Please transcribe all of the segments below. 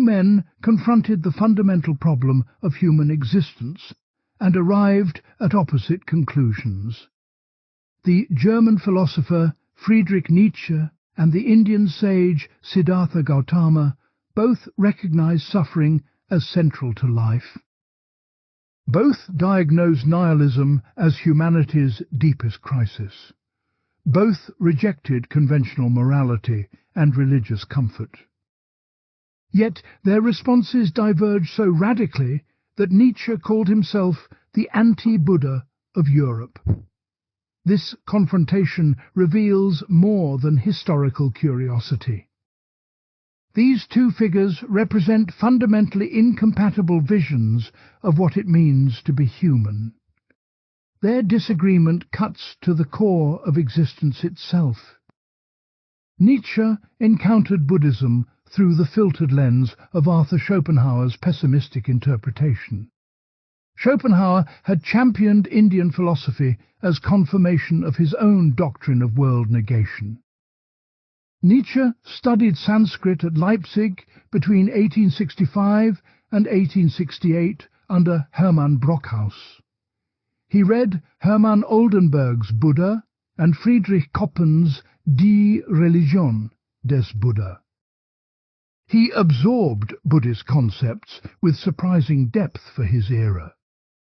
men confronted the fundamental problem of human existence and arrived at opposite conclusions. The German philosopher Friedrich Nietzsche and the Indian sage Siddhartha Gautama both recognized suffering as central to life. Both diagnosed nihilism as humanity's deepest crisis. Both rejected conventional morality and religious comfort. Yet their responses diverged so radically that Nietzsche called himself the anti-Buddha of Europe. This confrontation reveals more than historical curiosity. These two figures represent fundamentally incompatible visions of what it means to be human. Their disagreement cuts to the core of existence itself. Nietzsche encountered Buddhism through the filtered lens of Arthur Schopenhauer's pessimistic interpretation. Schopenhauer had championed Indian philosophy as confirmation of his own doctrine of world negation. Nietzsche studied Sanskrit at Leipzig between 1865 and 1868 under Hermann Brockhaus. He read Hermann Oldenburg's Buddha and Friedrich Koppen's Die Religion des Buddha. He absorbed Buddhist concepts with surprising depth for his era,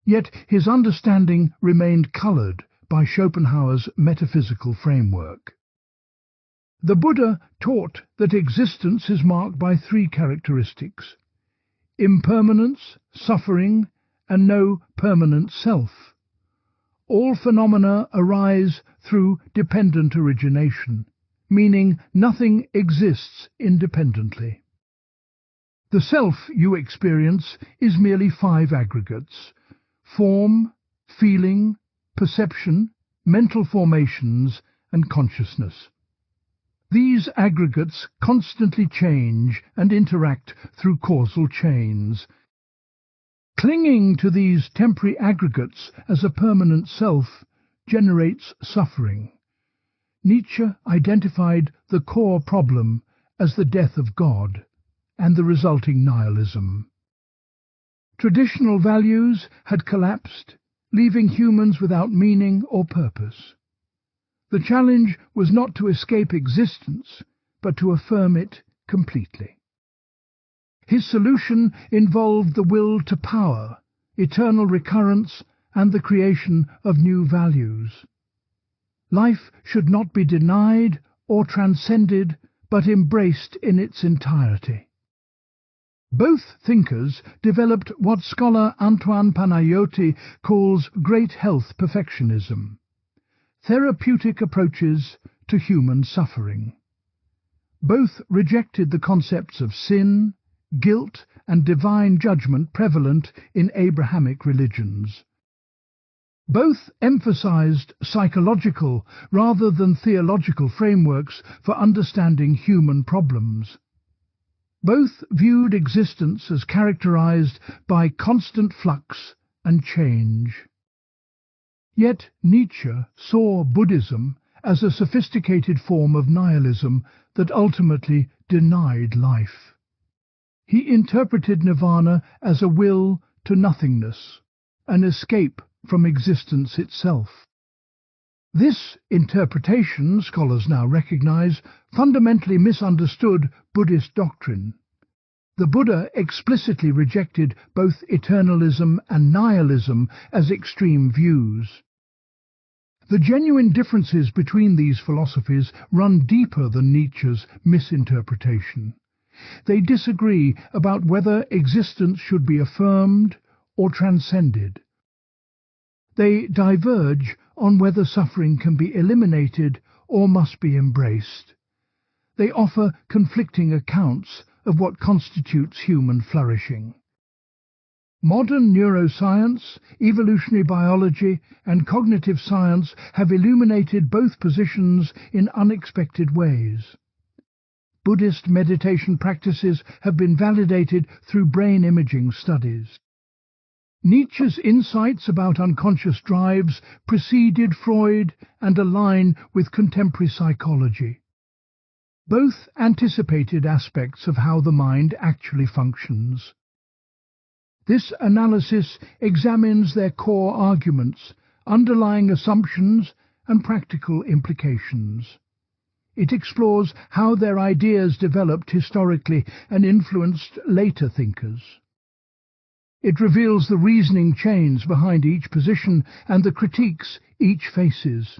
yet his understanding remained coloured by Schopenhauer's metaphysical framework. The Buddha taught that existence is marked by three characteristics: impermanence, suffering, and no permanent self. All phenomena arise through dependent origination, meaning nothing exists independently. The self you experience is merely five aggregates: form, feeling, perception, mental formations, and consciousness. These aggregates constantly change and interact through causal chains. Clinging to these temporary aggregates as a permanent self generates suffering. Nietzsche identified the core problem as the death of God and the resulting nihilism. Traditional values had collapsed, leaving humans without meaning or purpose. The challenge was not to escape existence, but to affirm it completely. His solution involved the will to power, eternal recurrence, and the creation of new values. Life should not be denied or transcended, but embraced in its entirety. Both thinkers developed what scholar Antoine Panayiotis calls great health perfectionism, therapeutic approaches to human suffering. Both rejected the concepts of sin, guilt, and divine judgment prevalent in Abrahamic religions. Both emphasized psychological rather than theological frameworks for understanding human problems. Both viewed existence as characterized by constant flux and change. Yet Nietzsche saw Buddhism as a sophisticated form of nihilism that ultimately denied life. He interpreted nirvana as a will to nothingness, an escape from existence itself. This interpretation, scholars now recognize, fundamentally misunderstood Buddhist doctrine. The Buddha explicitly rejected both eternalism and nihilism as extreme views. The genuine differences between these philosophies run deeper than Nietzsche's misinterpretation. They disagree about whether existence should be affirmed or transcended. They diverge on whether suffering can be eliminated or must be embraced. They offer conflicting accounts of what constitutes human flourishing. Modern neuroscience, evolutionary biology, and cognitive science have illuminated both positions in unexpected ways. Buddhist meditation practices have been validated through brain imaging studies. Nietzsche's insights about unconscious drives preceded Freud and align with contemporary psychology. Both anticipated aspects of how the mind actually functions. This analysis examines their core arguments, underlying assumptions, and practical implications. It explores how their ideas developed historically and influenced later thinkers. It reveals the reasoning chains behind each position and the critiques each faces.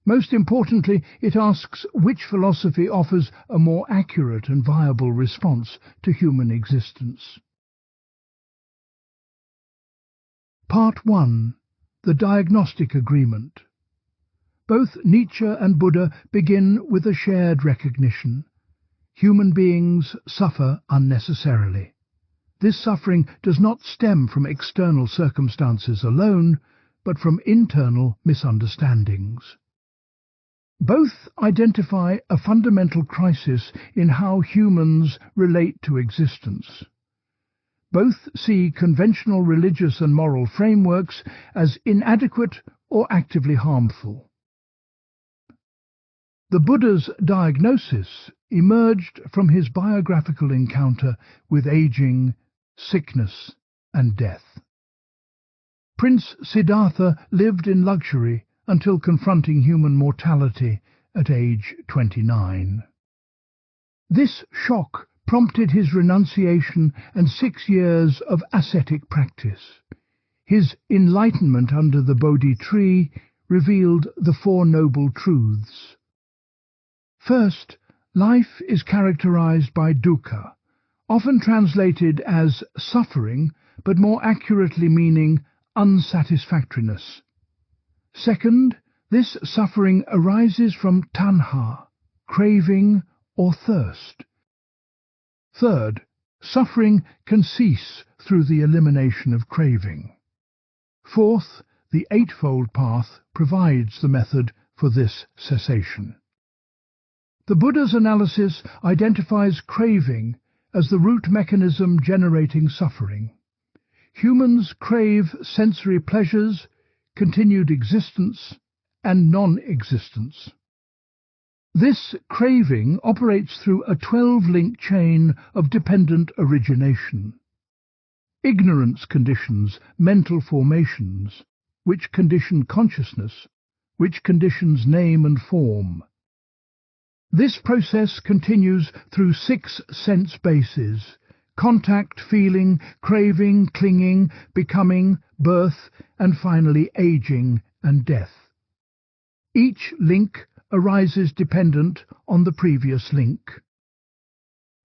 Most importantly, it asks which philosophy offers a more accurate and viable response to human existence. Part 1. The Diagnostic Agreement. Both Nietzsche and Buddha begin with a shared recognition. Human beings suffer unnecessarily. This suffering does not stem from external circumstances alone, but from internal misunderstandings. Both identify a fundamental crisis in how humans relate to existence. Both see conventional religious and moral frameworks as inadequate or actively harmful. The Buddha's diagnosis emerged from his biographical encounter with aging, sickness, and death. Prince Siddhartha lived in luxury until confronting human mortality at age 29. This shock prompted his renunciation and 6 years of ascetic practice. His enlightenment under the Bodhi tree revealed the Four Noble Truths. First, life is characterized by dukkha, often translated as suffering, but more accurately meaning unsatisfactoriness. Second, this suffering arises from tanha, craving or thirst. Third, suffering can cease through the elimination of craving. Fourth, the Eightfold Path provides the method for this cessation. The Buddha's analysis identifies craving as the root mechanism generating suffering. Humans crave sensory pleasures, continued existence, and non-existence. This craving operates through a 12-link chain of dependent origination. Ignorance conditions mental formations, which condition consciousness, which conditions name and form. This process continues through 6 sense bases: contact, feeling, craving, clinging, becoming, birth, and finally aging and death. Each link arises dependent on the previous link.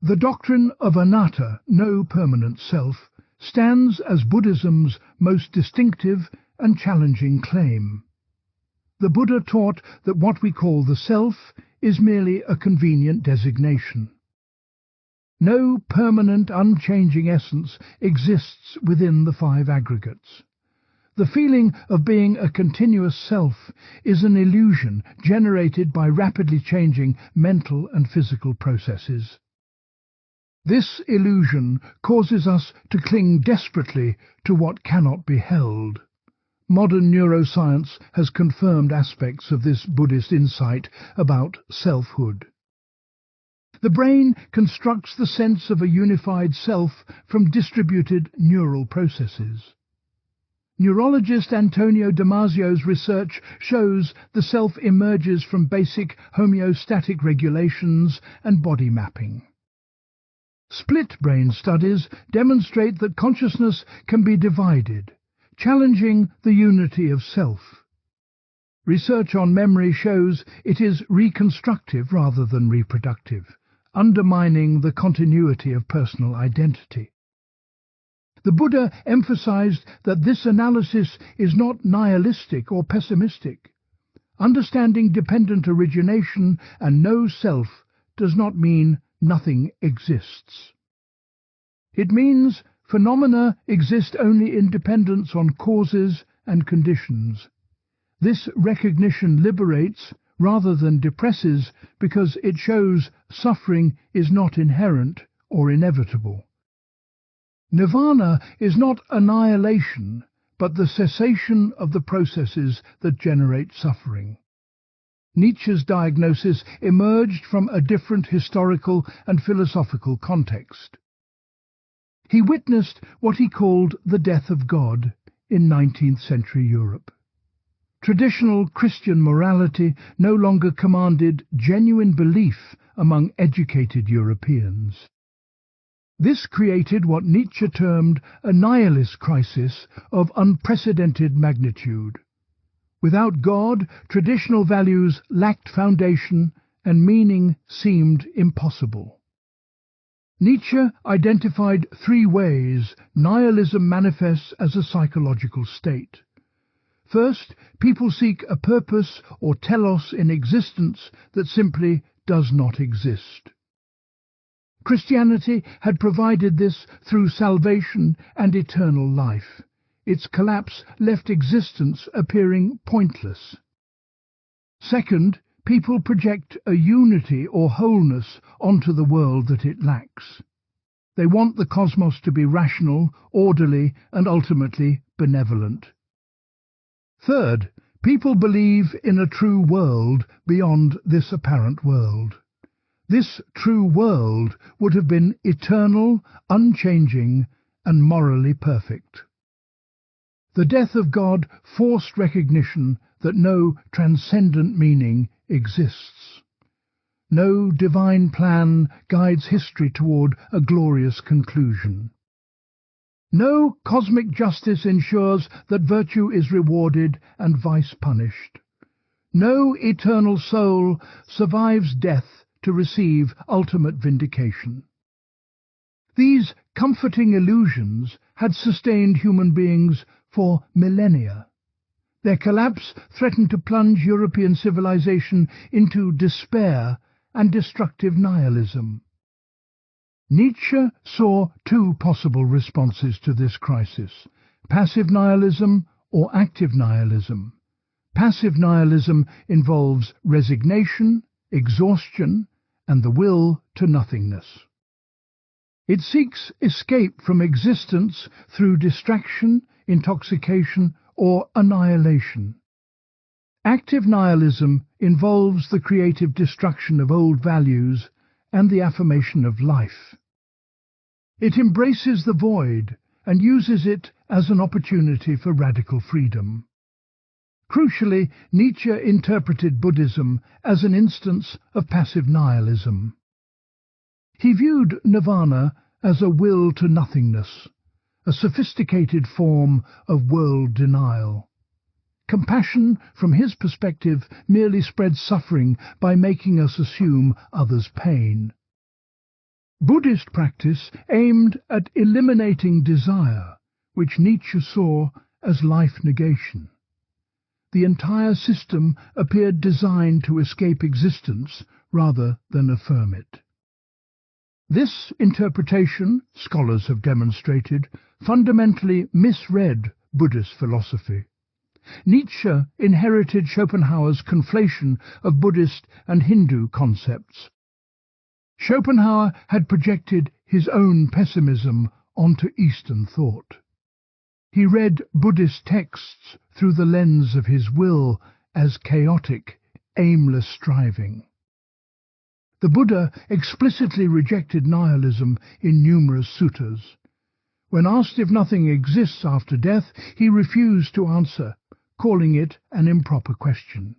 The doctrine of anatta, no permanent self, stands as Buddhism's most distinctive and challenging claim. The Buddha taught that what we call the self is merely a convenient designation. No permanent, unchanging essence exists within the 5 aggregates. The feeling of being a continuous self is an illusion generated by rapidly changing mental and physical processes. This illusion causes us to cling desperately to what cannot be held. Modern neuroscience has confirmed aspects of this Buddhist insight about selfhood. The brain constructs the sense of a unified self from distributed neural processes. Neurologist Antonio Damasio's research shows the self emerges from basic homeostatic regulations and body mapping. Split brain studies demonstrate that consciousness can be divided, challenging the unity of self. Research on memory shows it is reconstructive rather than reproductive, undermining the continuity of personal identity. The Buddha emphasized that this analysis is not nihilistic or pessimistic. Understanding dependent origination and no self does not mean nothing exists. It means phenomena exist only in dependence on causes and conditions. This recognition liberates rather than depresses, because it shows suffering is not inherent or inevitable. Nirvana is not annihilation, but the cessation of the processes that generate suffering. Nietzsche's diagnosis emerged from a different historical and philosophical context. He witnessed what he called the death of God in 19th century Europe. Traditional Christian morality no longer commanded genuine belief among educated Europeans. This created what Nietzsche termed a nihilist crisis of unprecedented magnitude. Without God, traditional values lacked foundation and meaning seemed impossible. Nietzsche identified three ways nihilism manifests as a psychological state. First, people seek a purpose or telos in existence that simply does not exist. Christianity had provided this through salvation and eternal life. Its collapse left existence appearing pointless. Second, people project a unity or wholeness onto the world that it lacks. They want the cosmos to be rational, orderly, and ultimately benevolent. Third, people believe in a true world beyond this apparent world. This true world would have been eternal, unchanging, and morally perfect. The death of God forced recognition that no transcendent meaning exists. No divine plan guides history toward a glorious conclusion. No cosmic justice ensures that virtue is rewarded and vice punished. No eternal soul survives death to receive ultimate vindication. These comforting illusions had sustained human beings for millennia. Their collapse threatened to plunge European civilization into despair and destructive nihilism. Nietzsche saw two possible responses to this crisis: passive nihilism or active nihilism. Passive nihilism involves resignation, exhaustion, and the will to nothingness. It seeks escape from existence through distraction, intoxication, or annihilation. Active nihilism involves the creative destruction of old values and the affirmation of life. It embraces the void and uses it as an opportunity for radical freedom. Crucially, Nietzsche interpreted Buddhism as an instance of passive nihilism. He viewed nirvana as a will to nothingness, a sophisticated form of world denial. Compassion, from his perspective, merely spreads suffering by making us assume others' pain. Buddhist practice aimed at eliminating desire, which Nietzsche saw as life negation. The entire system appeared designed to escape existence rather than affirm it. This interpretation, scholars have demonstrated, fundamentally misread Buddhist philosophy. Nietzsche inherited Schopenhauer's conflation of Buddhist and Hindu concepts. Schopenhauer had projected his own pessimism onto Eastern thought. He read Buddhist texts through the lens of his will as chaotic, aimless striving. The Buddha explicitly rejected nihilism in numerous suttas. When asked if nothing exists after death, he refused to answer, calling it an improper question.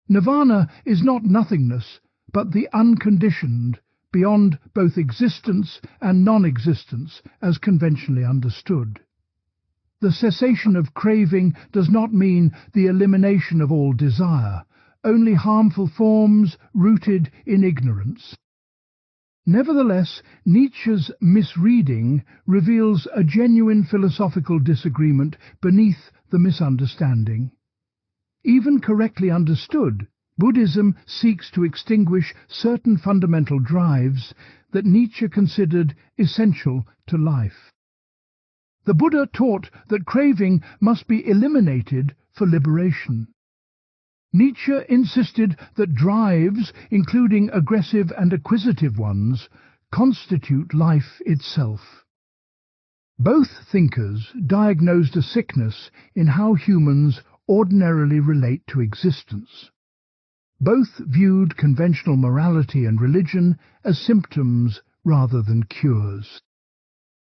Nirvana is not nothingness, but the unconditioned, beyond both existence and non-existence as conventionally understood. The cessation of craving does not mean the elimination of all desire, only harmful forms rooted in ignorance. Nevertheless, Nietzsche's misreading reveals a genuine philosophical disagreement beneath the misunderstanding. Even correctly understood, Buddhism seeks to extinguish certain fundamental drives that Nietzsche considered essential to life. The Buddha taught that craving must be eliminated for liberation. Nietzsche insisted that drives, including aggressive and acquisitive ones, constitute life itself. Both thinkers diagnosed a sickness in how humans ordinarily relate to existence. Both viewed conventional morality and religion as symptoms rather than cures.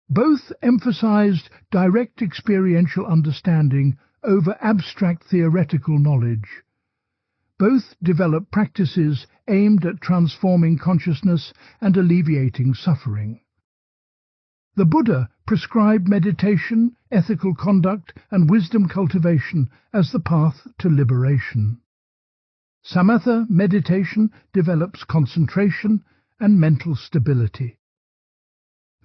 Both emphasized direct experiential understanding over abstract theoretical knowledge. Both developed practices aimed at transforming consciousness and alleviating suffering. The Buddha prescribed meditation, ethical conduct, and wisdom cultivation as the path to liberation. Samatha meditation develops concentration and mental stability.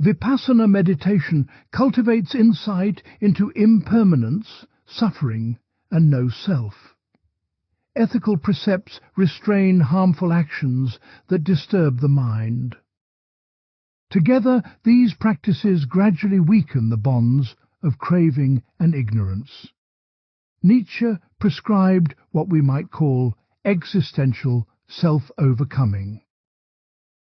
Vipassana meditation cultivates insight into impermanence, suffering, and no self. Ethical precepts restrain harmful actions that disturb the mind. Together, these practices gradually weaken the bonds of craving and ignorance. Nietzsche prescribed what we might call existential self-overcoming.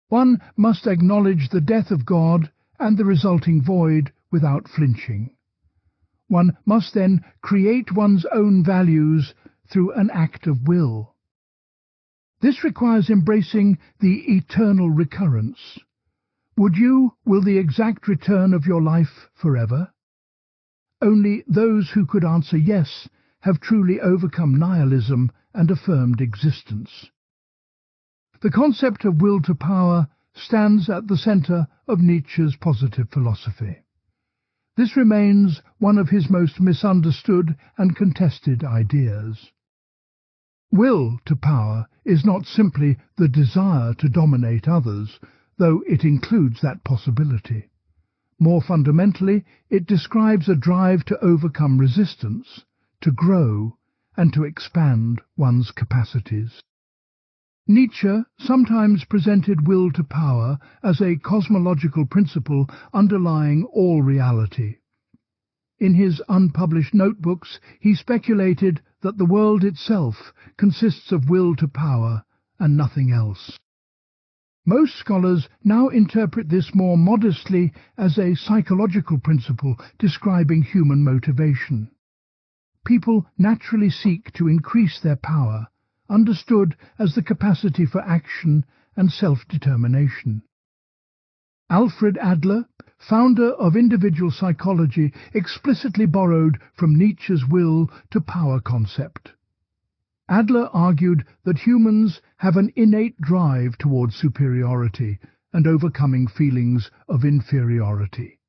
One must acknowledge the death of God and the resulting void without flinching. One must then create one's own values through an act of will. This requires embracing the eternal recurrence. Would you will the exact return of your life forever? Only those who could answer yes have truly overcome nihilism and affirmed existence. The concept of will to power stands at the center of Nietzsche's positive philosophy. This remains one of his most misunderstood and contested ideas. Will to power is not simply the desire to dominate others, though it includes that possibility. More fundamentally, it describes a drive to overcome resistance, to grow, and to expand one's capacities. Nietzsche sometimes presented will to power as a cosmological principle underlying all reality. In his unpublished notebooks, he speculated that the world itself consists of will to power and nothing else. Most scholars now interpret this more modestly as a psychological principle describing human motivation. People naturally seek to increase their power, understood as the capacity for action and self-determination. Alfred Adler, founder of individual psychology, explicitly borrowed from Nietzsche's will to power concept. Adler argued that humans have an innate drive towards superiority and overcoming feelings of inferiority.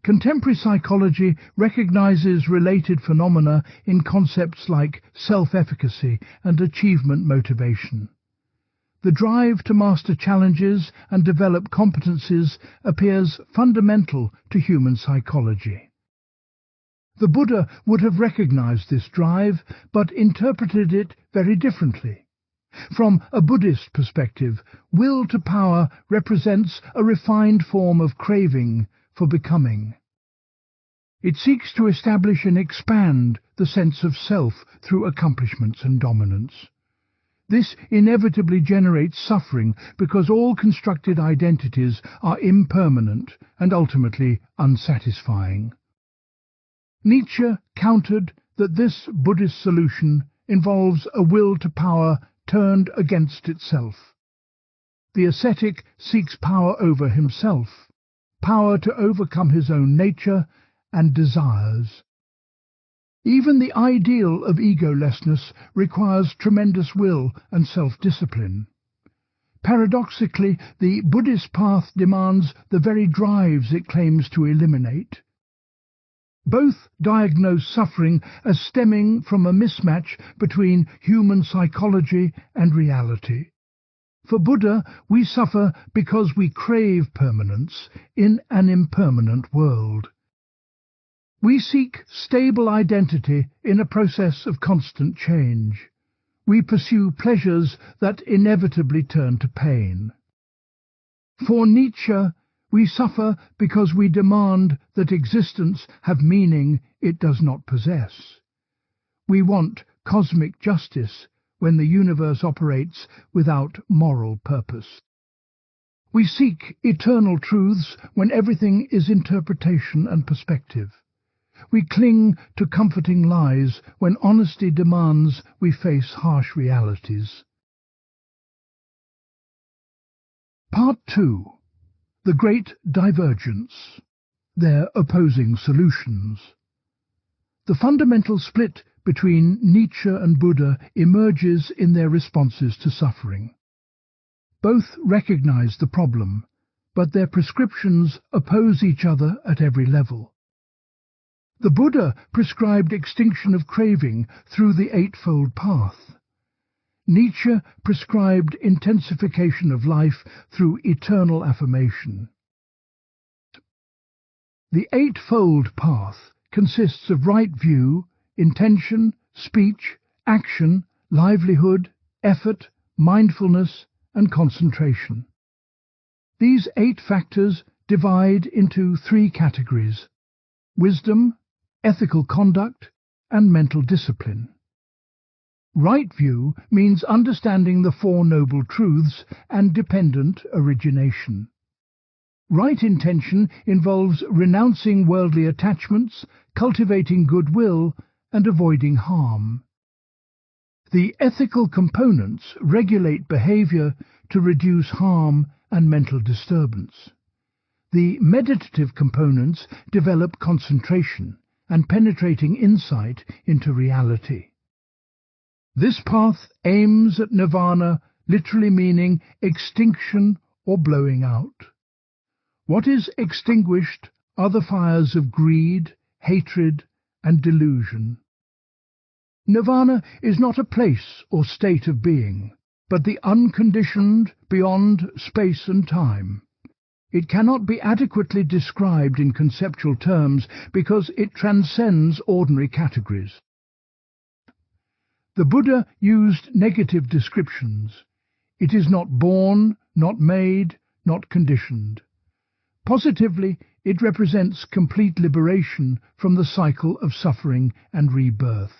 Contemporary psychology recognizes related phenomena in concepts like self-efficacy and achievement motivation. The drive to master challenges and develop competencies appears fundamental to human psychology. The Buddha would have recognized this drive, but interpreted it very differently. From a Buddhist perspective, will to power represents a refined form of craving for becoming. It seeks to establish and expand the sense of self through accomplishments and dominance. This inevitably generates suffering because all constructed identities are impermanent and ultimately unsatisfying. Nietzsche countered that this Buddhist solution involves a will to power turned against itself. The ascetic seeks power over himself, power to overcome his own nature and desires. Even the ideal of egolessness requires tremendous will and self-discipline. Paradoxically, the Buddhist path demands the very drives it claims to eliminate. Both diagnose suffering as stemming from a mismatch between human psychology and reality. For Buddha, we suffer because we crave permanence in an impermanent world. We seek stable identity in a process of constant change. We pursue pleasures that inevitably turn to pain. For Nietzsche, we suffer because we demand that existence have meaning it does not possess. We want cosmic justice when the universe operates without moral purpose. We seek eternal truths when everything is interpretation and perspective. we cling to comforting lies when honesty demands we face harsh realities. Part 2. The Great Divergence. Their opposing solutions. The fundamental split between Nietzsche and Buddha emerges in their responses to suffering. Both recognize the problem, but their prescriptions oppose each other at every level. The Buddha prescribed extinction of craving through the Eightfold Path. Nietzsche prescribed intensification of life through eternal affirmation. The Eightfold Path consists of right view, intention, speech, action, livelihood, effort, mindfulness, and concentration. These 8 factors divide into 3 categories: wisdom, ethical conduct, and mental discipline. Right view means understanding the 4 noble truths and dependent origination. Right intention involves renouncing worldly attachments, cultivating goodwill, and avoiding harm. The ethical components regulate behavior to reduce harm and mental disturbance. The meditative components develop concentration and penetrating insight into reality. This path aims at nirvana, literally meaning extinction or blowing out. What is extinguished are the fires of greed, hatred, and delusion. Nirvana is not a place or state of being, but the unconditioned beyond space and time. It cannot be adequately described in conceptual terms because it transcends ordinary categories. The Buddha used negative descriptions. It is not born, not made, not conditioned. Positively, it represents complete liberation from the cycle of suffering and rebirth.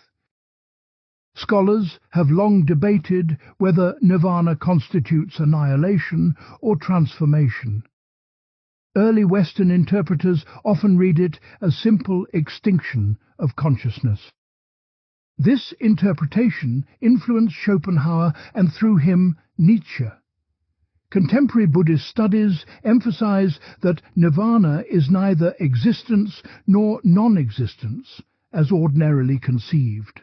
Scholars have long debated whether nirvana constitutes annihilation or transformation. Early Western interpreters often read it as simple extinction of consciousness. This interpretation influenced Schopenhauer and through him Nietzsche. Contemporary Buddhist studies emphasize that nirvana is neither existence nor non-existence, as ordinarily conceived.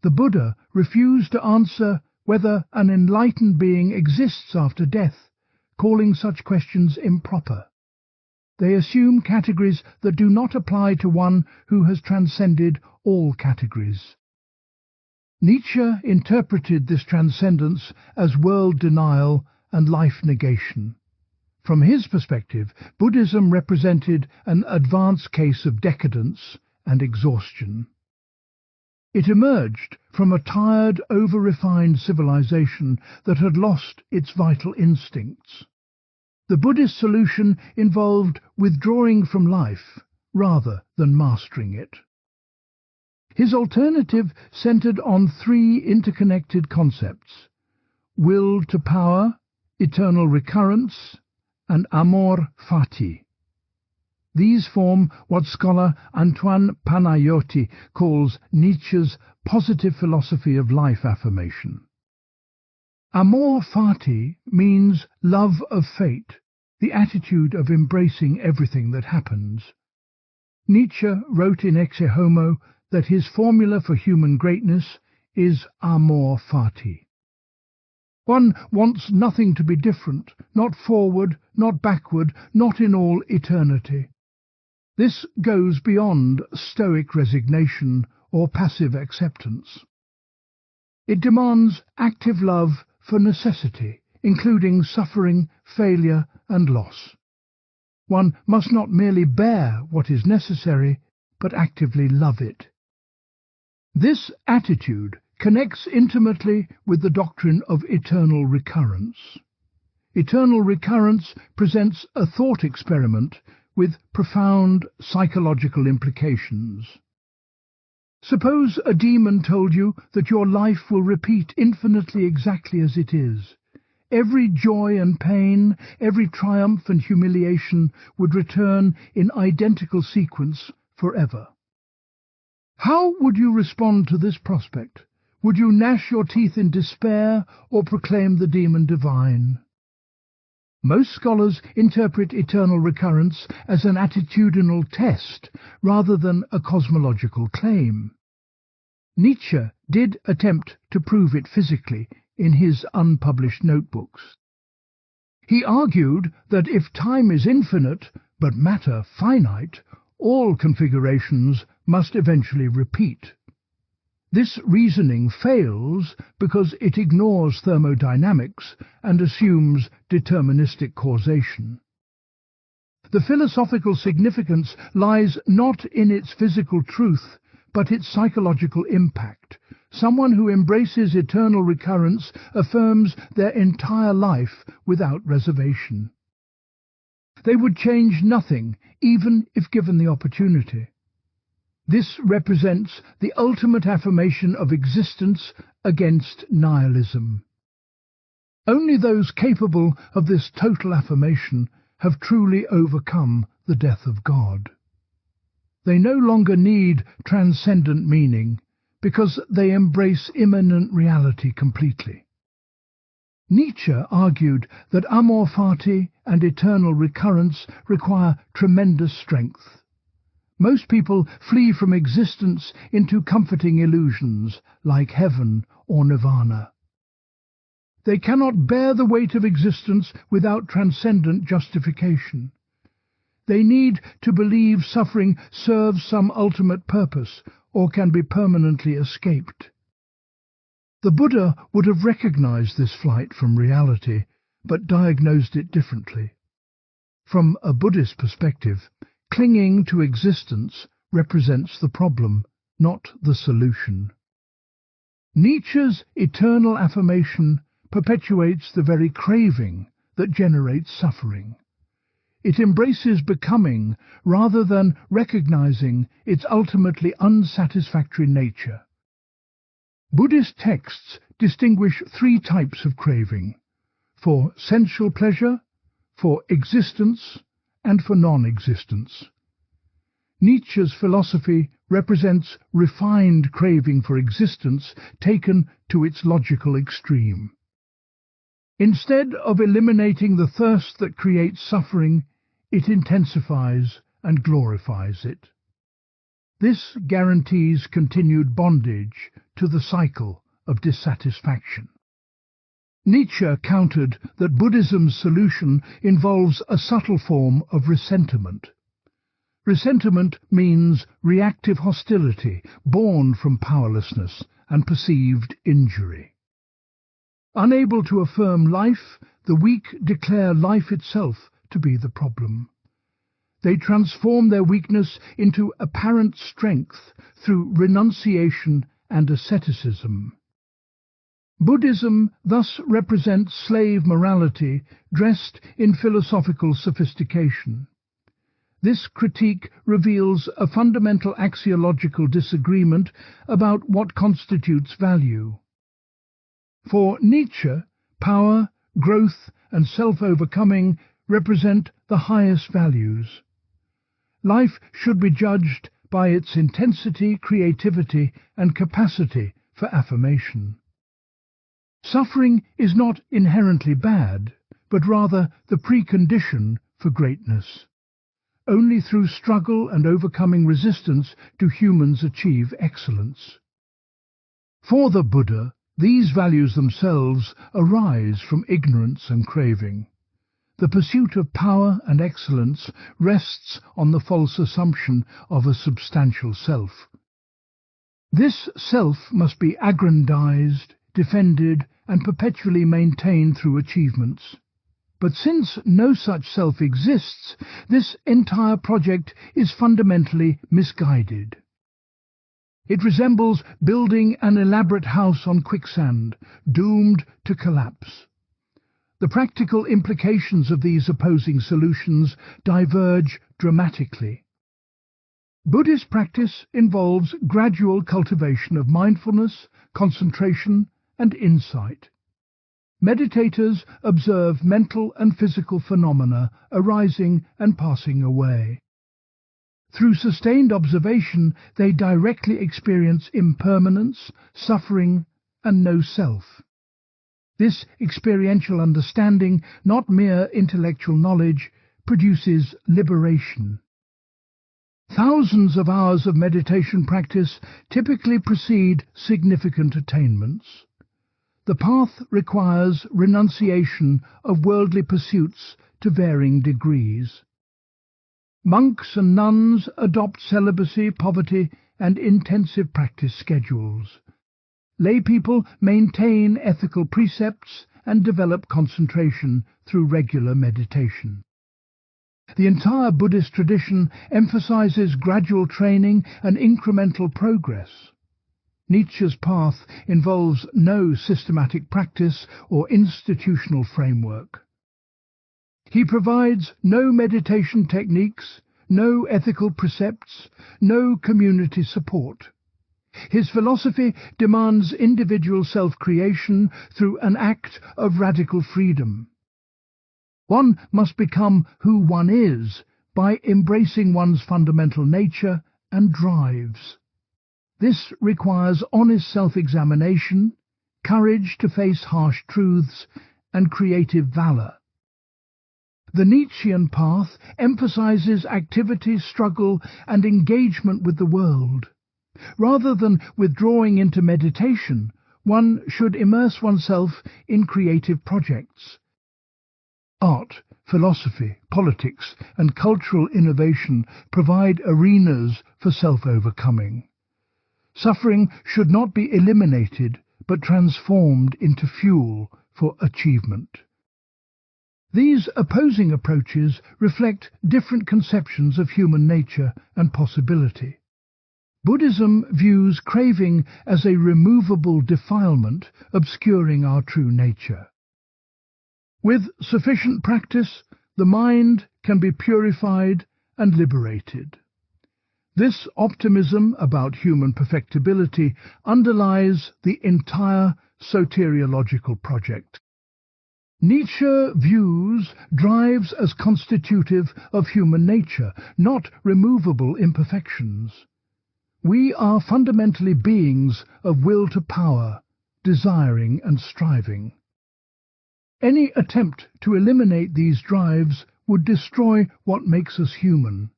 The Buddha refused to answer whether an enlightened being exists after death, calling such questions improper. They assume categories that do not apply to one who has transcended all categories. Nietzsche interpreted this transcendence as world denial and life negation. From his perspective, Buddhism represented an advanced case of decadence and exhaustion. It emerged from a tired, over-refined civilization that had lost its vital instincts. The Buddhist solution involved withdrawing from life rather than mastering it. His alternative centered on 3 interconnected concepts: will to power, eternal recurrence, and amor fati. These form what scholar Antoine Panayotti calls Nietzsche's positive philosophy of life affirmation. Amor fati means love of fate, the attitude of embracing everything that happens. Nietzsche wrote in Ecce Homo that his formula for human greatness is amor fati. One wants nothing to be different, not forward, not backward, not in all eternity. This goes beyond stoic resignation or passive acceptance. It demands active love for necessity, including suffering, failure, and loss. One must not merely bear what is necessary, but actively love it. This attitude connects intimately with the doctrine of eternal recurrence. Eternal recurrence presents a thought experiment with profound psychological implications. Suppose a demon told you that your life will repeat infinitely exactly as it is. Every joy and pain, every triumph and humiliation would return in identical sequence forever. How would you respond to this prospect? Would you gnash your teeth in despair or proclaim the demon divine? Most scholars interpret eternal recurrence as an attitudinal test rather than a cosmological claim. Nietzsche did attempt to prove it physically in his unpublished notebooks. He argued that if time is infinite but matter finite, all configurations must eventually repeat. This reasoning fails because it ignores thermodynamics and assumes deterministic causation. The philosophical significance lies not in its physical truth, but its psychological impact. Someone who embraces eternal recurrence affirms their entire life without reservation. They would change nothing, even if given the opportunity. This represents the ultimate affirmation of existence against nihilism. Only those capable of this total affirmation have truly overcome the death of God. They no longer need transcendent meaning because they embrace immanent reality completely. Nietzsche argued that amor fati and eternal recurrence require tremendous strength. Most people flee from existence into comforting illusions like heaven or nirvana. They cannot bear the weight of existence without transcendent justification. They need to believe suffering serves some ultimate purpose or can be permanently escaped. The Buddha would have recognized this flight from reality, but diagnosed it differently. From a Buddhist perspective, clinging to existence represents the problem, not the solution. Nietzsche's eternal affirmation perpetuates the very craving that generates suffering. It embraces becoming rather than recognizing its ultimately unsatisfactory nature. Buddhist texts distinguish three types of craving: for sensual pleasure, for existence, and for non-existence. Nietzsche's philosophy represents refined craving for existence taken to its logical extreme. Instead of eliminating the thirst that creates suffering, it intensifies and glorifies it. This guarantees continued bondage to the cycle of dissatisfaction. Nietzsche countered that Buddhism's solution involves a subtle form of resentment. Resentment means reactive hostility born from powerlessness and perceived injury. Unable to affirm life, the weak declare life itself to be the problem. They transform their weakness into apparent strength through renunciation and asceticism. Buddhism thus represents slave morality dressed in philosophical sophistication. This critique reveals a fundamental axiological disagreement about what constitutes value. For Nietzsche, power, growth, and self-overcoming represent the highest values. Life should be judged by its intensity, creativity, and capacity for affirmation. Suffering is not inherently bad, but rather the precondition for greatness. Only through struggle and overcoming resistance do humans achieve excellence. For the Buddha, these values themselves arise from ignorance and craving. The pursuit of power and excellence rests on the false assumption of a substantial self. This self must be aggrandized, defended, and perpetually maintained through achievements. But since no such self exists, this entire project is fundamentally misguided. It resembles building an elaborate house on quicksand, doomed to collapse. The practical implications of these opposing solutions diverge dramatically. Buddhist practice involves gradual cultivation of mindfulness, concentration, and insight. Meditators observe mental and physical phenomena arising and passing away. Through sustained observation, they directly experience impermanence, suffering, and no self. This experiential understanding, not mere intellectual knowledge, produces liberation. Thousands of hours of meditation practice typically precede significant attainments. The path requires renunciation of worldly pursuits to varying degrees. Monks and nuns adopt celibacy, poverty, and intensive practice schedules. Lay people maintain ethical precepts and develop concentration through regular meditation. The entire Buddhist tradition emphasizes gradual training and incremental progress. Nietzsche's path involves no systematic practice or institutional framework. He provides no meditation techniques, no ethical precepts, no community support. His philosophy demands individual self-creation through an act of radical freedom. One must become who one is by embracing one's fundamental nature and drives. This requires honest self-examination, courage to face harsh truths, and creative valor. The Nietzschean path emphasizes activity, struggle, and engagement with the world. Rather than withdrawing into meditation, one should immerse oneself in creative projects. Art, philosophy, politics, and cultural innovation provide arenas for self-overcoming. Suffering should not be eliminated, but transformed into fuel for achievement. These opposing approaches reflect different conceptions of human nature and possibility. Buddhism views craving as a removable defilement, obscuring our true nature. With sufficient practice, the mind can be purified and liberated. This optimism about human perfectibility underlies the entire soteriological project. Nietzsche views drives as constitutive of human nature, not removable imperfections. We are fundamentally beings of will to power, desiring and striving. Any attempt to eliminate these drives would destroy what makes us human.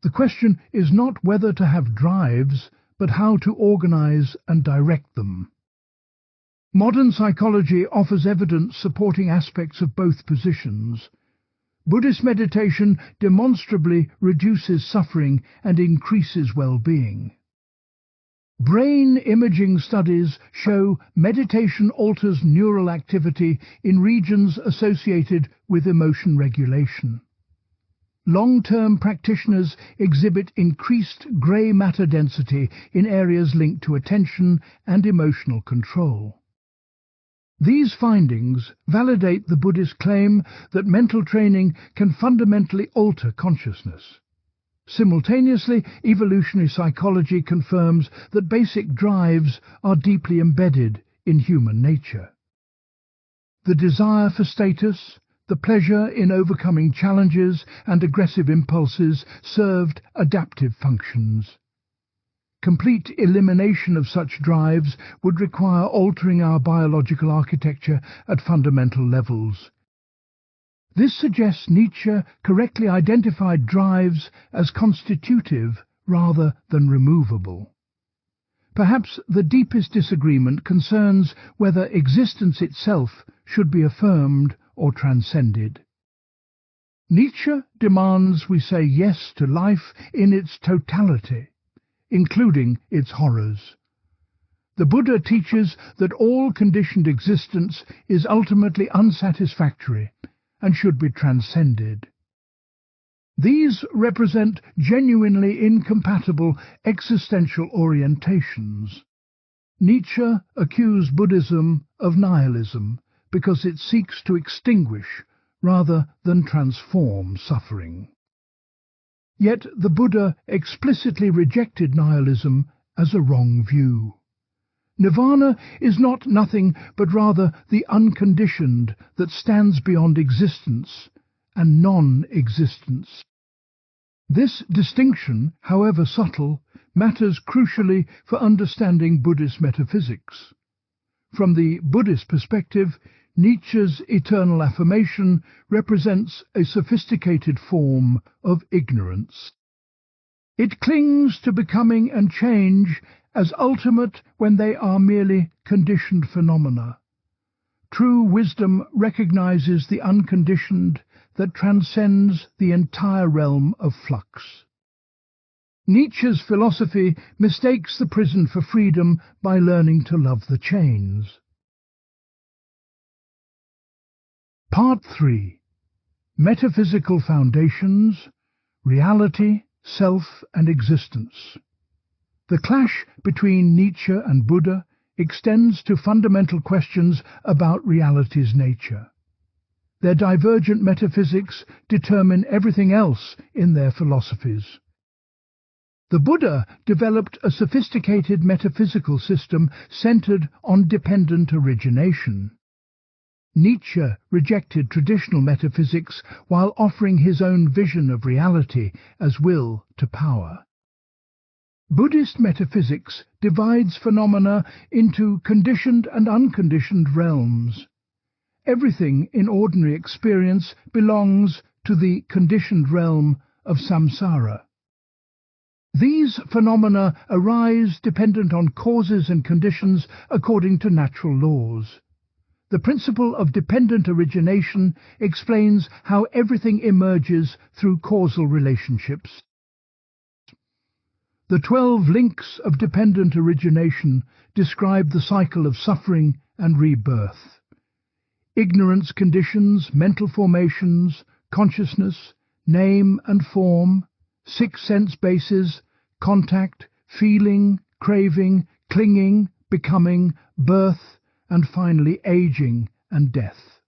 The question is not whether to have drives, but how to organize and direct them. Modern psychology offers evidence supporting aspects of both positions. Buddhist meditation demonstrably reduces suffering and increases well-being. Brain imaging studies show meditation alters neural activity in regions associated with emotion regulation. Long-term practitioners exhibit increased grey matter density in areas linked to attention and emotional control. These findings validate the Buddhist claim that mental training can fundamentally alter consciousness. Simultaneously, evolutionary psychology confirms that basic drives are deeply embedded in human nature. The desire for status, the pleasure in overcoming challenges and aggressive impulses served adaptive functions. Complete elimination of such drives would require altering our biological architecture at fundamental levels. This suggests Nietzsche correctly identified drives as constitutive rather than removable. Perhaps the deepest disagreement concerns whether existence itself should be affirmed or transcended. Nietzsche demands we say yes to life in its totality, including its horrors. The Buddha teaches that all conditioned existence is ultimately unsatisfactory and should be transcended. These represent genuinely incompatible existential orientations. Nietzsche accused Buddhism of nihilism because it seeks to extinguish rather than transform suffering. Yet the Buddha explicitly rejected nihilism as a wrong view. Nirvana is not nothing, but rather the unconditioned that stands beyond existence and non-existence. This distinction, however subtle, matters crucially for understanding Buddhist metaphysics. From the Buddhist perspective, Nietzsche's eternal affirmation represents a sophisticated form of ignorance. It clings to becoming and change as ultimate when they are merely conditioned phenomena. True wisdom recognizes the unconditioned that transcends the entire realm of flux. Nietzsche's philosophy mistakes the prison for freedom by learning to love the chains. Part 3. Metaphysical Foundations, Reality, Self and Existence. The clash between Nietzsche and Buddha extends to fundamental questions about reality's nature. Their divergent metaphysics determine everything else in their philosophies. The Buddha developed a sophisticated metaphysical system centered on dependent origination. Nietzsche rejected traditional metaphysics while offering his own vision of reality as will to power. Buddhist metaphysics divides phenomena into conditioned and unconditioned realms. Everything in ordinary experience belongs to the conditioned realm of samsara. These phenomena arise dependent on causes and conditions according to natural laws. The principle of dependent origination explains how everything emerges through causal relationships. The 12 links of dependent origination describe the cycle of suffering and rebirth. Ignorance conditions, mental formations, consciousness, name and form, 6 sense bases, contact, feeling, craving, clinging, becoming, birth, and finally aging and death.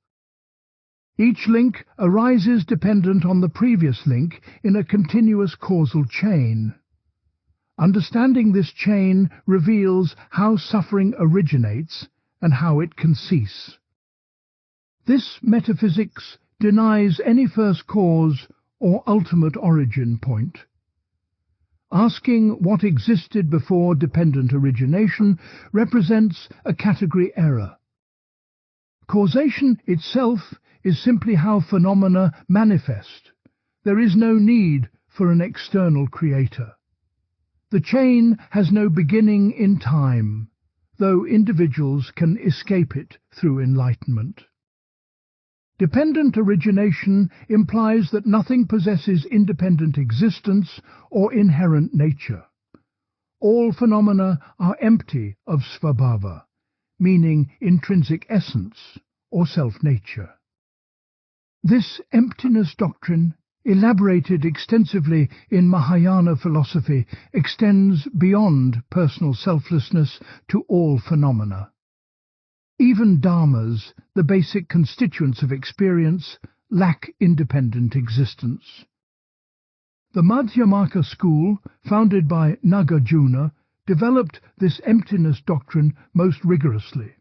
Each link arises dependent on the previous link in a continuous causal chain. Understanding this chain reveals how suffering originates and how it can cease. This metaphysics denies any first cause or ultimate origin point. Asking what existed before dependent origination represents a category error. Causation itself is simply how phenomena manifest. There is no need for an external creator. The chain has no beginning in time, though individuals can escape it through enlightenment. Dependent origination implies that nothing possesses independent existence or inherent nature. All phenomena are empty of svabhava, meaning intrinsic essence or self-nature. This emptiness doctrine, elaborated extensively in Mahayana philosophy, extends beyond personal selflessness to all phenomena. Even dharmas, the basic constituents of experience, lack independent existence. The Madhyamaka school, founded by Nagarjuna, developed this emptiness doctrine most rigorously.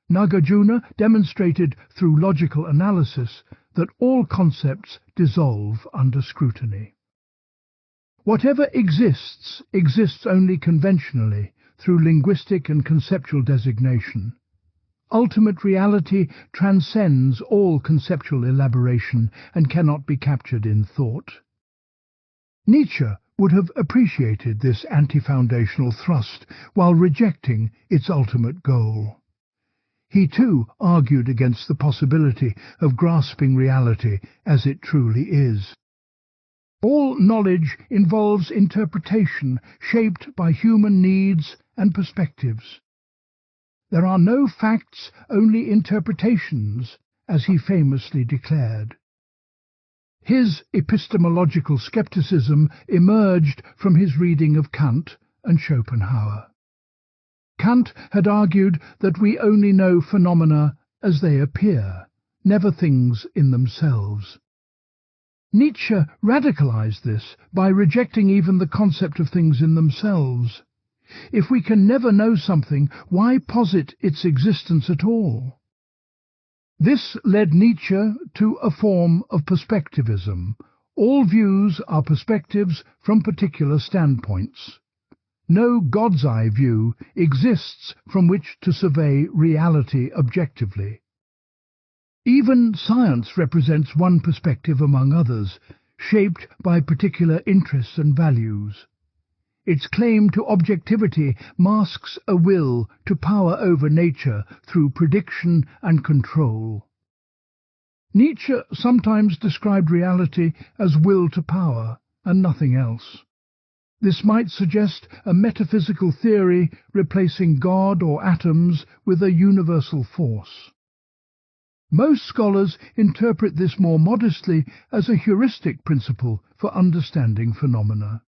Nagarjuna demonstrated through logical analysis that all concepts dissolve under scrutiny. Whatever exists only conventionally through linguistic and conceptual designation. Ultimate reality transcends all conceptual elaboration and cannot be captured in thought. Nietzsche would have appreciated this anti-foundational thrust while rejecting its ultimate goal. He too argued against the possibility of grasping reality as it truly is. All knowledge involves interpretation shaped by human needs and perspectives. There are no facts, only interpretations, as he famously declared. His epistemological skepticism emerged from his reading of Kant and Schopenhauer. Kant had argued that we only know phenomena as they appear, never things in themselves. Nietzsche radicalized this by rejecting even the concept of things in themselves. If we can never know something, why posit its existence at all? This led Nietzsche to a form of perspectivism, All views are perspectives from particular standpoints. No God's-eye view exists from which to survey reality objectively. Even science represents one perspective among others, shaped by particular interests and values. Its claim to objectivity masks a will to power over nature through prediction and control. Nietzsche sometimes described reality as will to power and nothing else. This might suggest a metaphysical theory replacing God or atoms with a universal force. Most scholars interpret this more modestly as a heuristic principle for understanding phenomena.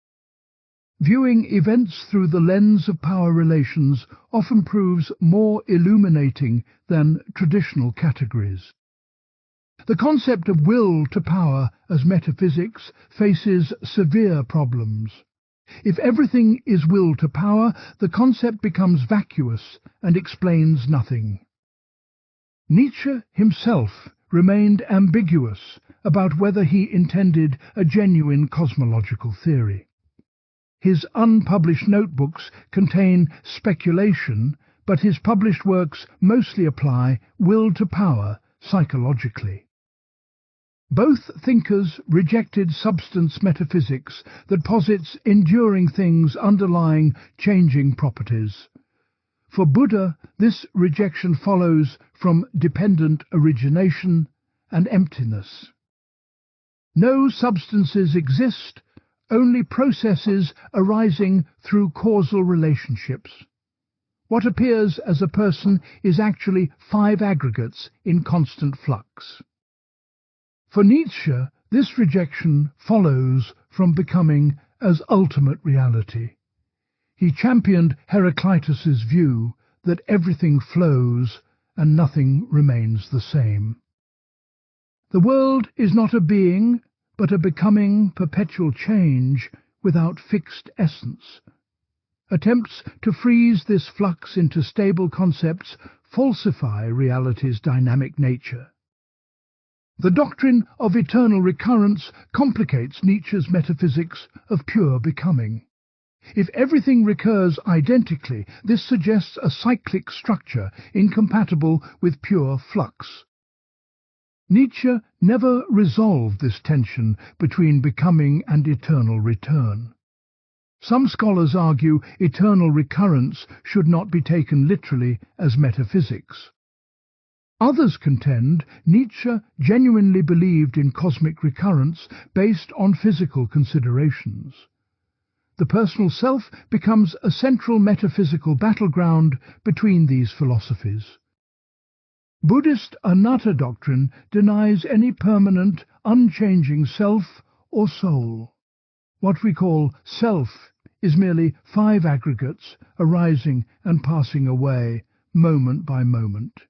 Viewing events through the lens of power relations often proves more illuminating than traditional categories. The concept of will to power as metaphysics faces severe problems. If everything is will to power, the concept becomes vacuous and explains nothing. Nietzsche himself remained ambiguous about whether he intended a genuine cosmological theory. His unpublished notebooks contain speculation, but his published works mostly apply will to power psychologically. Both thinkers rejected substance metaphysics that posits enduring things underlying changing properties. For Buddha, this rejection follows from dependent origination and emptiness. No substances exist, only processes arising through causal relationships. What appears as a person is actually 5 aggregates in constant flux. For Nietzsche, this rejection follows from becoming as ultimate reality. He championed Heraclitus's view that everything flows and nothing remains the same. The world is not a being, but a becoming perpetual change without fixed essence. Attempts to freeze this flux into stable concepts falsify reality's dynamic nature. The doctrine of eternal recurrence complicates Nietzsche's metaphysics of pure becoming. If everything recurs identically, this suggests a cyclic structure incompatible with pure flux. Nietzsche never resolved this tension between becoming and eternal return. Some scholars argue eternal recurrence should not be taken literally as metaphysics. Others contend Nietzsche genuinely believed in cosmic recurrence based on physical considerations. The personal self becomes a central metaphysical battleground between these philosophies. Buddhist anatta doctrine denies any permanent, unchanging self or soul. What we call self is merely 5 aggregates arising and passing away, moment by moment.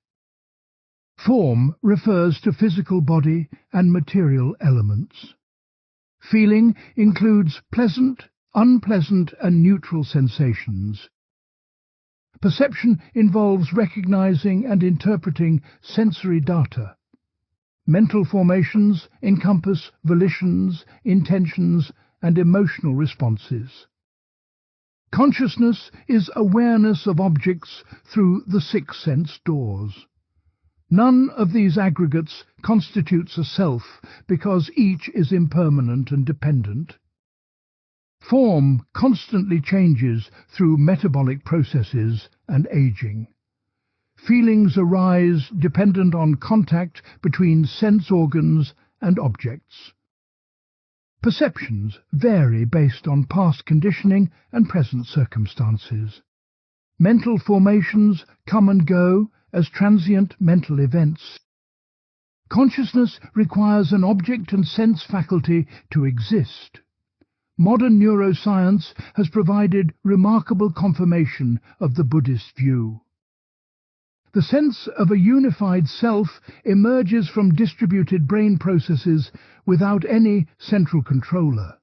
Form refers to physical body and material elements. Feeling includes pleasant, unpleasant and neutral sensations. Perception involves recognizing and interpreting sensory data. Mental formations encompass volitions, intentions, and emotional responses. Consciousness is awareness of objects through the 6 sense doors. None of these aggregates constitutes a self because each is impermanent and dependent. Form constantly changes through metabolic processes and aging. Feelings arise dependent on contact between sense organs and objects. Perceptions vary based on past conditioning and present circumstances. Mental formations come and go as transient mental events. Consciousness requires an object and sense faculty to exist. Modern neuroscience has provided remarkable confirmation of the Buddhist view. The sense of a unified self emerges from distributed brain processes without any central controller.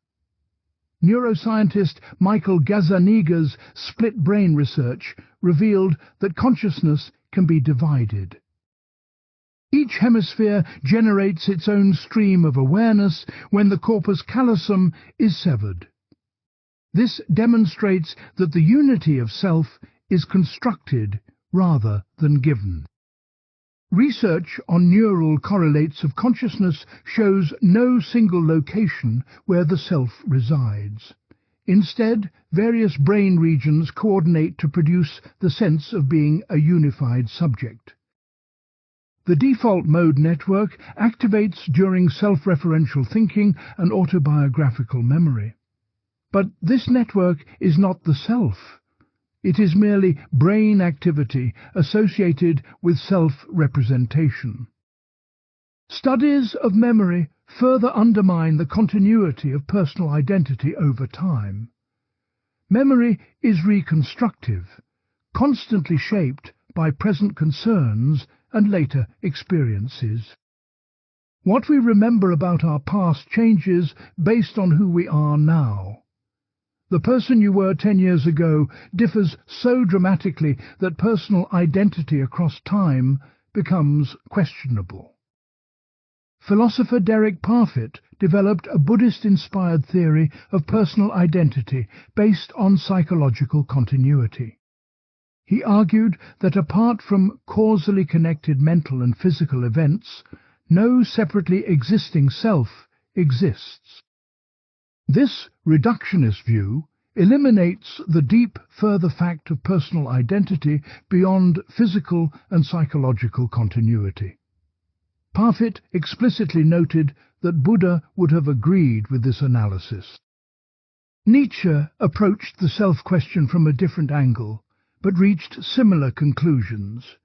Neuroscientist Michael Gazzaniga's split brain research revealed that consciousness can be divided. He Each hemisphere generates its own stream of awareness when the corpus callosum is severed. This demonstrates that the unity of self is constructed rather than given. Research on neural correlates of consciousness shows no single location where the self resides. Instead, various brain regions coordinate to produce the sense of being a unified subject. The default mode network activates during self-referential thinking and autobiographical memory. But this network is not the self. It is merely brain activity associated with self-representation. Studies of memory further undermine the continuity of personal identity over time. Memory is reconstructive, constantly shaped by present concerns and later experiences. What we remember about our past changes based on who we are now. The person you were 10 years ago differs so dramatically that personal identity across time becomes questionable. Philosopher Derek Parfit developed a Buddhist-inspired theory of personal identity based on psychological continuity. He argued that apart from causally connected mental and physical events, no separately existing self exists. This reductionist view eliminates the deep further fact of personal identity beyond physical and psychological continuity. Parfit explicitly noted that Buddha would have agreed with this analysis. Nietzsche approached the self-question from a different angle, but reached similar conclusions.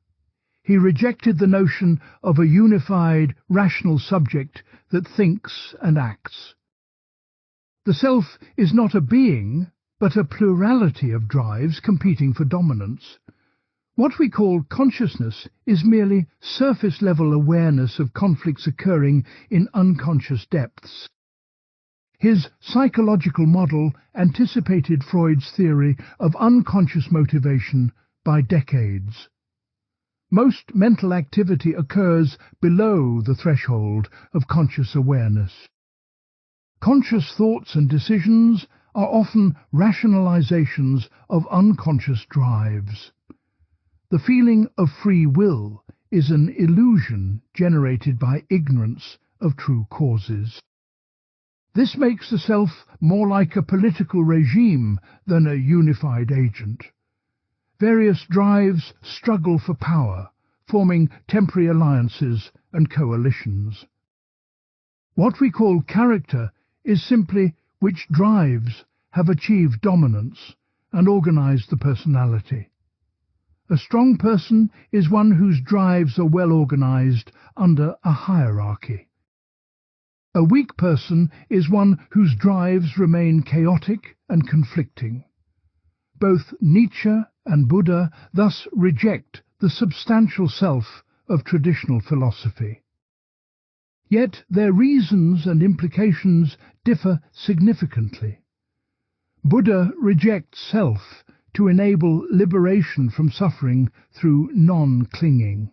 He rejected the notion of a unified, rational subject that thinks and acts. The self is not a being, but a plurality of drives competing for dominance. What we call consciousness is merely surface-level awareness of conflicts occurring in unconscious depths. His psychological model anticipated Freud's theory of unconscious motivation by decades. Most mental activity occurs below the threshold of conscious awareness. Conscious thoughts and decisions are often rationalizations of unconscious drives. The feeling of free will is an illusion generated by ignorance of true causes. This makes the self more like a political regime than a unified agent. Various drives struggle for power, forming temporary alliances and coalitions. What we call character is simply which drives have achieved dominance and organized the personality. A strong person is one whose drives are well organized under a hierarchy. A weak person is one whose drives remain chaotic and conflicting. Both Nietzsche and Buddha thus reject the substantial self of traditional philosophy. Yet their reasons and implications differ significantly. Buddha rejects self to enable liberation from suffering through non-clinging.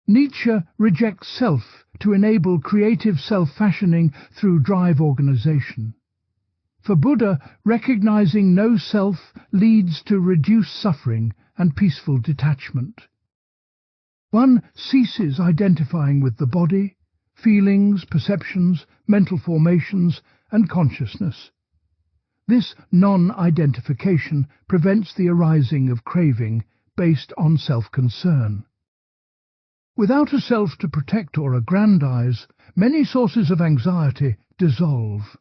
Nietzsche rejects self to enable creative self-fashioning through drive organization. For Buddha, recognizing no self leads to reduced suffering and peaceful detachment. One ceases identifying with the body, feelings, perceptions, mental formations, and consciousness. This non-identification prevents the arising of craving based on self-concern. Without a self to protect or aggrandize, many sources of anxiety dissolve.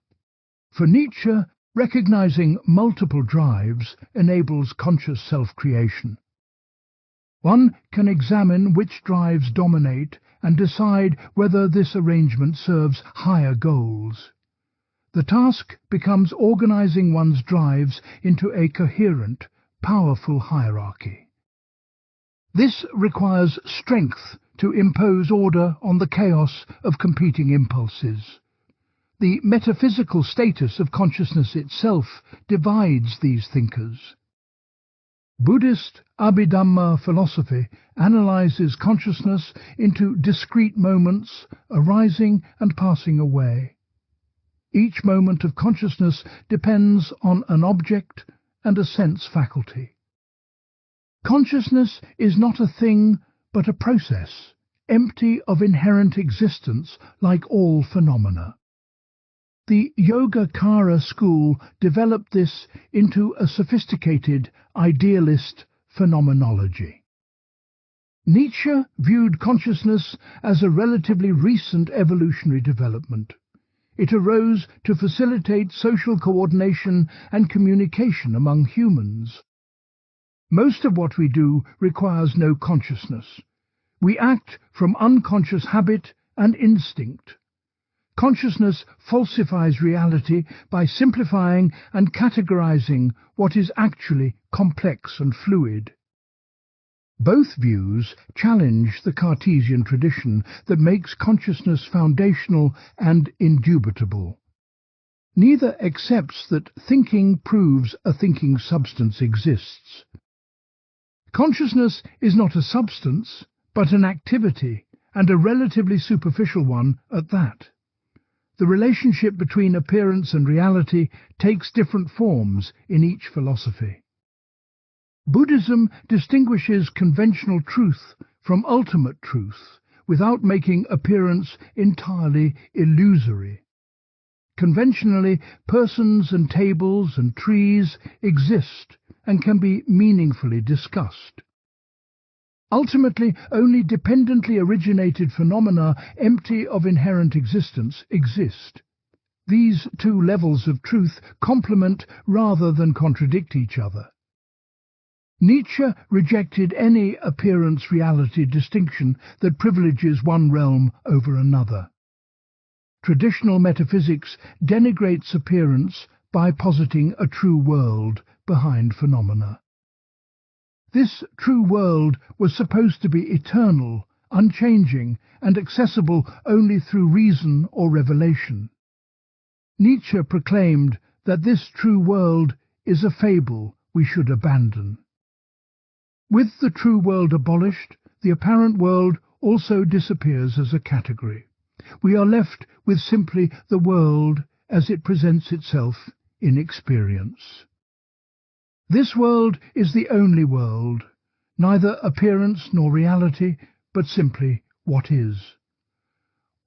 For Nietzsche, recognizing multiple drives enables conscious self-creation. One can examine which drives dominate and decide whether this arrangement serves higher goals. The task becomes organizing one's drives into a coherent, powerful hierarchy. This requires strength to impose order on the chaos of competing impulses. The metaphysical status of consciousness itself divides these thinkers. Buddhist Abhidhamma philosophy analyzes consciousness into discrete moments arising and passing away. Each moment of consciousness depends on an object and a sense faculty. Consciousness is not a thing but a process, empty of inherent existence like all phenomena. The Yogacara school developed this into a sophisticated, idealist phenomenology. Nietzsche viewed consciousness as a relatively recent evolutionary development. It arose to facilitate social coordination and communication among humans. Most of what we do requires no consciousness. We act from unconscious habit and instinct. Consciousness falsifies reality by simplifying and categorizing what is actually complex and fluid. Both views challenge the Cartesian tradition that makes consciousness foundational and indubitable. Neither accepts that thinking proves a thinking substance exists. Consciousness is not a substance, but an activity, and a relatively superficial one at that. The relationship between appearance and reality takes different forms in each philosophy. Buddhism distinguishes conventional truth from ultimate truth without making appearance entirely illusory. Conventionally, persons and tables and trees exist and can be meaningfully discussed. Ultimately, only dependently originated phenomena empty of inherent existence exist. These two levels of truth complement rather than contradict each other. Nietzsche rejected any appearance-reality distinction that privileges one realm over another. Traditional metaphysics denigrates appearance by positing a true world behind phenomena. This true world was supposed to be eternal, unchanging, and accessible only through reason or revelation. Nietzsche proclaimed that this true world is a fable we should abandon. With the true world abolished, the apparent world also disappears as a category. We are left with simply the world as it presents itself in experience. This world is the only world, neither appearance nor reality, but simply what is.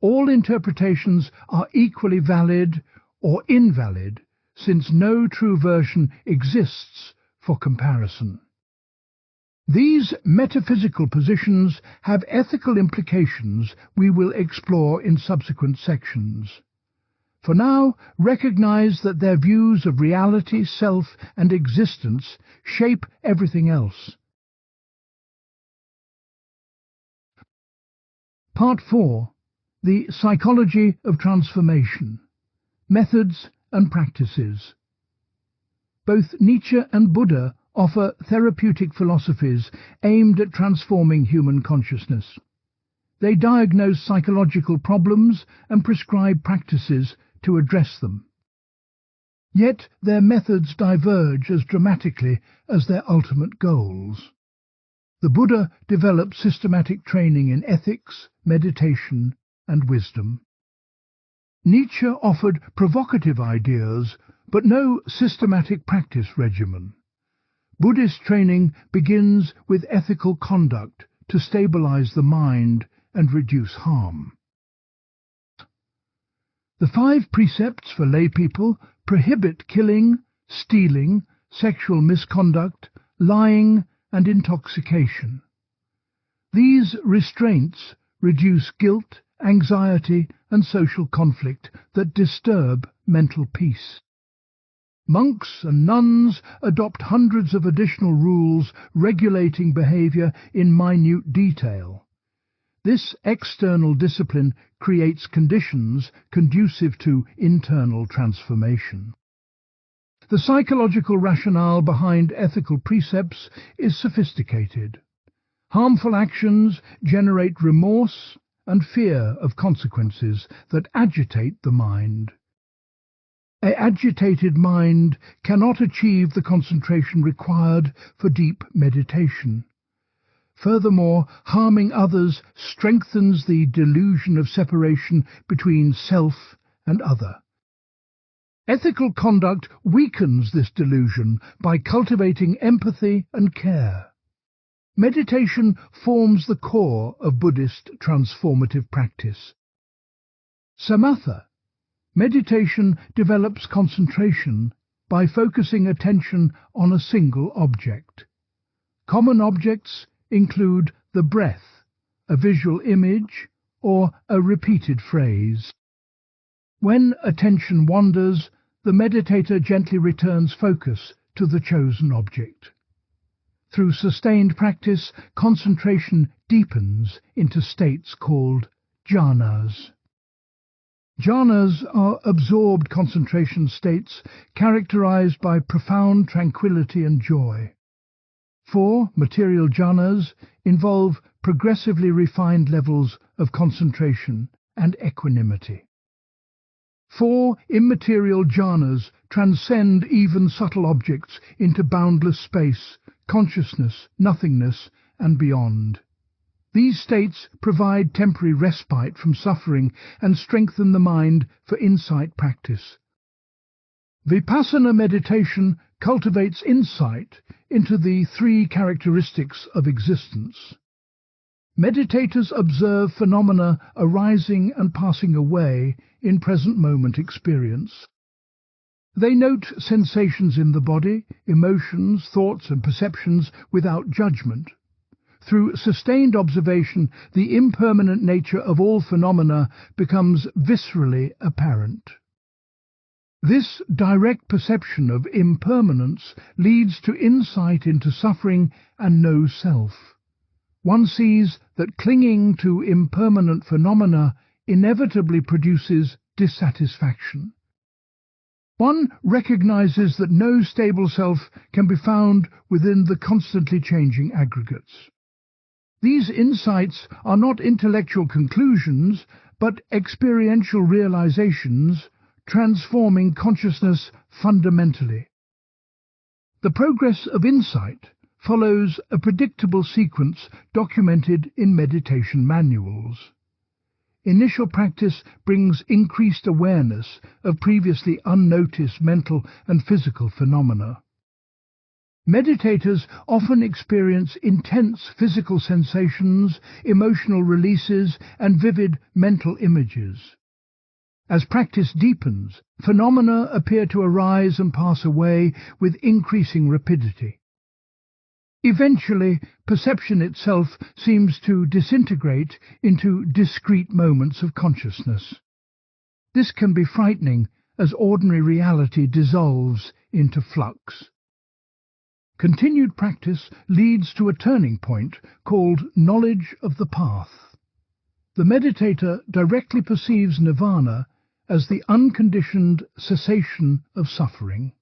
All interpretations are equally valid or invalid, since no true version exists for comparison. These metaphysical positions have ethical implications we will explore in subsequent sections. For now, recognize that their views of reality, self, and existence shape everything else. Part 4. The Psychology of Transformation. Methods and Practices. Both Nietzsche and Buddha offer therapeutic philosophies aimed at transforming human consciousness. They diagnose psychological problems and prescribe practices to address them. Yet their methods diverge as dramatically as their ultimate goals. The Buddha developed systematic training in ethics, meditation, and wisdom. Nietzsche offered provocative ideas, but no systematic practice regimen. Buddhist training begins with ethical conduct to stabilize the mind and reduce harm. The 5 precepts for laypeople prohibit killing, stealing, sexual misconduct, lying, and intoxication. These restraints reduce guilt, anxiety, and social conflict that disturb mental peace. Monks and nuns adopt hundreds of additional rules regulating behavior in minute detail. This external discipline creates conditions conducive to internal transformation. The psychological rationale behind ethical precepts is sophisticated. Harmful actions generate remorse and fear of consequences that agitate the mind. An agitated mind cannot achieve the concentration required for deep meditation. Furthermore, harming others strengthens the delusion of separation between self and other. Ethical conduct weakens this delusion by cultivating empathy and care. Meditation forms the core of Buddhist transformative practice. Samatha. Meditation develops concentration by focusing attention on a single object. Common objects include the breath, a visual image, or a repeated phrase. When attention wanders, the meditator gently returns focus to the chosen object. Through sustained practice, concentration deepens into states called jhanas. Jhanas are absorbed concentration states characterized by profound tranquility and joy. 4 material jhanas involve progressively refined levels of concentration and equanimity. 4 immaterial jhanas transcend even subtle objects into boundless space, consciousness, nothingness, and beyond. These states provide temporary respite from suffering and strengthen the mind for insight practice. Vipassana meditation cultivates insight into the 3 characteristics of existence. Meditators observe phenomena arising and passing away in present moment experience. They note sensations in the body, emotions, thoughts and perceptions without judgment. Through sustained observation, the impermanent nature of all phenomena becomes viscerally apparent. This direct perception of impermanence leads to insight into suffering and no self. One sees that clinging to impermanent phenomena inevitably produces dissatisfaction. One recognizes that no stable self can be found within the constantly changing aggregates. These insights are not intellectual conclusions, but experiential realizations transforming consciousness fundamentally. The progress of insight follows a predictable sequence documented in meditation manuals. Initial practice brings increased awareness of previously unnoticed mental and physical phenomena. Meditators often experience intense physical sensations, emotional releases, and vivid mental images. As practice deepens, phenomena appear to arise and pass away with increasing rapidity. Eventually, perception itself seems to disintegrate into discrete moments of consciousness. This can be frightening as ordinary reality dissolves into flux. Continued practice leads to a turning point called knowledge of the path. The meditator directly perceives nirvana as the unconditioned cessation of suffering.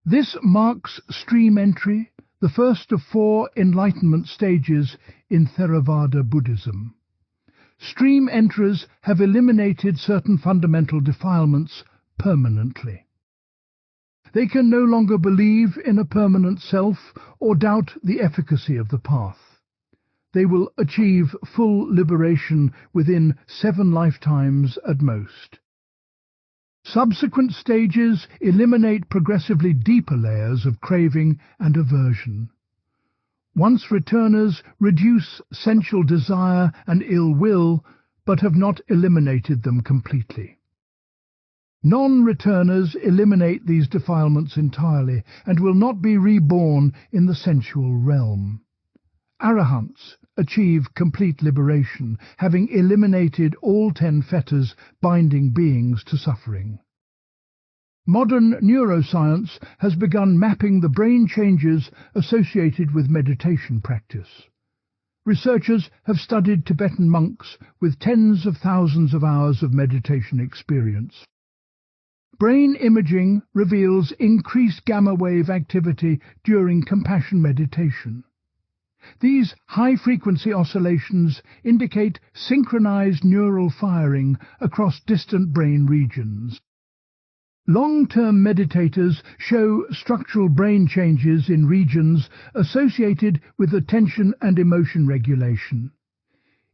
This marks stream entry, the first of 4 enlightenment stages in Theravada Buddhism. Stream enterers have eliminated certain fundamental defilements permanently. They can no longer believe in a permanent self or doubt the efficacy of the path. They will achieve full liberation within 7 lifetimes at most. Subsequent stages eliminate progressively deeper layers of craving and aversion. Once returners reduce sensual desire and ill will, but have not eliminated them completely. Non-returners eliminate these defilements entirely and will not be reborn in the sensual realm. Arhats achieve complete liberation, having eliminated all 10 fetters binding beings to suffering. Modern neuroscience has begun mapping the brain changes associated with meditation practice. Researchers have studied Tibetan monks with tens of thousands of hours of meditation experience. Brain imaging reveals increased gamma wave activity during compassion meditation. These high-frequency oscillations indicate synchronized neural firing across distant brain regions. Long-term meditators show structural brain changes in regions associated with attention and emotion regulation.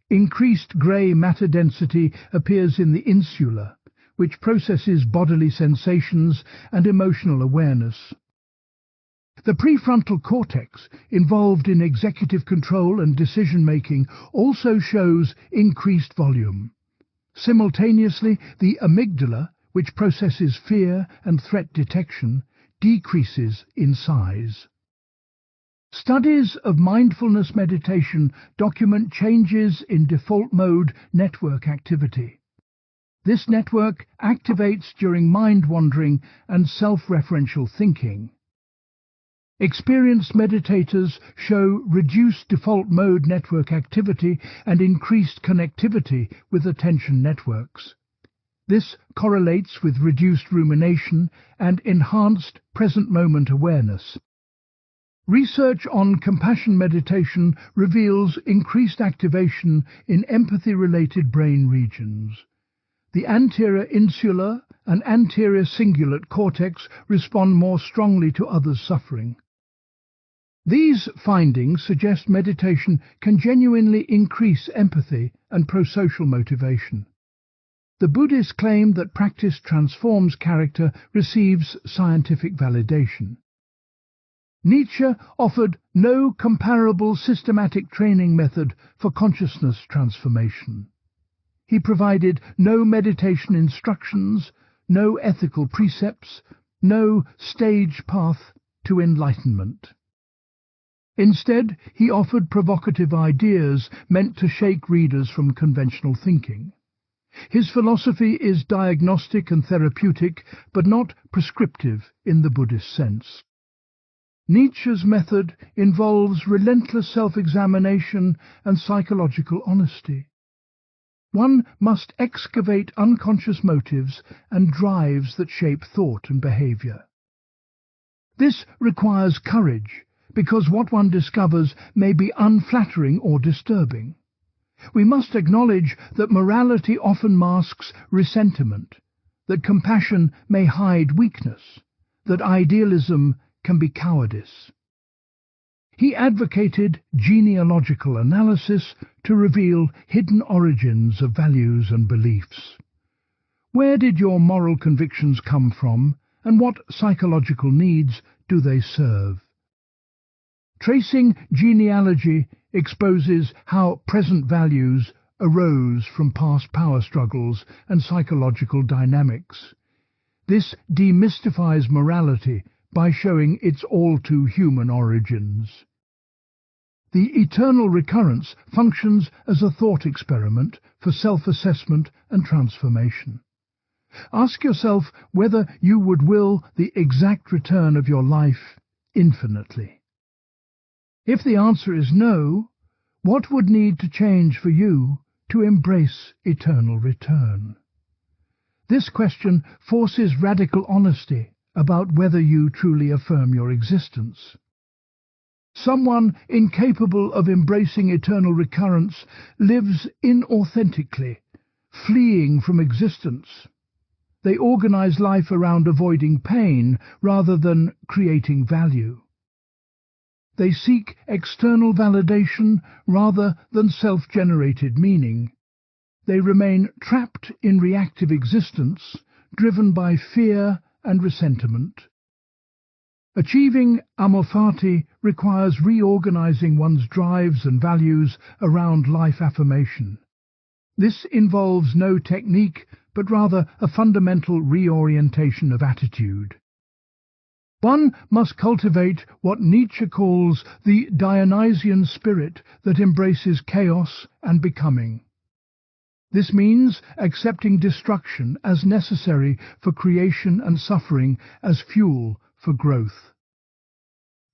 Increased grey matter density appears in the insula, which processes bodily sensations and emotional awareness. The prefrontal cortex, involved in executive control and decision-making, also shows increased volume. Simultaneously, the amygdala, which processes fear and threat detection, decreases in size. Studies of mindfulness meditation document changes in default mode network activity. This network activates during mind-wandering and self-referential thinking. Experienced meditators show reduced default mode network activity and increased connectivity with attention networks. This correlates with reduced rumination and enhanced present-moment awareness. Research on compassion meditation reveals increased activation in empathy-related brain regions. The anterior insular and anterior cingulate cortex respond more strongly to others' suffering. These findings suggest meditation can genuinely increase empathy and prosocial motivation. The Buddhists claim that practice transforms character receives scientific validation. Nietzsche offered no comparable systematic training method for consciousness transformation. He provided no meditation instructions, no ethical precepts, no stage path to enlightenment. Instead, he offered provocative ideas meant to shake readers from conventional thinking. His philosophy is diagnostic and therapeutic, but not prescriptive in the Buddhist sense. Nietzsche's method involves relentless self-examination and psychological honesty. One must excavate unconscious motives and drives that shape thought and behavior. This requires courage, because what one discovers may be unflattering or disturbing. We must acknowledge that morality often masks resentment, that compassion may hide weakness, that idealism can be cowardice. He advocated genealogical analysis to reveal hidden origins of values and beliefs. Where did your moral convictions come from, and what psychological needs do they serve? Tracing genealogy exposes how present values arose from past power struggles and psychological dynamics. This demystifies morality by showing its all-too-human origins. The eternal recurrence functions as a thought experiment for self-assessment and transformation. Ask yourself whether you would will the exact return of your life infinitely. If the answer is no, what would need to change for you to embrace eternal return? This question forces radical honesty about whether you truly affirm your existence. Someone incapable of embracing eternal recurrence lives inauthentically, fleeing from existence. They organize life around avoiding pain rather than creating value. They seek external validation rather than self-generated meaning. They remain trapped in reactive existence, driven by fear and resentment. Achieving amor fati requires reorganizing one's drives and values around life affirmation. This involves no technique, but rather a fundamental reorientation of attitude. One must cultivate what Nietzsche calls the Dionysian spirit that embraces chaos and becoming. This means accepting destruction as necessary for creation and suffering as fuel for growth.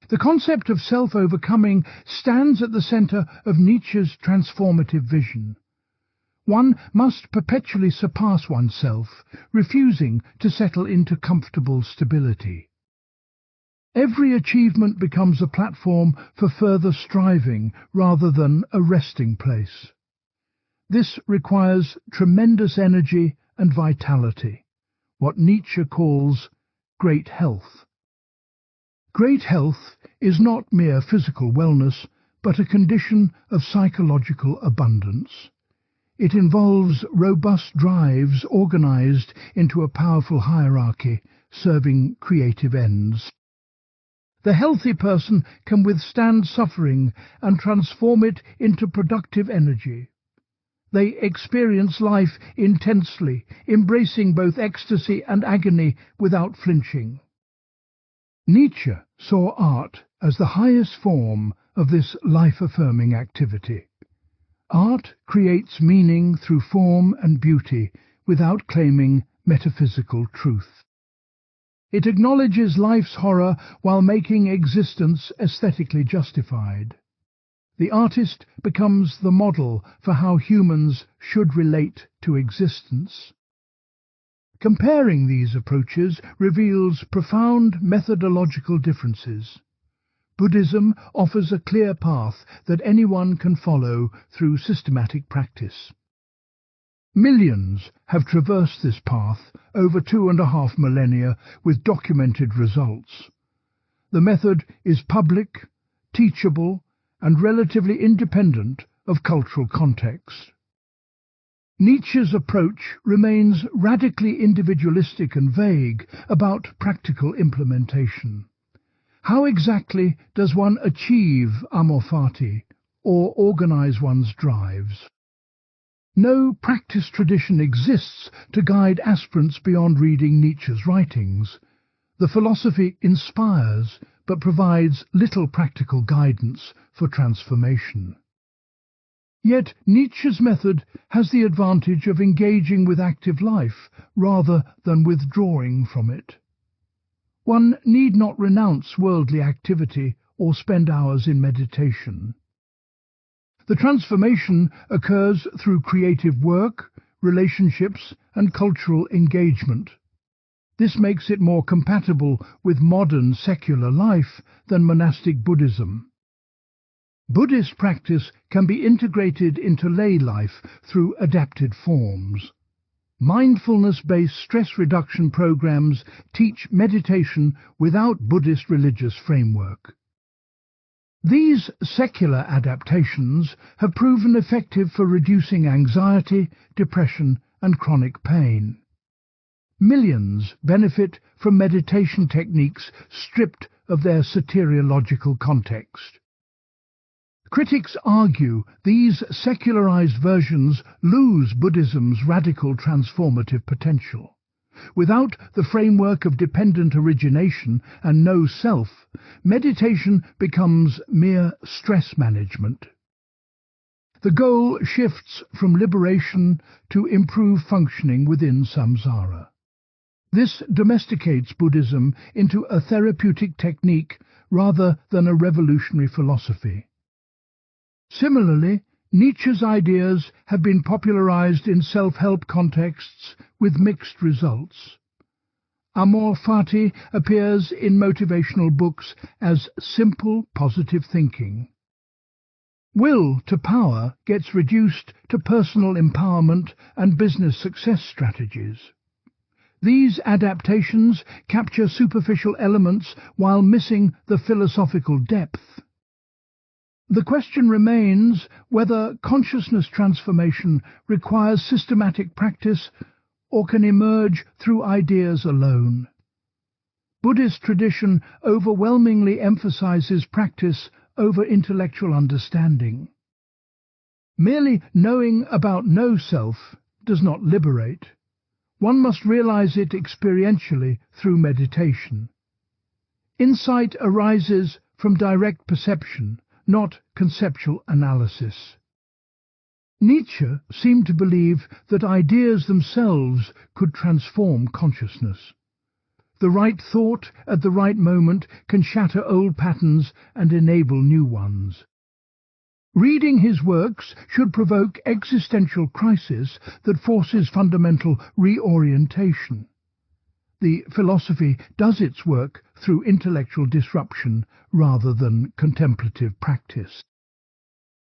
The concept of self-overcoming stands at the center of Nietzsche's transformative vision. One must perpetually surpass oneself, refusing to settle into comfortable stability. Every achievement becomes a platform for further striving rather than a resting place. This requires tremendous energy and vitality. what Nietzsche calls great health. Great health is not mere physical wellness, but a condition of psychological abundance. It involves robust drives organized into a powerful hierarchy, serving creative ends. The healthy person can withstand suffering and transform it into productive energy. They experience life intensely, embracing both ecstasy and agony without flinching. Nietzsche saw art as the highest form of this life-affirming activity. Art creates meaning through form and beauty without claiming metaphysical truth. It acknowledges life's horror while making existence aesthetically justified. The artist becomes the model for how humans should relate to existence. Comparing these approaches reveals profound methodological differences. Buddhism offers a clear path that anyone can follow through systematic practice. Millions have traversed this path over 2.5 millennia with documented results. The method is public, teachable, and relatively independent of cultural context. Nietzsche's approach remains radically individualistic and vague about practical implementation. How exactly does one achieve amor fati or organize one's drives? No practice tradition exists to guide aspirants beyond reading Nietzsche's writings. The philosophy inspires, but provides little practical guidance for transformation. Yet Nietzsche's method has the advantage of engaging with active life rather than withdrawing from it. One need not renounce worldly activity or spend hours in meditation. The transformation occurs through creative work, relationships, and cultural engagement. This makes it more compatible with modern secular life than monastic Buddhism. Buddhist practice can be integrated into lay life through adapted forms. Mindfulness-based stress reduction programs teach meditation without Buddhist religious framework. These secular adaptations have proven effective for reducing anxiety, depression, and chronic pain. Millions benefit from meditation techniques stripped of their soteriological context. Critics argue these secularized versions lose Buddhism's radical transformative potential. Without the framework of dependent origination and no self, meditation becomes mere stress management. The goal shifts from liberation to improved functioning within samsara. This domesticates Buddhism into a therapeutic technique rather than a revolutionary philosophy. Similarly, Nietzsche's ideas have been popularized in self-help contexts with mixed results. Amor fati appears in motivational books as simple, positive thinking. Will to power gets reduced to personal empowerment and business success strategies. These adaptations capture superficial elements while missing the philosophical depth. The question remains whether consciousness transformation requires systematic practice or can emerge through ideas alone. Buddhist tradition overwhelmingly emphasizes practice over intellectual understanding. Merely knowing about no self does not liberate. One must realize it experientially through meditation. Insight arises from direct perception, not conceptual analysis. Nietzsche seemed to believe that ideas themselves could transform consciousness. The right thought at the right moment can shatter old patterns and enable new ones. Reading his works should provoke existential crisis that forces fundamental reorientation. The philosophy does its work through intellectual disruption rather than contemplative practice.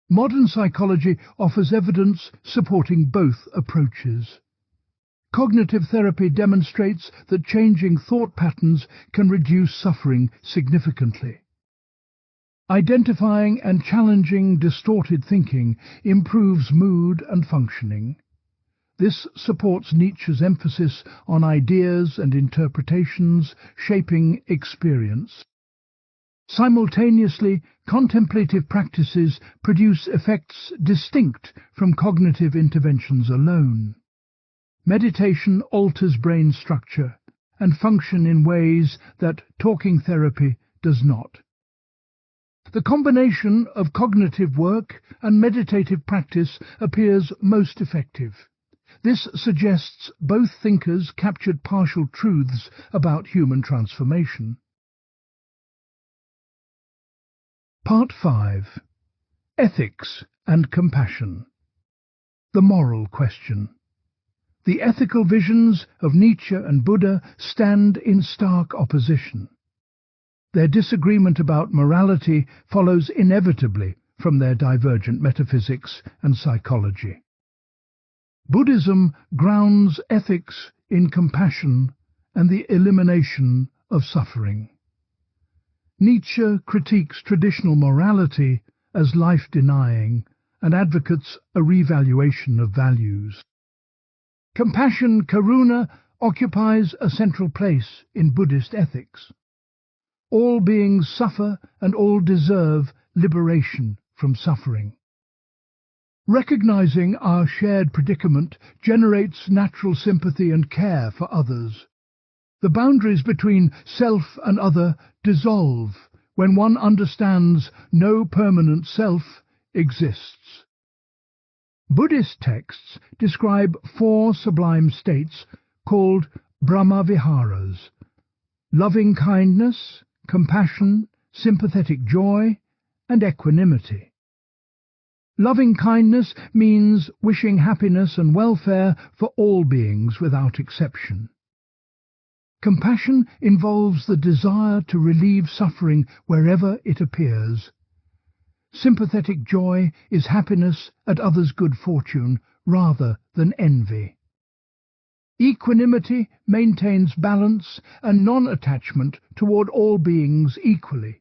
Modern psychology offers evidence supporting both approaches. Cognitive therapy demonstrates that changing thought patterns can reduce suffering significantly. Identifying and challenging distorted thinking improves mood and functioning. This supports Nietzsche's emphasis on ideas and interpretations shaping experience. Simultaneously, contemplative practices produce effects distinct from cognitive interventions alone. Meditation alters brain structure and function in ways that talking therapy does not. The combination of cognitive work and meditative practice appears most effective. This suggests both thinkers captured partial truths about human transformation. Part 5. Ethics and Compassion. The moral question. The ethical visions of Nietzsche and Buddha stand in stark opposition. Their disagreement about morality follows inevitably from their divergent metaphysics and psychology. Buddhism grounds ethics in compassion and the elimination of suffering. Nietzsche critiques traditional morality as life-denying and advocates a revaluation of values. Compassion, karuna, occupies a central place in Buddhist ethics. All beings suffer and all deserve liberation from suffering. Recognizing our shared predicament generates natural sympathy and care for others. The boundaries between self and other dissolve when one understands no permanent self exists. Buddhist texts describe 4 sublime states called Brahma-viharas: loving-kindness, compassion, sympathetic joy, and equanimity. Loving-kindness means wishing happiness and welfare for all beings without exception. Compassion involves the desire to relieve suffering wherever it appears. Sympathetic joy is happiness at others' good fortune rather than envy. Equanimity maintains balance and non-attachment toward all beings equally.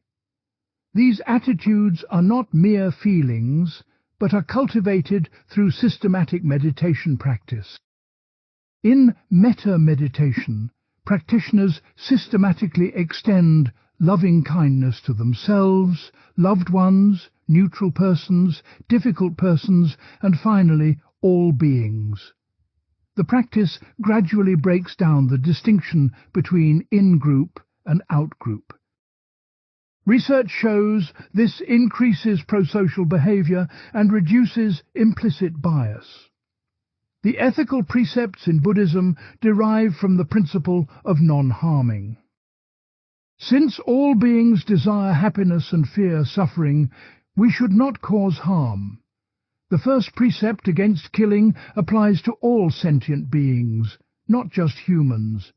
These attitudes are not mere feelings, but are cultivated through systematic meditation practice. In metta-meditation, practitioners systematically extend loving-kindness to themselves, loved ones, neutral persons, difficult persons, and finally, all beings. The practice gradually breaks down the distinction between in-group and out-group. Research shows this increases prosocial behavior and reduces implicit bias. The ethical precepts in Buddhism derive from the principle of non-harming. Since all beings desire happiness and fear suffering, we should not cause harm. The first precept against killing applies to all sentient beings, not just humans.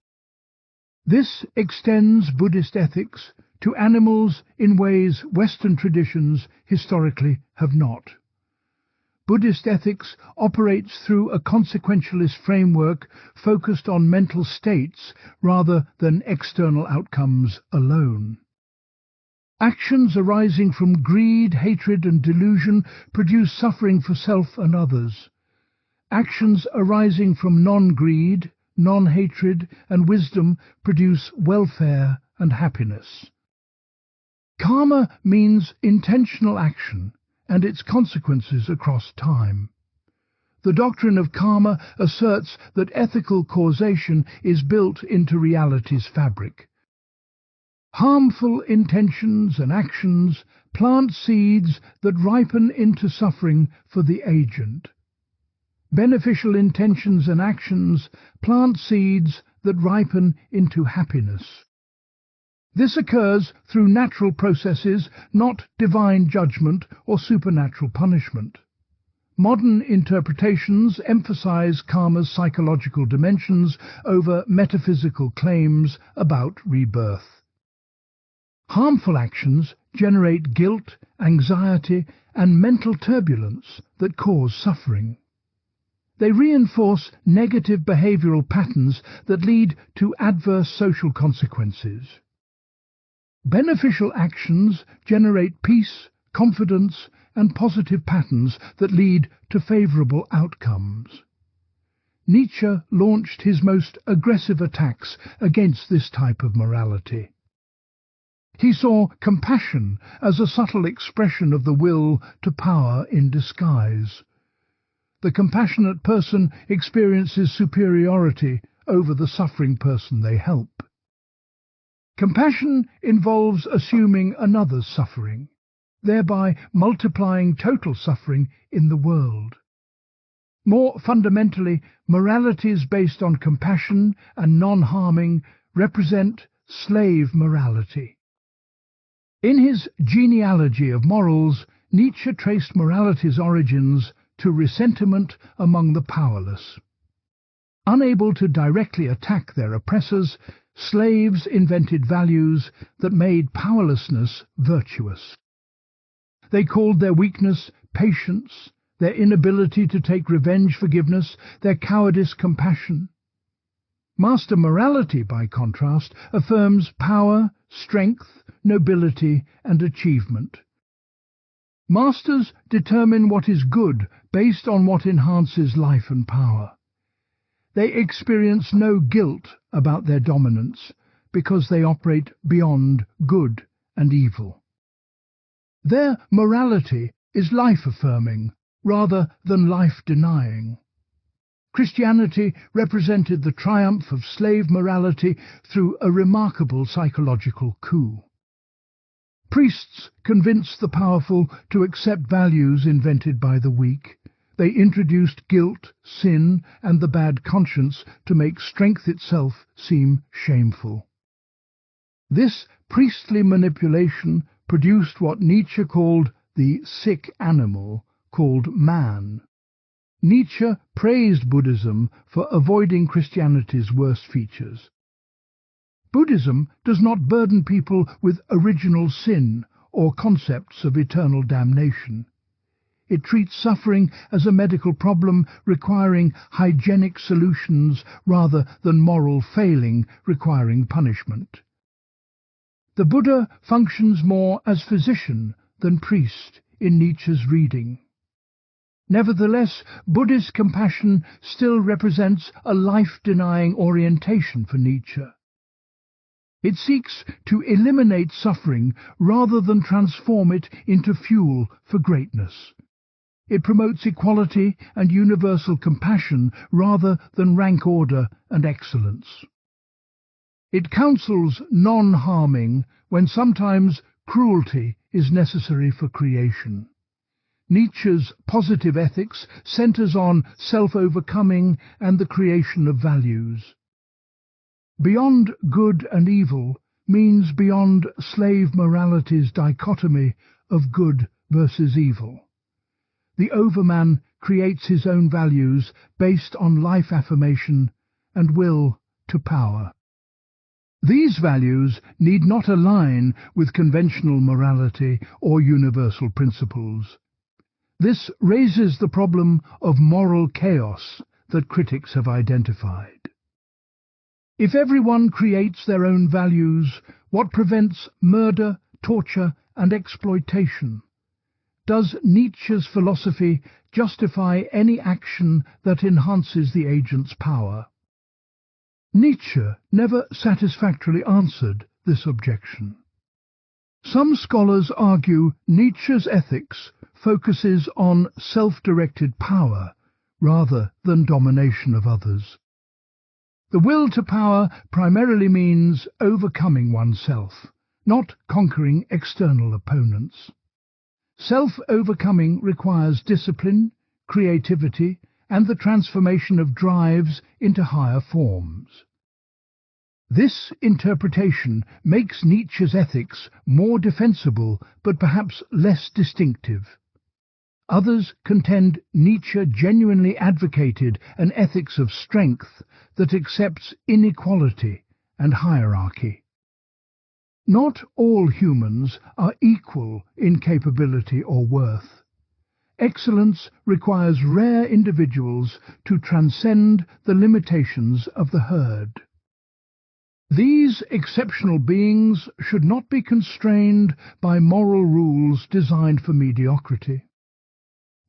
This extends Buddhist ethics to animals in ways Western traditions historically have not. Buddhist ethics operates through a consequentialist framework focused on mental states rather than external outcomes alone. Actions arising from greed, hatred, and delusion produce suffering for self and others. Actions arising from non-greed, non-hatred, and wisdom produce welfare and happiness. Karma means intentional action and its consequences across time. The doctrine of karma asserts that ethical causation is built into reality's fabric. Harmful intentions and actions plant seeds that ripen into suffering for the agent. Beneficial intentions and actions plant seeds that ripen into happiness. This occurs through natural processes, not divine judgment or supernatural punishment. Modern interpretations emphasize karma's psychological dimensions over metaphysical claims about rebirth. Harmful actions generate guilt, anxiety, and mental turbulence that cause suffering. They reinforce negative behavioral patterns that lead to adverse social consequences. Beneficial actions generate peace, confidence, and positive patterns that lead to favorable outcomes. Nietzsche launched his most aggressive attacks against this type of morality. He saw compassion as a subtle expression of the will to power in disguise. The compassionate person experiences superiority over the suffering person they help. Compassion involves assuming another's suffering, thereby multiplying total suffering in the world. More fundamentally, moralities based on compassion and non-harming represent slave morality. In his genealogy of morals, Nietzsche traced morality's origins to resentment among the powerless. Unable to directly attack their oppressors, slaves invented values that made powerlessness virtuous. They called their weakness patience, their inability to take revenge forgiveness, their cowardice compassion. Master morality, by contrast, affirms power, strength, nobility, and achievement. Masters determine what is good based on what enhances life and power. They experience no guilt about their dominance because they operate beyond good and evil. Their morality is life-affirming rather than life-denying. Christianity represented the triumph of slave morality through a remarkable psychological coup. Priests convinced the powerful to accept values invented by the weak. They introduced guilt, sin, and the bad conscience to make strength itself seem shameful. This priestly manipulation produced what Nietzsche called the sick animal, called man. Nietzsche praised Buddhism for avoiding Christianity's worst features. Buddhism does not burden people with original sin or concepts of eternal damnation. It treats suffering as a medical problem requiring hygienic solutions rather than moral failing requiring punishment. The Buddha functions more as physician than priest in Nietzsche's reading. Nevertheless, Buddhist compassion still represents a life-denying orientation for Nietzsche. It seeks to eliminate suffering rather than transform it into fuel for greatness. It promotes equality and universal compassion rather than rank order and excellence. It counsels non-harming when sometimes cruelty is necessary for creation. Nietzsche's positive ethics centers on self-overcoming and the creation of values. Beyond good and evil means beyond slave morality's dichotomy of good versus evil. The overman creates his own values based on life affirmation and will to power. These values need not align with conventional morality or universal principles. This raises the problem of moral chaos that critics have identified. If everyone creates their own values, what prevents murder, torture, and exploitation? Does Nietzsche's philosophy justify any action that enhances the agent's power? Nietzsche never satisfactorily answered this objection. Some scholars argue Nietzsche's ethics focuses on self-directed power rather than domination of others. The will to power primarily means overcoming oneself, not conquering external opponents. Self-overcoming requires discipline, creativity, and the transformation of drives into higher forms. This interpretation makes Nietzsche's ethics more defensible but perhaps less distinctive. Others contend Nietzsche genuinely advocated an ethics of strength that accepts inequality and hierarchy. Not all humans are equal in capability or worth. Excellence requires rare individuals to transcend the limitations of the herd. These exceptional beings should not be constrained by moral rules designed for mediocrity.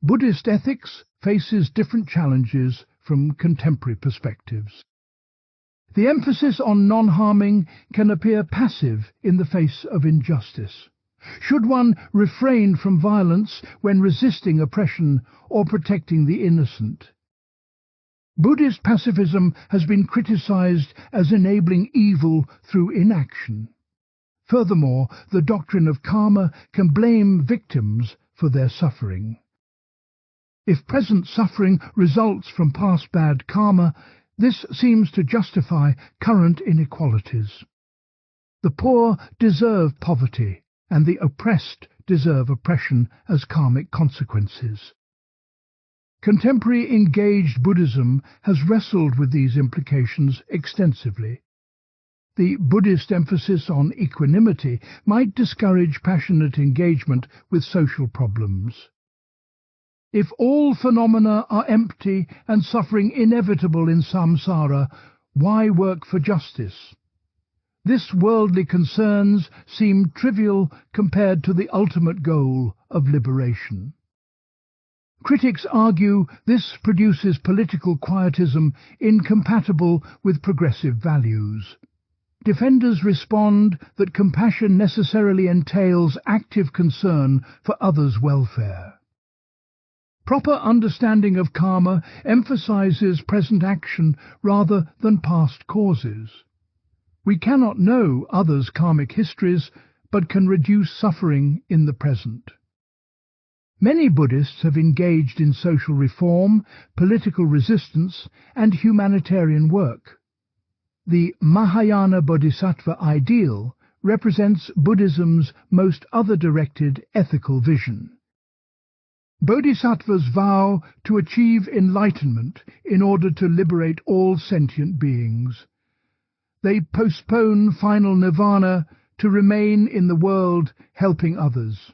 Buddhist ethics faces different challenges from contemporary perspectives. The emphasis on non-harming can appear passive in the face of injustice. Should one refrain from violence when resisting oppression or protecting the innocent? Buddhist pacifism has been criticized as enabling evil through inaction. Furthermore, the doctrine of karma can blame victims for their suffering. If present suffering results from past bad karma, this seems to justify current inequalities. The poor deserve poverty, and the oppressed deserve oppression as karmic consequences. Contemporary engaged Buddhism has wrestled with these implications extensively. The Buddhist emphasis on equanimity might discourage passionate engagement with social problems. If all phenomena are empty and suffering inevitable in samsara, why work for justice? This worldly concerns seem trivial compared to the ultimate goal of liberation. Critics argue this produces political quietism incompatible with progressive values. Defenders respond that compassion necessarily entails active concern for others' welfare. Proper understanding of karma emphasizes present action rather than past causes. We cannot know others' karmic histories, but can reduce suffering in the present. Many Buddhists have engaged in social reform, political resistance, and humanitarian work. The Mahayana Bodhisattva ideal represents Buddhism's most other-directed ethical vision. Bodhisattvas vow to achieve enlightenment in order to liberate all sentient beings. They postpone final nirvana to remain in the world helping others.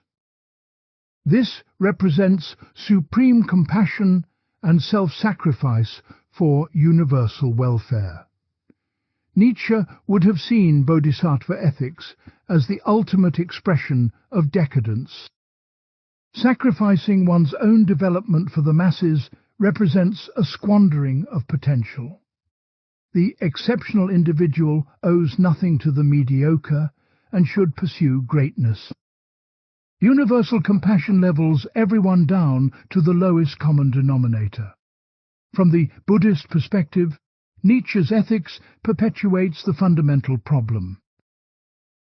This represents supreme compassion and self-sacrifice for universal welfare. Nietzsche would have seen bodhisattva ethics as the ultimate expression of decadence. Sacrificing one's own development for the masses represents a squandering of potential. The exceptional individual owes nothing to the mediocre and should pursue greatness. Universal compassion levels everyone down to the lowest common denominator. From the Buddhist perspective, Nietzsche's ethics perpetuates the fundamental problem.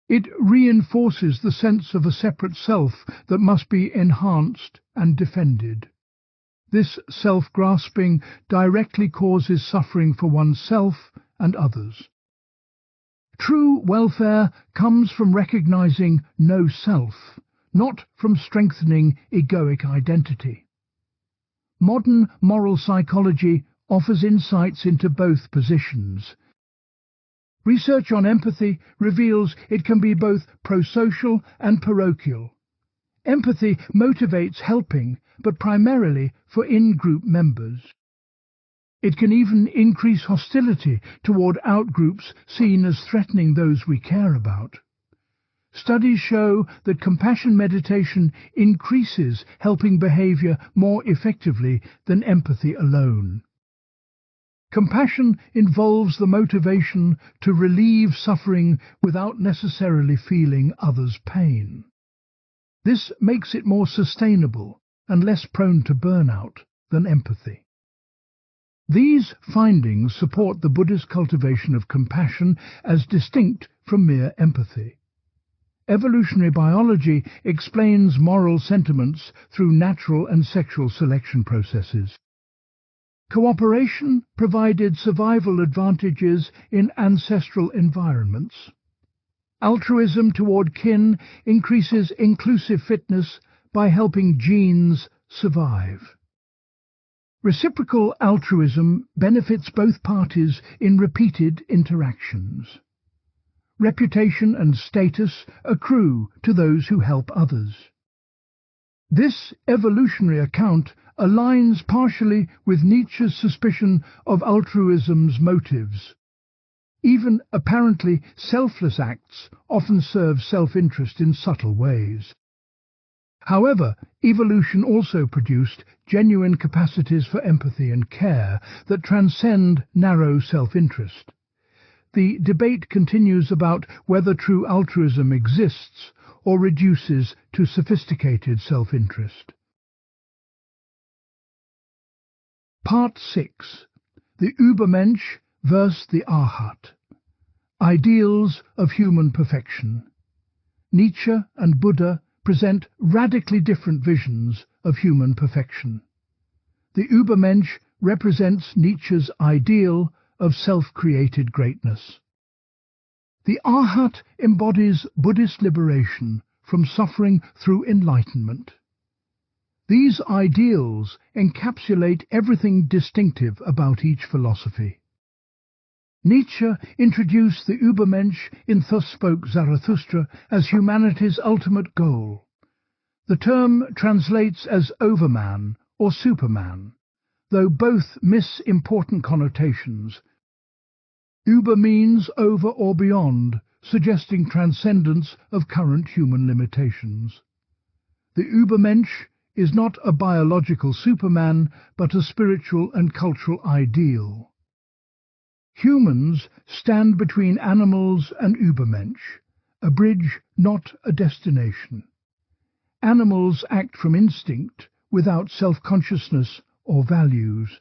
It reinforces the sense of a separate self that must be enhanced and defended. This self-grasping directly causes suffering for oneself and others. True welfare comes from recognizing no self, not from strengthening egoic identity. Modern moral psychology offers insights into both positions. Research on empathy reveals it can be both prosocial and parochial. Empathy motivates helping, but primarily for in-group members. It can even increase hostility toward out-groups seen as threatening those we care about. Studies show that compassion meditation increases helping behavior more effectively than empathy alone. Compassion involves the motivation to relieve suffering without necessarily feeling others' pain. This makes it more sustainable and less prone to burnout than empathy. These findings support the Buddhist cultivation of compassion as distinct from mere empathy. Evolutionary biology explains moral sentiments through natural and sexual selection processes. Cooperation provided survival advantages in ancestral environments. Altruism toward kin increases inclusive fitness by helping genes survive. Reciprocal altruism benefits both parties in repeated interactions. Reputation and status accrue to those who help others. This evolutionary account aligns partially with Nietzsche's suspicion of altruism's motives. Even apparently selfless acts often serve self-interest in subtle ways. However, evolution also produced genuine capacities for empathy and care that transcend narrow self-interest. The debate continues about whether true altruism exists or reduces to sophisticated self-interest. Part 6. The Übermensch versus the Arhat. Ideals of human perfection. Nietzsche and Buddha present radically different visions of human perfection. The Übermensch represents Nietzsche's ideal of self-created greatness. The Arhat embodies Buddhist liberation from suffering through enlightenment. These ideals encapsulate everything distinctive about each philosophy. Nietzsche introduced the Übermensch in Thus Spoke Zarathustra as humanity's ultimate goal. The term translates as overman or superman, though both miss important connotations. Über means over or beyond, suggesting transcendence of current human limitations. The Übermensch is not a biological superman, but a spiritual and cultural ideal. Humans stand between animals and Übermensch, a bridge, not a destination. Animals act from instinct, without self-consciousness or values.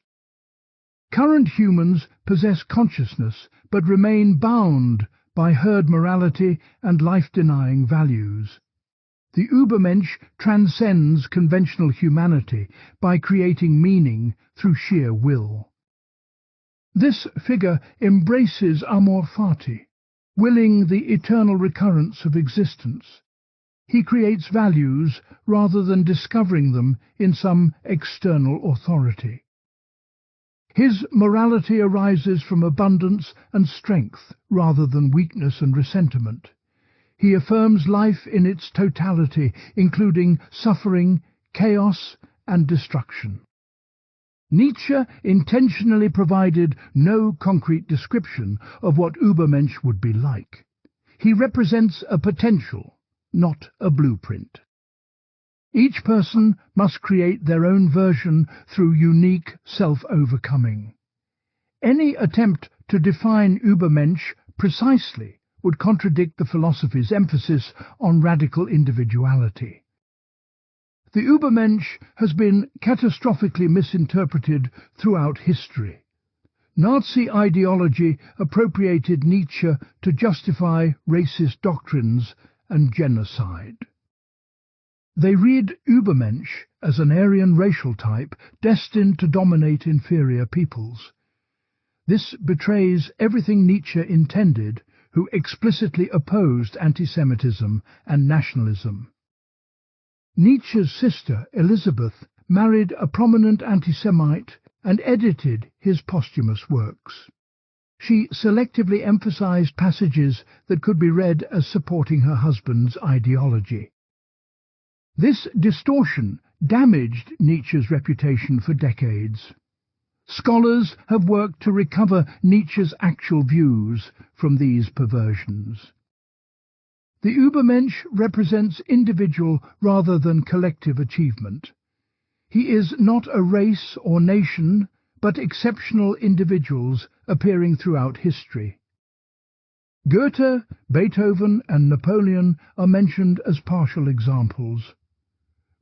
Current humans possess consciousness, but remain bound by herd morality and life-denying values. The Übermensch transcends conventional humanity by creating meaning through sheer will. This figure embraces amor fati, willing the eternal recurrence of existence. He creates values rather than discovering them in some external authority. His morality arises from abundance and strength rather than weakness and resentment. He affirms life in its totality, including suffering, chaos, and destruction. Nietzsche intentionally provided no concrete description of what Übermensch would be like. He represents a potential, not a blueprint. Each person must create their own version through unique self-overcoming. Any attempt to define Übermensch precisely would contradict the philosophy's emphasis on radical individuality. The Übermensch has been catastrophically misinterpreted throughout history. Nazi ideology appropriated Nietzsche to justify racist doctrines and genocide. They read Übermensch as an Aryan racial type destined to dominate inferior peoples. This betrays everything Nietzsche intended, who explicitly opposed anti-Semitism and nationalism. Nietzsche's sister, Elizabeth, married a prominent anti-Semite and edited his posthumous works. She selectively emphasized passages that could be read as supporting her husband's ideology. This distortion damaged Nietzsche's reputation for decades. Scholars have worked to recover Nietzsche's actual views from these perversions. The Übermensch represents individual rather than collective achievement. He is not a race or nation, but exceptional individuals appearing throughout history. Goethe, Beethoven and Napoleon are mentioned as partial examples.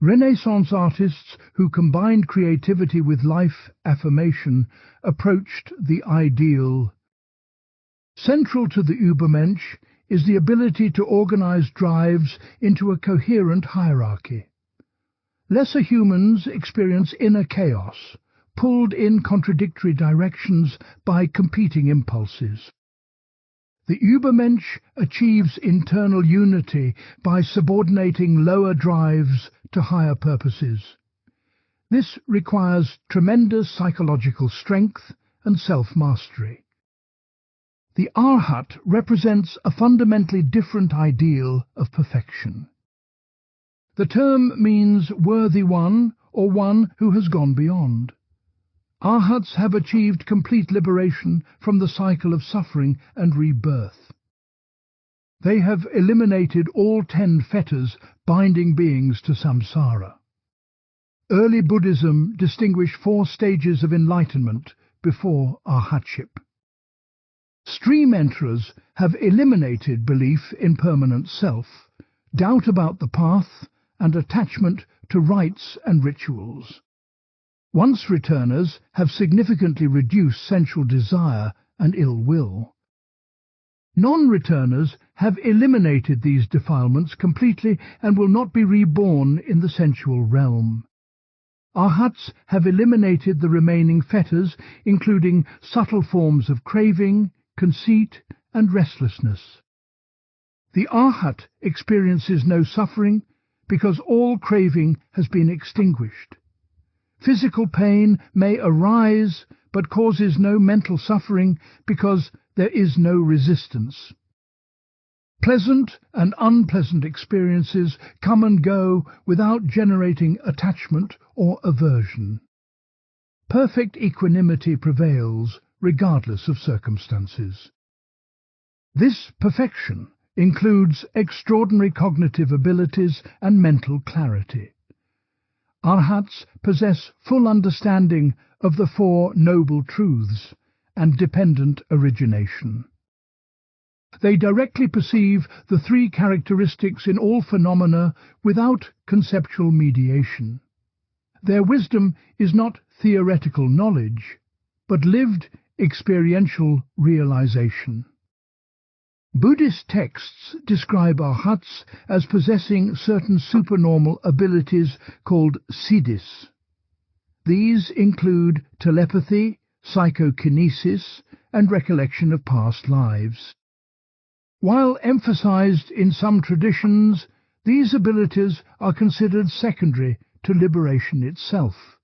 Renaissance artists who combined creativity with life affirmation approached the ideal. Central to the Übermensch is the ability to organize drives into a coherent hierarchy. Lesser humans experience inner chaos, pulled in contradictory directions by competing impulses. The Übermensch achieves internal unity by subordinating lower drives to higher purposes. This requires tremendous psychological strength and self-mastery. The Arhat represents a fundamentally different ideal of perfection. The term means worthy one or one who has gone beyond. Arhats have achieved complete liberation from the cycle of suffering and rebirth. They have eliminated all 10 fetters binding beings to samsara. Early Buddhism distinguished 4 stages of enlightenment before arhatship. Stream enterers have eliminated belief in permanent self, doubt about the path, and attachment to rites and rituals. Once returners have significantly reduced sensual desire and ill will. Non-returners have eliminated these defilements completely and will not be reborn in the sensual realm. Arhats have eliminated the remaining fetters, including subtle forms of craving, conceit, and restlessness. The Arhat experiences no suffering because all craving has been extinguished. Physical pain may arise but causes no mental suffering because there is no resistance. Pleasant and unpleasant experiences come and go without generating attachment or aversion. Perfect equanimity prevails regardless of circumstances. This perfection includes extraordinary cognitive abilities and mental clarity. Arhats possess full understanding of the 4 noble truths and dependent origination. They directly perceive the 3 characteristics in all phenomena without conceptual mediation. Their wisdom is not theoretical knowledge, but lived experiential realization. Buddhist texts describe Arhats as possessing certain supernormal abilities called siddhis. These include telepathy, psychokinesis, and recollection of past lives. While emphasized in some traditions, these abilities are considered secondary to liberation itself.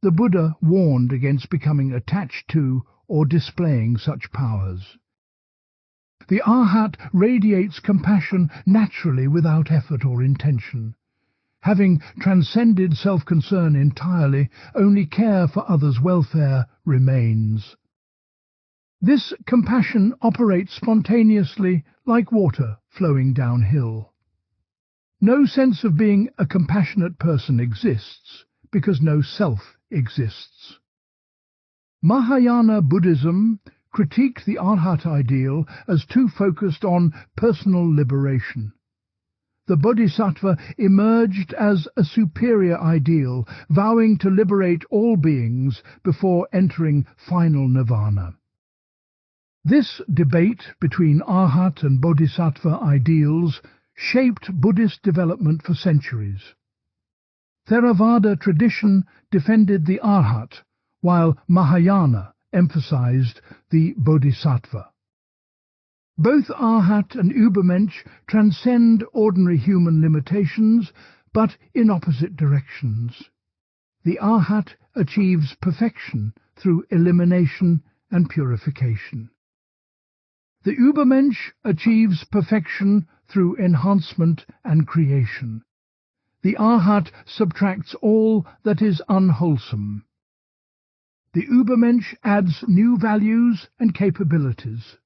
The Buddha warned against becoming attached to or displaying such powers. The Arhat radiates compassion naturally without effort or intention. Having transcended self-concern entirely, only care for others' welfare remains. This compassion operates spontaneously like water flowing downhill. No sense of being a compassionate person exists because no self exists. Mahayana Buddhism critiqued the Arhat ideal as too focused on personal liberation. The Bodhisattva emerged as a superior ideal, vowing to liberate all beings before entering final nirvana. This debate between Arhat and Bodhisattva ideals shaped Buddhist development for centuries. Theravada tradition defended the Arhat, while Mahayana emphasized the Bodhisattva. Both Arhat and Übermensch transcend ordinary human limitations, but in opposite directions. The Arhat achieves perfection through elimination and purification. The Übermensch achieves perfection through enhancement and creation. The Arhat subtracts all that is unwholesome. The Übermensch adds new values and capabilities.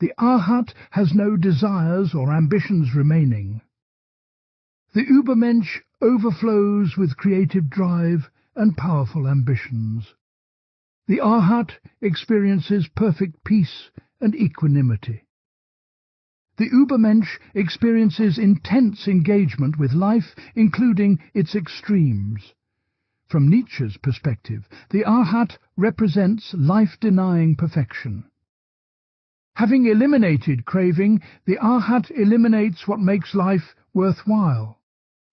The Arhat has no desires or ambitions remaining. The Übermensch overflows with creative drive and powerful ambitions. The Arhat experiences perfect peace and equanimity. The Übermensch experiences intense engagement with life, including its extremes. From Nietzsche's perspective, the Arhat represents life-denying perfection. Having eliminated craving, the Arhat eliminates what makes life worthwhile.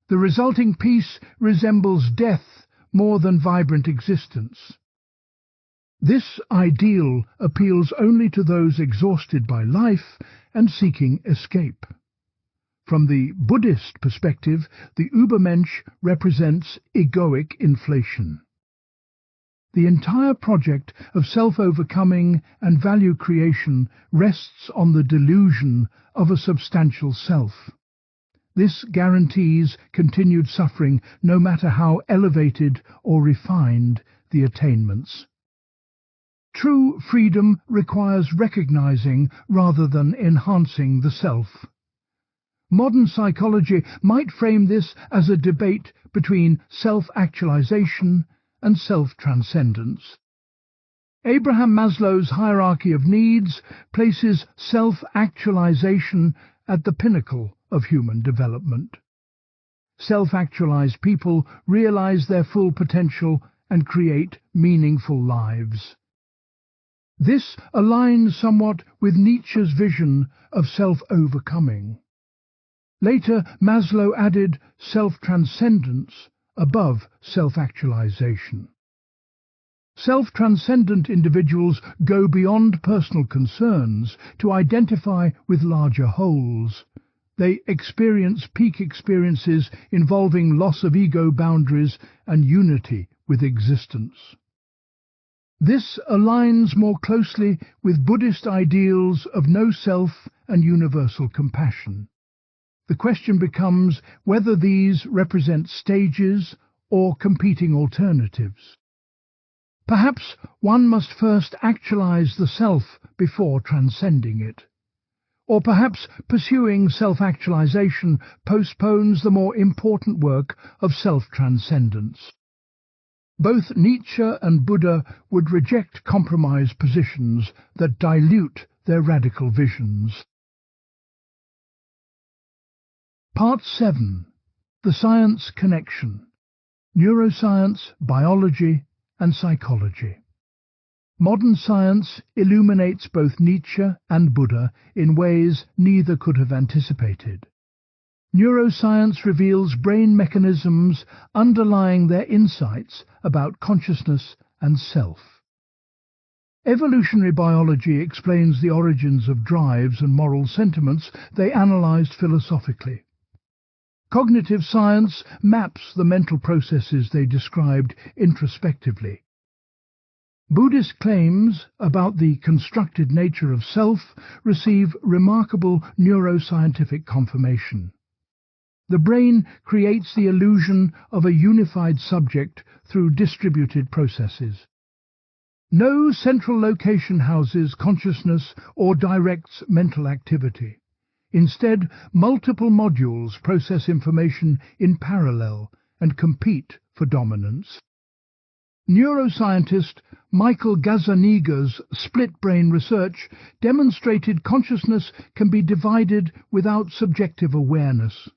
The resulting peace resembles death more than vibrant existence. This ideal appeals only to those exhausted by life and seeking escape. From the Buddhist perspective, the Übermensch represents egoic inflation. The entire project of self-overcoming and value creation rests on the delusion of a substantial self. This guarantees continued suffering no matter how elevated or refined the attainments. True freedom requires recognizing rather than enhancing the self. Modern psychology might frame this as a debate between self-actualization and self-transcendence. Abraham Maslow's hierarchy of needs places self-actualization at the pinnacle of human development. Self-actualized people realize their full potential and create meaningful lives. This aligns somewhat with Nietzsche's vision of self-overcoming. Later, Maslow added self-transcendence above self-actualization. Self-transcendent individuals go beyond personal concerns to identify with larger wholes. They experience peak experiences involving loss of ego boundaries and unity with existence. This aligns more closely with Buddhist ideals of no self and universal compassion. The question becomes whether these represent stages or competing alternatives. Perhaps one must first actualize the self before transcending it. Or perhaps pursuing self-actualization postpones the more important work of self-transcendence. Both Nietzsche and Buddha would reject compromise positions that dilute their radical visions. Part 7. The Science Connection. Neuroscience, Biology and Psychology. Modern science illuminates both Nietzsche and Buddha in ways neither could have anticipated. Neuroscience reveals brain mechanisms underlying their insights about consciousness and self. Evolutionary biology explains the origins of drives and moral sentiments they analyzed philosophically. Cognitive science maps the mental processes they described introspectively. Buddhist claims about the constructed nature of self receive remarkable neuroscientific confirmation. The brain creates the illusion of a unified subject through distributed processes. No central location houses consciousness or directs mental activity. Instead, multiple modules process information in parallel and compete for dominance. Neuroscientist Michael Gazzaniga's split-brain research demonstrated consciousness can be divided without subjective awareness.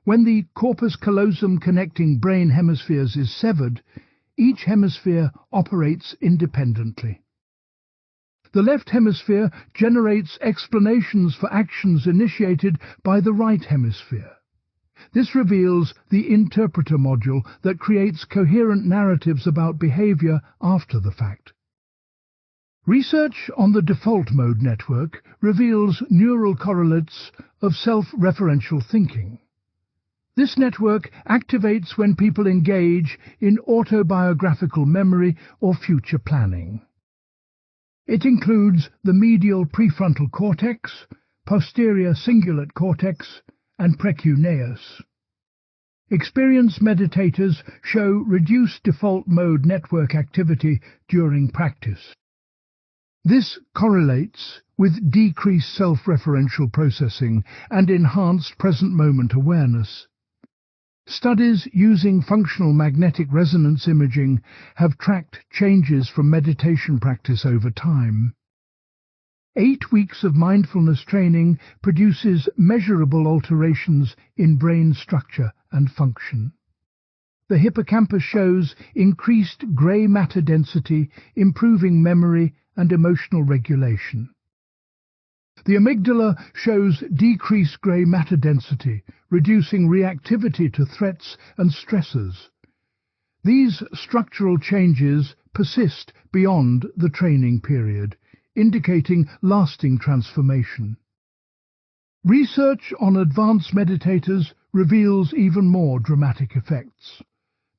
When the corpus callosum connecting brain hemispheres is severed, each hemisphere operates independently. The left hemisphere generates explanations for actions initiated by the right hemisphere. This reveals the interpreter module that creates coherent narratives about behavior after the fact. Research on the default mode network reveals neural correlates of self-referential thinking. This network activates when people engage in autobiographical memory or future planning. It includes the medial prefrontal cortex, posterior cingulate cortex, and precuneus. Experienced meditators show reduced default mode network activity during practice. This correlates with decreased self-referential processing and enhanced present-moment awareness. Studies using functional magnetic resonance imaging have tracked changes from meditation practice over time. 8 weeks of mindfulness training produces measurable alterations in brain structure and function. The hippocampus shows increased grey matter density, improving memory and emotional regulation. The amygdala shows decreased grey matter density, reducing reactivity to threats and stressors. These structural changes persist beyond the training period, indicating lasting transformation. Research on advanced meditators reveals even more dramatic effects.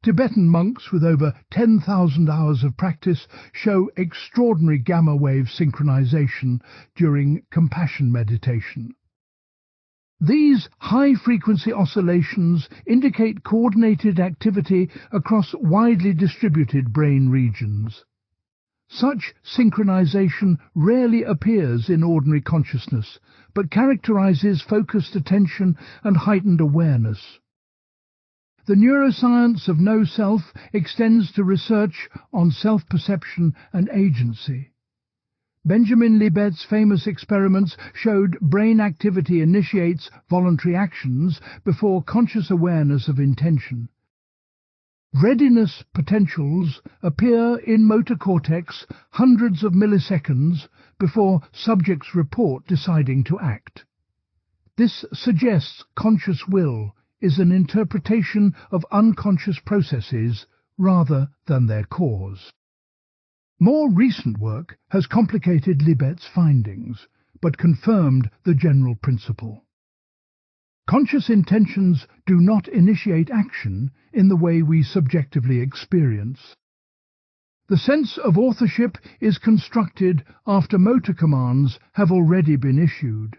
Tibetan monks with over 10,000 hours of practice show extraordinary gamma wave synchronization during compassion meditation. These high-frequency oscillations indicate coordinated activity across widely distributed brain regions. Such synchronization rarely appears in ordinary consciousness, but characterizes focused attention and heightened awareness. The neuroscience of no-self extends to research on self-perception and agency. Benjamin Libet's famous experiments showed brain activity initiates voluntary actions before conscious awareness of intention. Readiness potentials appear in motor cortex hundreds of milliseconds before subjects report deciding to act. This suggests conscious will is an interpretation of unconscious processes rather than their cause. More recent work has complicated Libet's findings, but confirmed the general principle. Conscious intentions do not initiate action in the way we subjectively experience. The sense of authorship is constructed after motor commands have already been issued.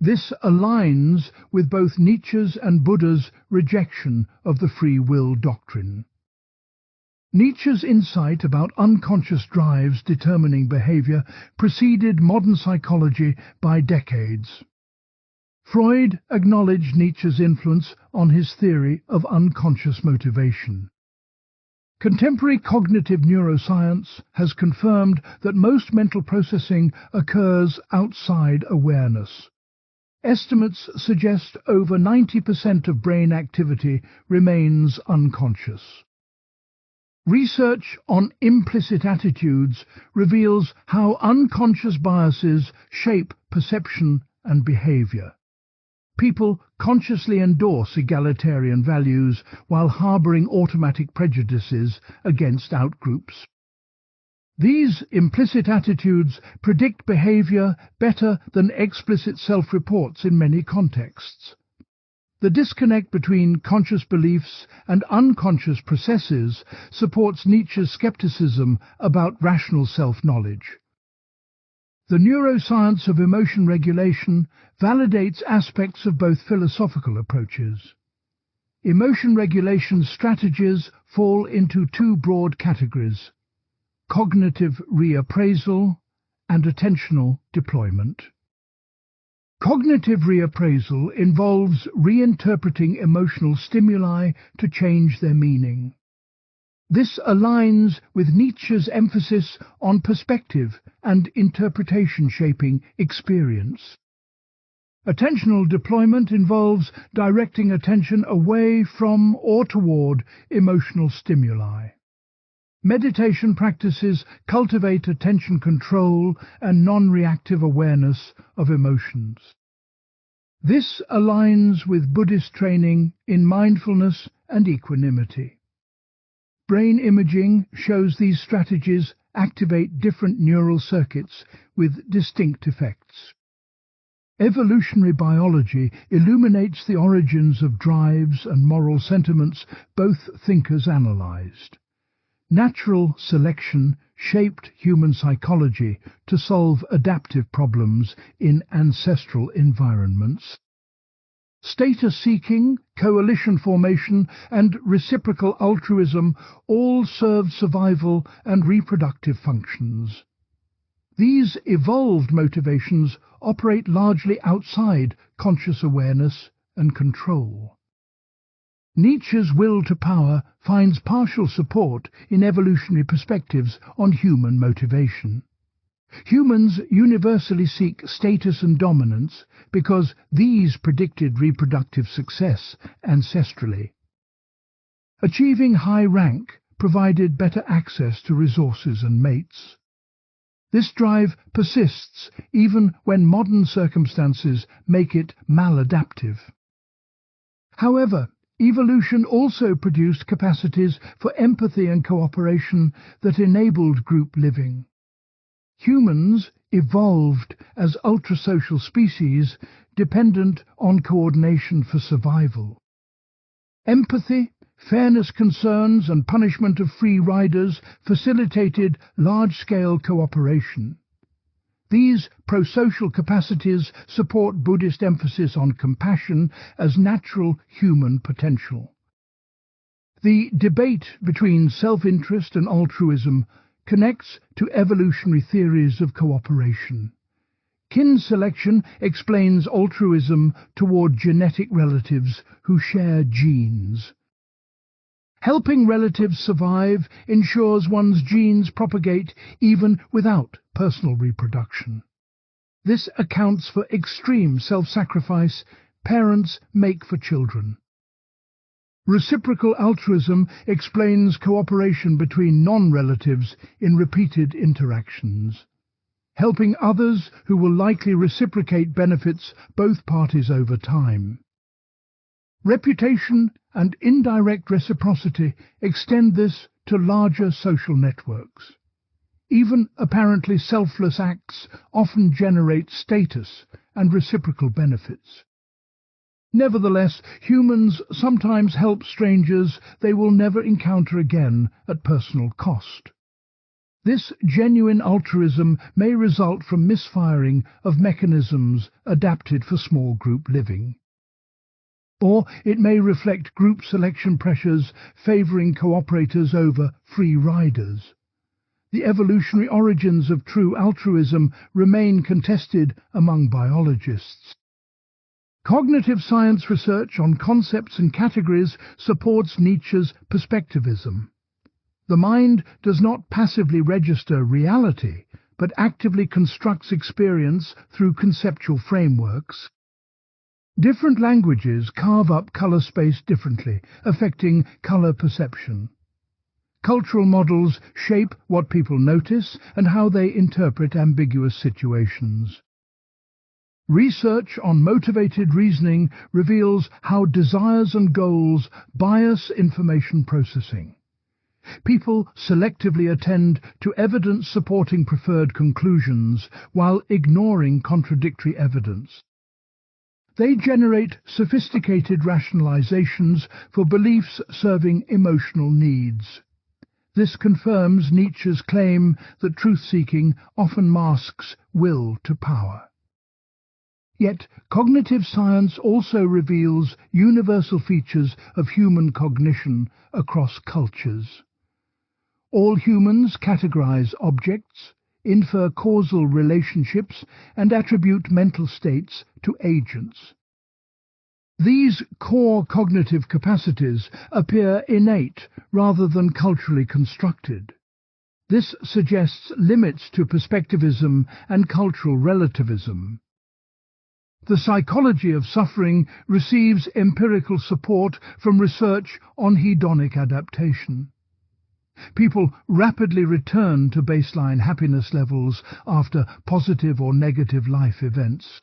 This aligns with both Nietzsche's and Buddha's rejection of the free will doctrine. Nietzsche's insight about unconscious drives determining behavior preceded modern psychology by decades. Freud acknowledged Nietzsche's influence on his theory of unconscious motivation. Contemporary cognitive neuroscience has confirmed that most mental processing occurs outside awareness. Estimates suggest over 90% of brain activity remains unconscious. Research on implicit attitudes reveals how unconscious biases shape perception and behavior. People consciously endorse egalitarian values while harboring automatic prejudices against outgroups. These implicit attitudes predict behavior better than explicit self-reports in many contexts. The disconnect between conscious beliefs and unconscious processes supports Nietzsche's skepticism about rational self-knowledge. The neuroscience of emotion regulation validates aspects of both philosophical approaches. Emotion regulation strategies fall into two broad categories: cognitive reappraisal and attentional deployment. Cognitive reappraisal involves reinterpreting emotional stimuli to change their meaning. This aligns with Nietzsche's emphasis on perspective and interpretation shaping experience. Attentional deployment involves directing attention away from or toward emotional stimuli. Meditation practices cultivate attention control and non-reactive awareness of emotions. This aligns with Buddhist training in mindfulness and equanimity. Brain imaging shows these strategies activate different neural circuits with distinct effects. Evolutionary biology illuminates the origins of drives and moral sentiments both thinkers analyzed. Natural selection shaped human psychology to solve adaptive problems in ancestral environments. Status-seeking, coalition formation, and reciprocal altruism all served survival and reproductive functions. These evolved motivations operate largely outside conscious awareness and control. Nietzsche's will to power finds partial support in evolutionary perspectives on human motivation. Humans universally seek status and dominance because these predicted reproductive success ancestrally. Achieving high rank provided better access to resources and mates. This drive persists even when modern circumstances make it maladaptive. However, evolution also produced capacities for empathy and cooperation that enabled group living. Humans evolved as ultrasocial species dependent on coordination for survival. Empathy, fairness concerns, and punishment of free riders facilitated large-scale cooperation. These pro-social capacities support Buddhist emphasis on compassion as natural human potential. The debate between self-interest and altruism connects to evolutionary theories of cooperation. Kin selection explains altruism toward genetic relatives who share genes. Helping relatives survive ensures one's genes propagate even without personal reproduction. This accounts for extreme self-sacrifice parents make for children. Reciprocal altruism explains cooperation between non-relatives in repeated interactions. Helping others who will likely reciprocate benefits both parties over time. Reputation and indirect reciprocity extend this to larger social networks. Even apparently selfless acts often generate status and reciprocal benefits. Nevertheless, humans sometimes help strangers they will never encounter again at personal cost. This genuine altruism may result from misfiring of mechanisms adapted for small group living. Or it may reflect group selection pressures favoring cooperators over free riders. The evolutionary origins of true altruism remain contested among biologists. Cognitive science research on concepts and categories supports Nietzsche's perspectivism. The mind does not passively register reality, but actively constructs experience through conceptual frameworks. Different languages carve up color space differently, affecting color perception. Cultural models shape what people notice and how they interpret ambiguous situations. Research on motivated reasoning reveals how desires and goals bias information processing. People selectively attend to evidence supporting preferred conclusions while ignoring contradictory evidence. They generate sophisticated rationalizations for beliefs serving emotional needs. This confirms Nietzsche's claim that truth-seeking often masks will to power. Yet, cognitive science also reveals universal features of human cognition across cultures. All humans categorize objects, infer causal relationships, and attribute mental states to agents. These core cognitive capacities appear innate rather than culturally constructed. This suggests limits to perspectivism and cultural relativism. The psychology of suffering receives empirical support from research on hedonic adaptation. People rapidly return to baseline happiness levels after positive or negative life events.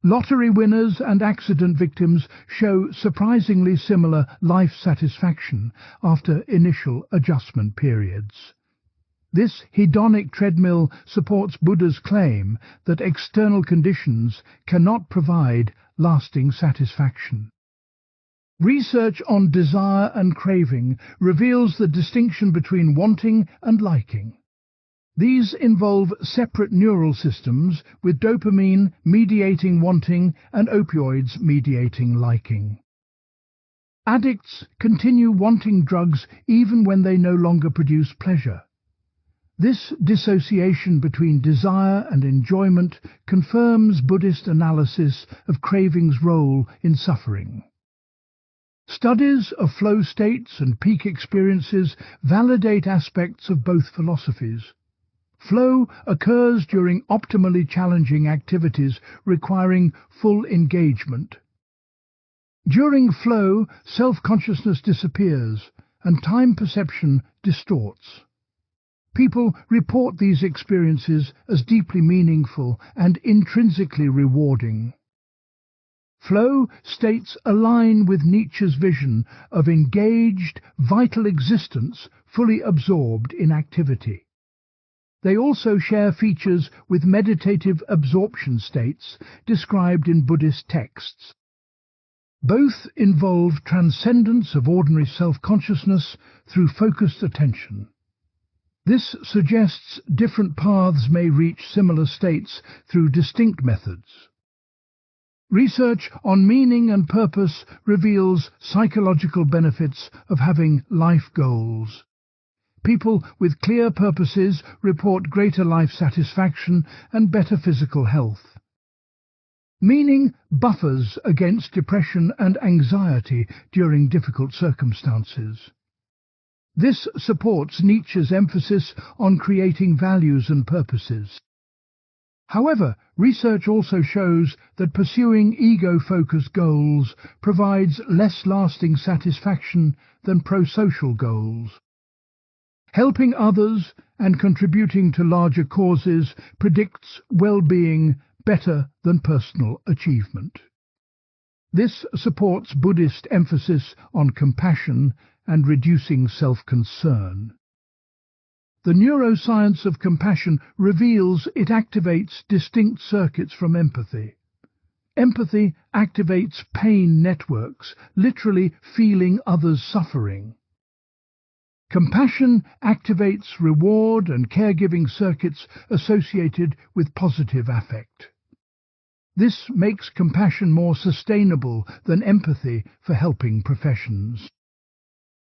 Lottery winners and accident victims show surprisingly similar life satisfaction after initial adjustment periods. This hedonic treadmill supports Buddha's claim that external conditions cannot provide lasting satisfaction. Research on desire and craving reveals the distinction between wanting and liking. These involve separate neural systems, with dopamine mediating wanting and opioids mediating liking. Addicts continue wanting drugs even when they no longer produce pleasure. This dissociation between desire and enjoyment confirms Buddhist analysis of craving's role in suffering. Studies of flow states and peak experiences validate aspects of both philosophies. Flow occurs during optimally challenging activities requiring full engagement. During flow, self-consciousness disappears and time perception distorts. People report these experiences as deeply meaningful and intrinsically rewarding. Flow states align with Nietzsche's vision of engaged, vital existence fully absorbed in activity. They also share features with meditative absorption states described in Buddhist texts. Both involve transcendence of ordinary self-consciousness through focused attention. This suggests different paths may reach similar states through distinct methods. Research on meaning and purpose reveals psychological benefits of having life goals. People with clear purposes report greater life satisfaction and better physical health. Meaning buffers against depression and anxiety during difficult circumstances. This supports Nietzsche's emphasis on creating values and purposes. However, research also shows that pursuing ego-focused goals provides less lasting satisfaction than pro-social goals. Helping others and contributing to larger causes predicts well-being better than personal achievement. This supports Buddhist emphasis on compassion and reducing self-concern. The neuroscience of compassion reveals it activates distinct circuits from empathy. Empathy activates pain networks, literally feeling others' suffering. Compassion activates reward and caregiving circuits associated with positive affect. This makes compassion more sustainable than empathy for helping professions.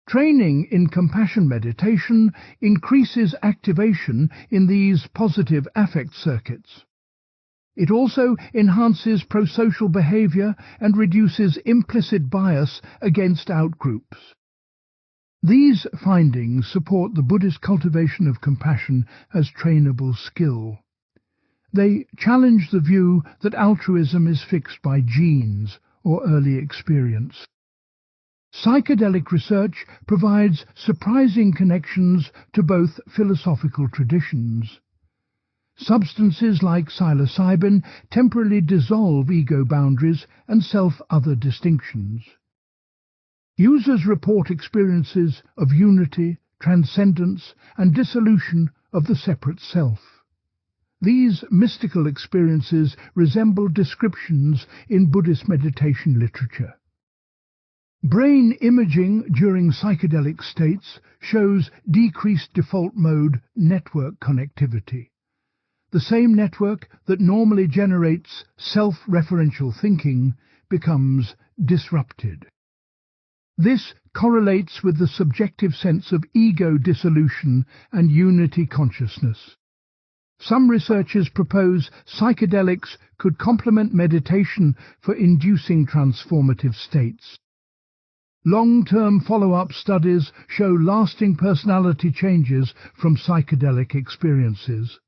Training in compassion meditation increases activation in these positive affect circuits. It also enhances prosocial behavior and reduces implicit bias against outgroups. These findings support the Buddhist cultivation of compassion as trainable skill. They challenge the view that altruism is fixed by genes or early experience. Psychedelic research provides surprising connections to both philosophical traditions. Substances like psilocybin temporarily dissolve ego boundaries and self-other distinctions. Users report experiences of unity, transcendence, and dissolution of the separate self. These mystical experiences resemble descriptions in Buddhist meditation literature. Brain imaging during psychedelic states shows decreased default mode network connectivity. The same network that normally generates self-referential thinking becomes disrupted. This correlates with the subjective sense of ego dissolution and unity consciousness. Some researchers propose psychedelics could complement meditation for inducing transformative states. Long-term follow-up studies show lasting personality changes from psychedelic experiences.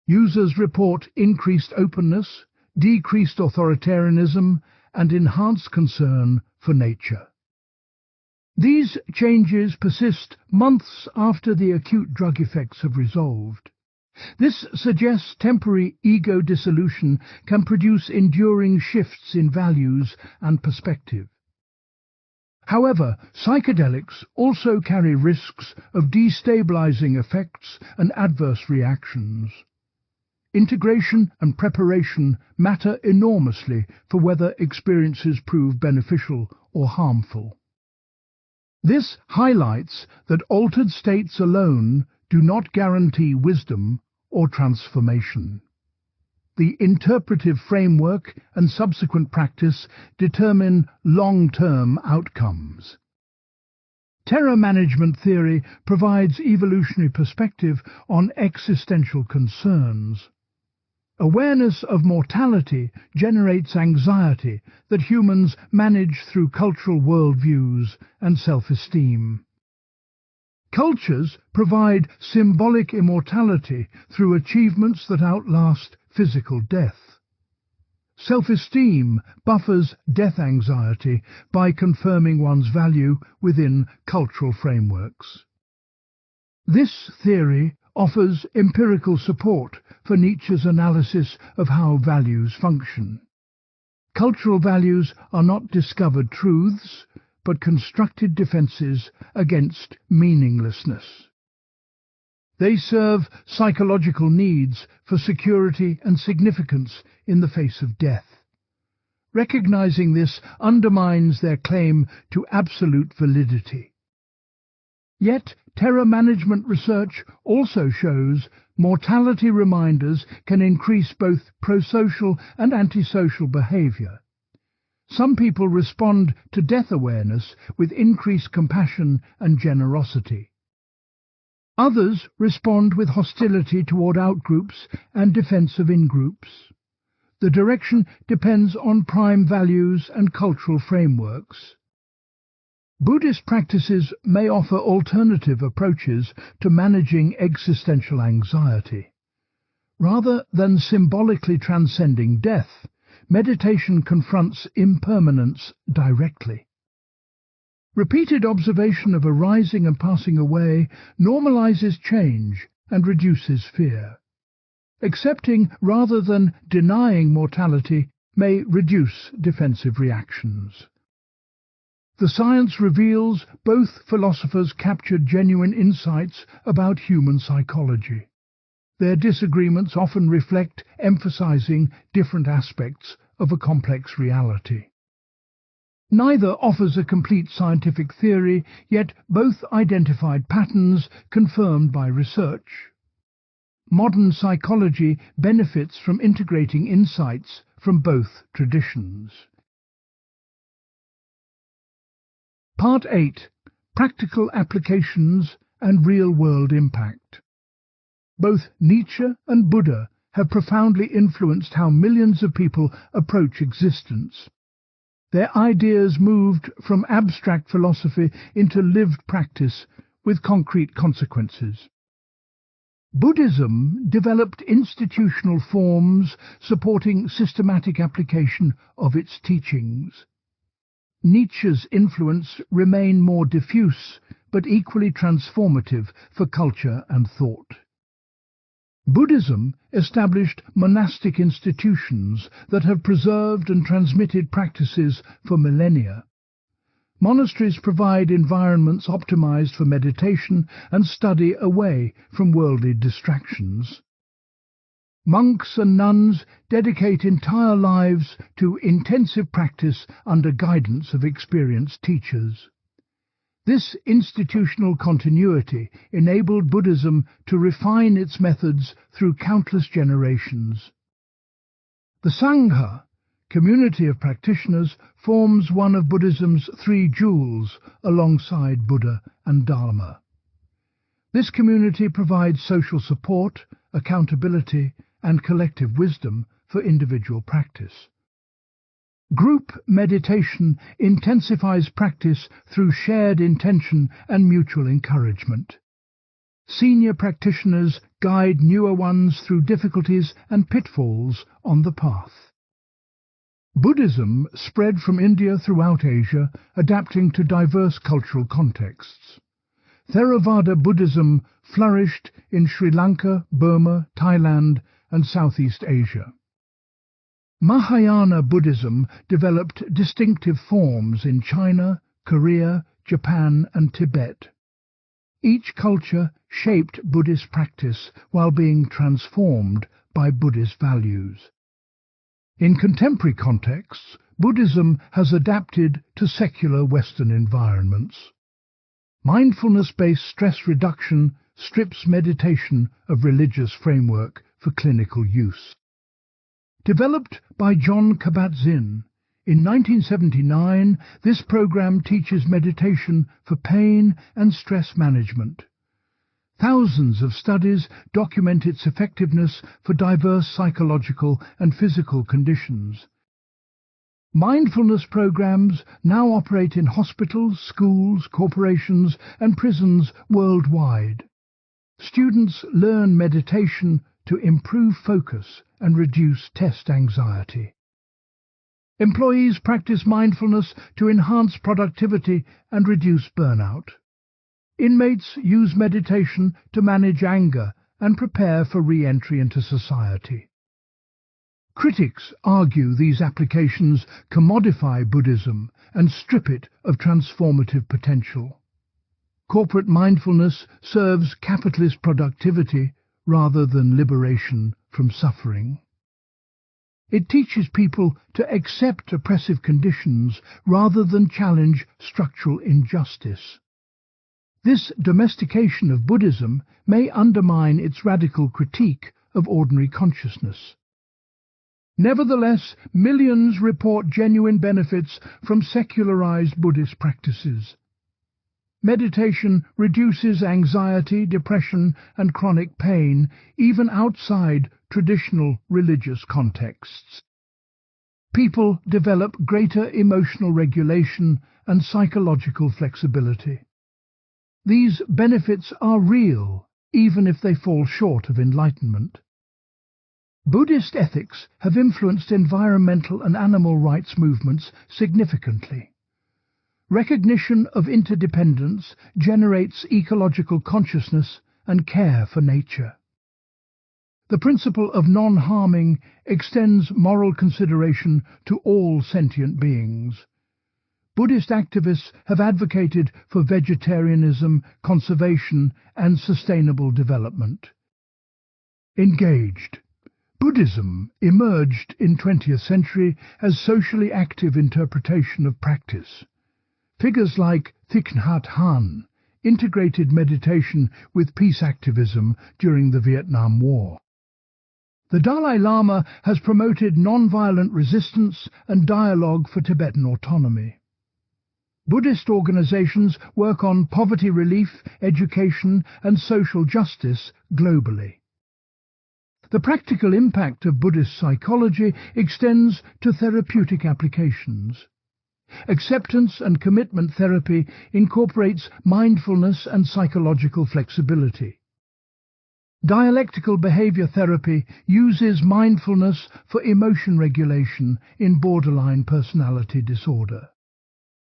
Users report increased openness, decreased authoritarianism, and enhanced concern for nature. These changes persist months after the acute drug effects have resolved. This suggests temporary ego dissolution can produce enduring shifts in values and perspective. However, psychedelics also carry risks of destabilizing effects and adverse reactions. Integration and preparation matter enormously for whether experiences prove beneficial or harmful. This highlights that altered states alone do not guarantee wisdom or transformation. The interpretive framework and subsequent practice determine long-term outcomes. Terror management theory provides evolutionary perspective on existential concerns. Awareness of mortality generates anxiety that humans manage through cultural worldviews and self-esteem. Cultures provide symbolic immortality through achievements that outlast physical death. Self-esteem buffers death anxiety by confirming one's value within cultural frameworks. This theory offers empirical support for Nietzsche's analysis of how values function. Cultural values are not discovered truths, but constructed defenses against meaninglessness. They serve psychological needs for security and significance in the face of death. Recognizing this undermines their claim to absolute validity. Yet, Terror management research also shows mortality reminders can increase both prosocial and antisocial behavior. Some people respond to death awareness with increased compassion and generosity. Others respond with hostility toward outgroups and defense of in-groups. The direction depends on prime values and cultural frameworks. Buddhist practices may offer alternative approaches to managing existential anxiety. Rather than symbolically transcending death, meditation confronts impermanence directly. Repeated observation of arising and passing away normalizes change and reduces fear. Accepting rather than denying mortality may reduce defensive reactions. The science reveals both philosophers captured genuine insights about human psychology. Their disagreements often reflect emphasizing different aspects of a complex reality. Neither offers a complete scientific theory, yet both identified patterns confirmed by research. Modern psychology benefits from integrating insights from both traditions. Part 8. Practical Applications and Real-World Impact. Both Nietzsche and Buddha have profoundly influenced how millions of people approach existence. Their ideas moved from abstract philosophy into lived practice with concrete consequences. Buddhism developed institutional forms supporting systematic application of its teachings. Nietzsche's influence remained more diffuse, but equally transformative for culture and thought. Buddhism established monastic institutions that have preserved and transmitted practices for millennia. Monasteries provide environments optimized for meditation and study away from worldly distractions. Monks and nuns dedicate entire lives to intensive practice under guidance of experienced teachers. This institutional continuity enabled Buddhism to refine its methods through countless generations. The Sangha, community of practitioners, forms one of Buddhism's three jewels alongside Buddha and Dharma. This community provides social support, accountability, and collective wisdom for individual practice. Group meditation intensifies practice through shared intention and mutual encouragement. Senior practitioners guide newer ones through difficulties and pitfalls on the path. Buddhism spread from India throughout Asia, adapting to diverse cultural contexts. Theravada Buddhism flourished in Sri Lanka, Burma, Thailand, and Southeast Asia. Mahayana Buddhism developed distinctive forms in China, Korea, Japan, and Tibet. Each culture shaped Buddhist practice while being transformed by Buddhist values. In contemporary contexts, Buddhism has adapted to secular Western environments. Mindfulness-based stress reduction strips meditation of religious framework for clinical use. Developed by John Kabat-Zinn, in 1979, this program teaches meditation for pain and stress management. Thousands of studies document its effectiveness for diverse psychological and physical conditions. Mindfulness programs now operate in hospitals, schools, corporations, and prisons worldwide. Students learn meditation to improve focus and reduce test anxiety. Employees practice mindfulness to enhance productivity and reduce burnout. Inmates use meditation to manage anger and prepare for re-entry into society. Critics argue these applications commodify Buddhism and strip it of transformative potential. Corporate mindfulness serves capitalist productivity rather than liberation from suffering. It teaches people to accept oppressive conditions rather than challenge structural injustice. This domestication of Buddhism may undermine its radical critique of ordinary consciousness. Nevertheless, millions report genuine benefits from secularized Buddhist practices. Meditation reduces anxiety, depression, and chronic pain, even outside traditional religious contexts. People develop greater emotional regulation and psychological flexibility. These benefits are real, even if they fall short of enlightenment. Buddhist ethics have influenced environmental and animal rights movements significantly. Recognition of interdependence generates ecological consciousness and care for nature. The principle of non-harming extends moral consideration to all sentient beings. Buddhist activists have advocated for vegetarianism, conservation, and sustainable development. Engaged. Buddhism emerged in 20th century as socially active interpretation of practice. Figures like Thich Nhat Hanh integrated meditation with peace activism during the Vietnam War. The Dalai Lama has promoted non-violent resistance and dialogue for Tibetan autonomy. Buddhist organizations work on poverty relief, education, and social justice globally. The practical impact of Buddhist psychology extends to therapeutic applications. Acceptance and commitment therapy incorporates mindfulness and psychological flexibility. Dialectical behavior therapy uses mindfulness for emotion regulation in borderline personality disorder.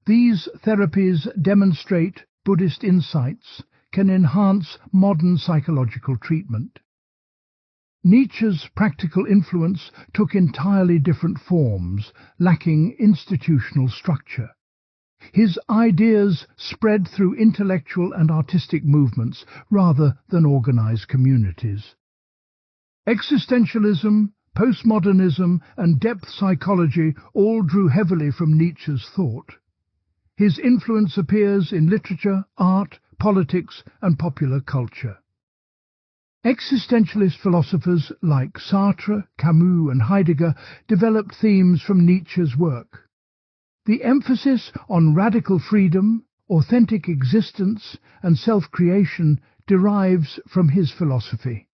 These therapies demonstrate Buddhist insights can enhance modern psychological treatment. Nietzsche's practical influence took entirely different forms, lacking institutional structure. His ideas spread through intellectual and artistic movements rather than organized communities. Existentialism, postmodernism, and depth psychology all drew heavily from Nietzsche's thought. His influence appears in literature, art, politics, and popular culture. Existentialist philosophers like Sartre, Camus, and Heidegger developed themes from Nietzsche's work. The emphasis on radical freedom, authentic existence, and self-creation derives from his philosophy.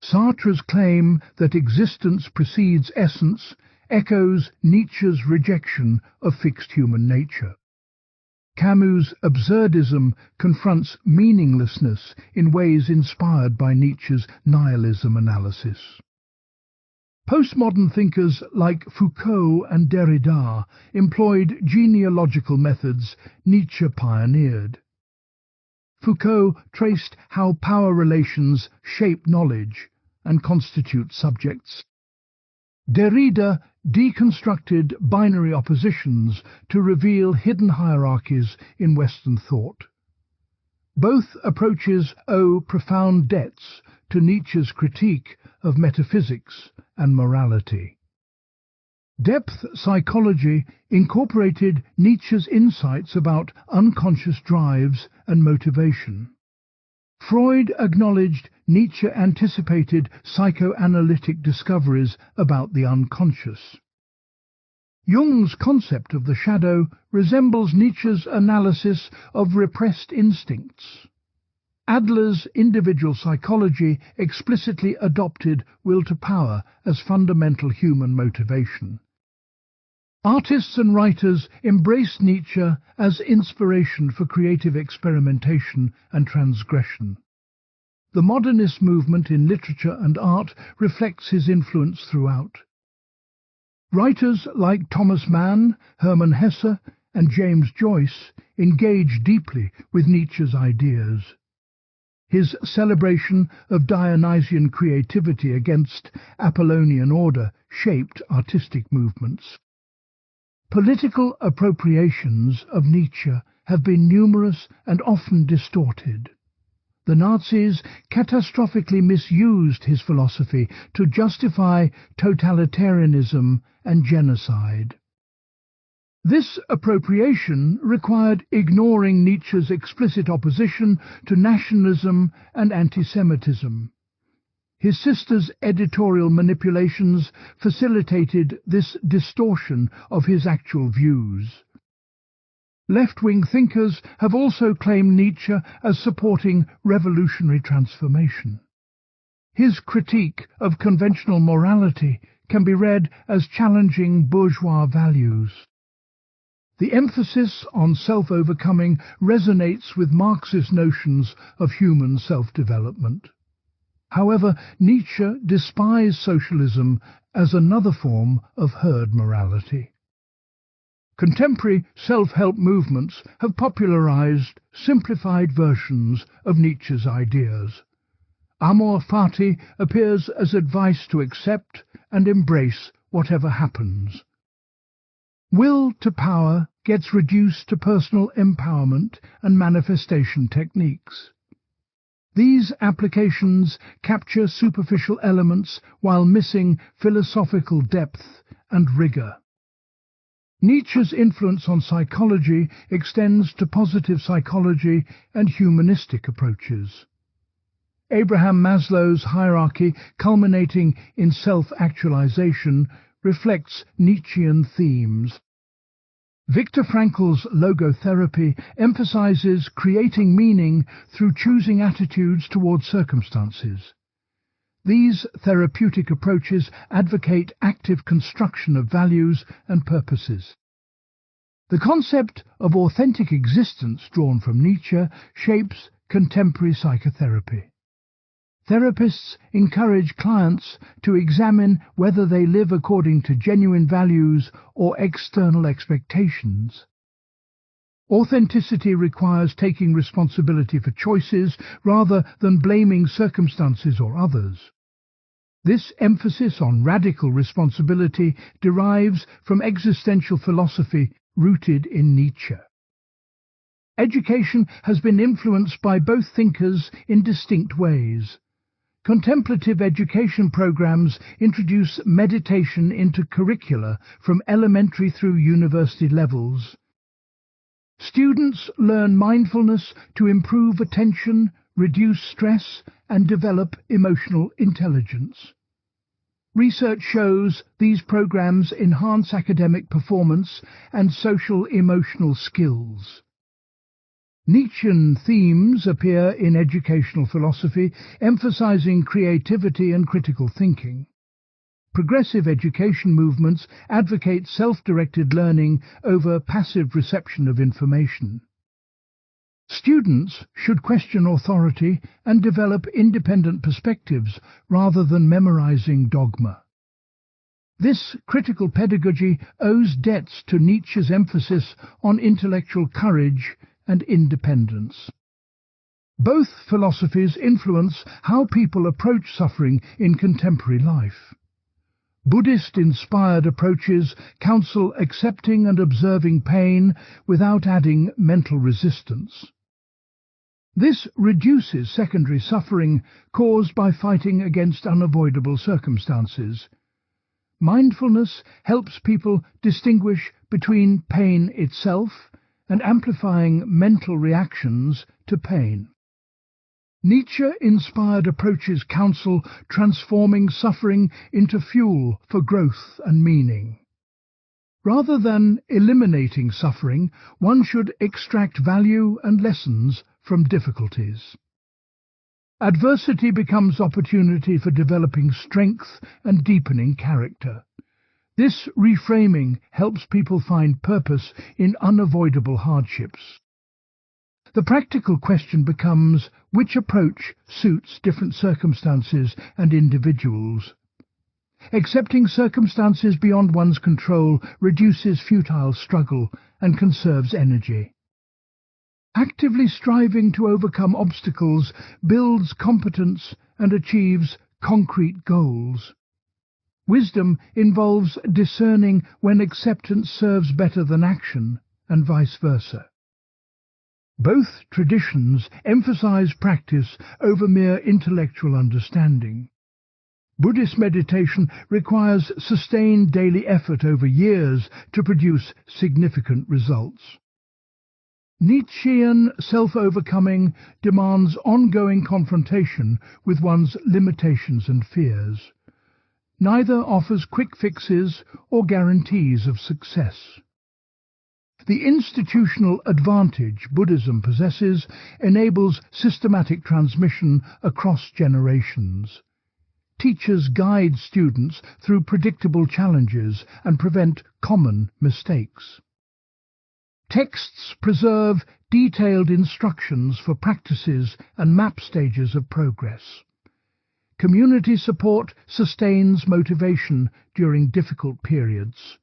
Sartre's claim that existence precedes essence echoes Nietzsche's rejection of fixed human nature. Camus' absurdism confronts meaninglessness in ways inspired by Nietzsche's nihilism analysis. Postmodern thinkers like Foucault and Derrida employed genealogical methods Nietzsche pioneered. Foucault traced how power relations shape knowledge and constitute subjects. Derrida deconstructed binary oppositions to reveal hidden hierarchies in Western thought. Both approaches owe profound debts to Nietzsche's critique of metaphysics and morality. Depth psychology incorporated Nietzsche's insights about unconscious drives and motivation. Freud acknowledged Nietzsche anticipated psychoanalytic discoveries about the unconscious. Jung's concept of the shadow resembles Nietzsche's analysis of repressed instincts. Adler's individual psychology explicitly adopted will to power as fundamental human motivation. Artists and writers embraced Nietzsche as inspiration for creative experimentation and transgression. The modernist movement in literature and art reflects his influence throughout. Writers like Thomas Mann, Hermann Hesse, and James Joyce engage deeply with Nietzsche's ideas. His celebration of Dionysian creativity against Apollonian order shaped artistic movements. Political appropriations of Nietzsche have been numerous and often distorted. The Nazis catastrophically misused his philosophy to justify totalitarianism and genocide. This appropriation required ignoring Nietzsche's explicit opposition to nationalism and anti-Semitism. His sister's editorial manipulations facilitated this distortion of his actual views. Left-wing thinkers have also claimed Nietzsche as supporting revolutionary transformation. His critique of conventional morality can be read as challenging bourgeois values. The emphasis on self-overcoming resonates with Marxist notions of human self-development. However, Nietzsche despised socialism as another form of herd morality. Contemporary self-help movements have popularized simplified versions of Nietzsche's ideas. Amor fati appears as advice to accept and embrace whatever happens. Will to power gets reduced to personal empowerment and manifestation techniques. These applications capture superficial elements while missing philosophical depth and rigor. Nietzsche's influence on psychology extends to positive psychology and humanistic approaches. Abraham Maslow's hierarchy, culminating in self-actualization, reflects Nietzschean themes. Viktor Frankl's logotherapy emphasizes creating meaning through choosing attitudes towards circumstances. These therapeutic approaches advocate active construction of values and purposes. The concept of authentic existence drawn from Nietzsche shapes contemporary psychotherapy. Therapists encourage clients to examine whether they live according to genuine values or external expectations. Authenticity requires taking responsibility for choices rather than blaming circumstances or others. This emphasis on radical responsibility derives from existential philosophy rooted in Nietzsche. Education has been influenced by both thinkers in distinct ways. Contemplative education programs introduce meditation into curricula from elementary through university levels. Students learn mindfulness to improve attention, reduce stress, and develop emotional intelligence. Research shows these programs enhance academic performance and social-emotional skills. Nietzschean themes appear in educational philosophy, emphasizing creativity and critical thinking. Progressive education movements advocate self-directed learning over passive reception of information. Students should question authority and develop independent perspectives rather than memorizing dogma. This critical pedagogy owes debts to Nietzsche's emphasis on intellectual courage and independence. Both philosophies influence how people approach suffering in contemporary life. Buddhist-inspired approaches counsel accepting and observing pain without adding mental resistance. This reduces secondary suffering caused by fighting against unavoidable circumstances. Mindfulness helps people distinguish between pain itself and amplifying mental reactions to pain. Nietzsche-inspired approaches counsel transforming suffering into fuel for growth and meaning. Rather than eliminating suffering, one should extract value and lessons from difficulties. Adversity becomes opportunity for developing strength and deepening character. This reframing helps people find purpose in unavoidable hardships. The practical question becomes which approach suits different circumstances and individuals. Accepting circumstances beyond one's control reduces futile struggle and conserves energy. Actively striving to overcome obstacles builds competence and achieves concrete goals. Wisdom involves discerning when acceptance serves better than action, and vice versa. Both traditions emphasize practice over mere intellectual understanding. Buddhist meditation requires sustained daily effort over years to produce significant results. Nietzschean self-overcoming demands ongoing confrontation with one's limitations and fears. Neither offers quick fixes or guarantees of success. The institutional advantage Buddhism possesses enables systematic transmission across generations. Teachers guide students through predictable challenges and prevent common mistakes. Texts preserve detailed instructions for practices and map stages of progress. Community support sustains motivation during difficult periods.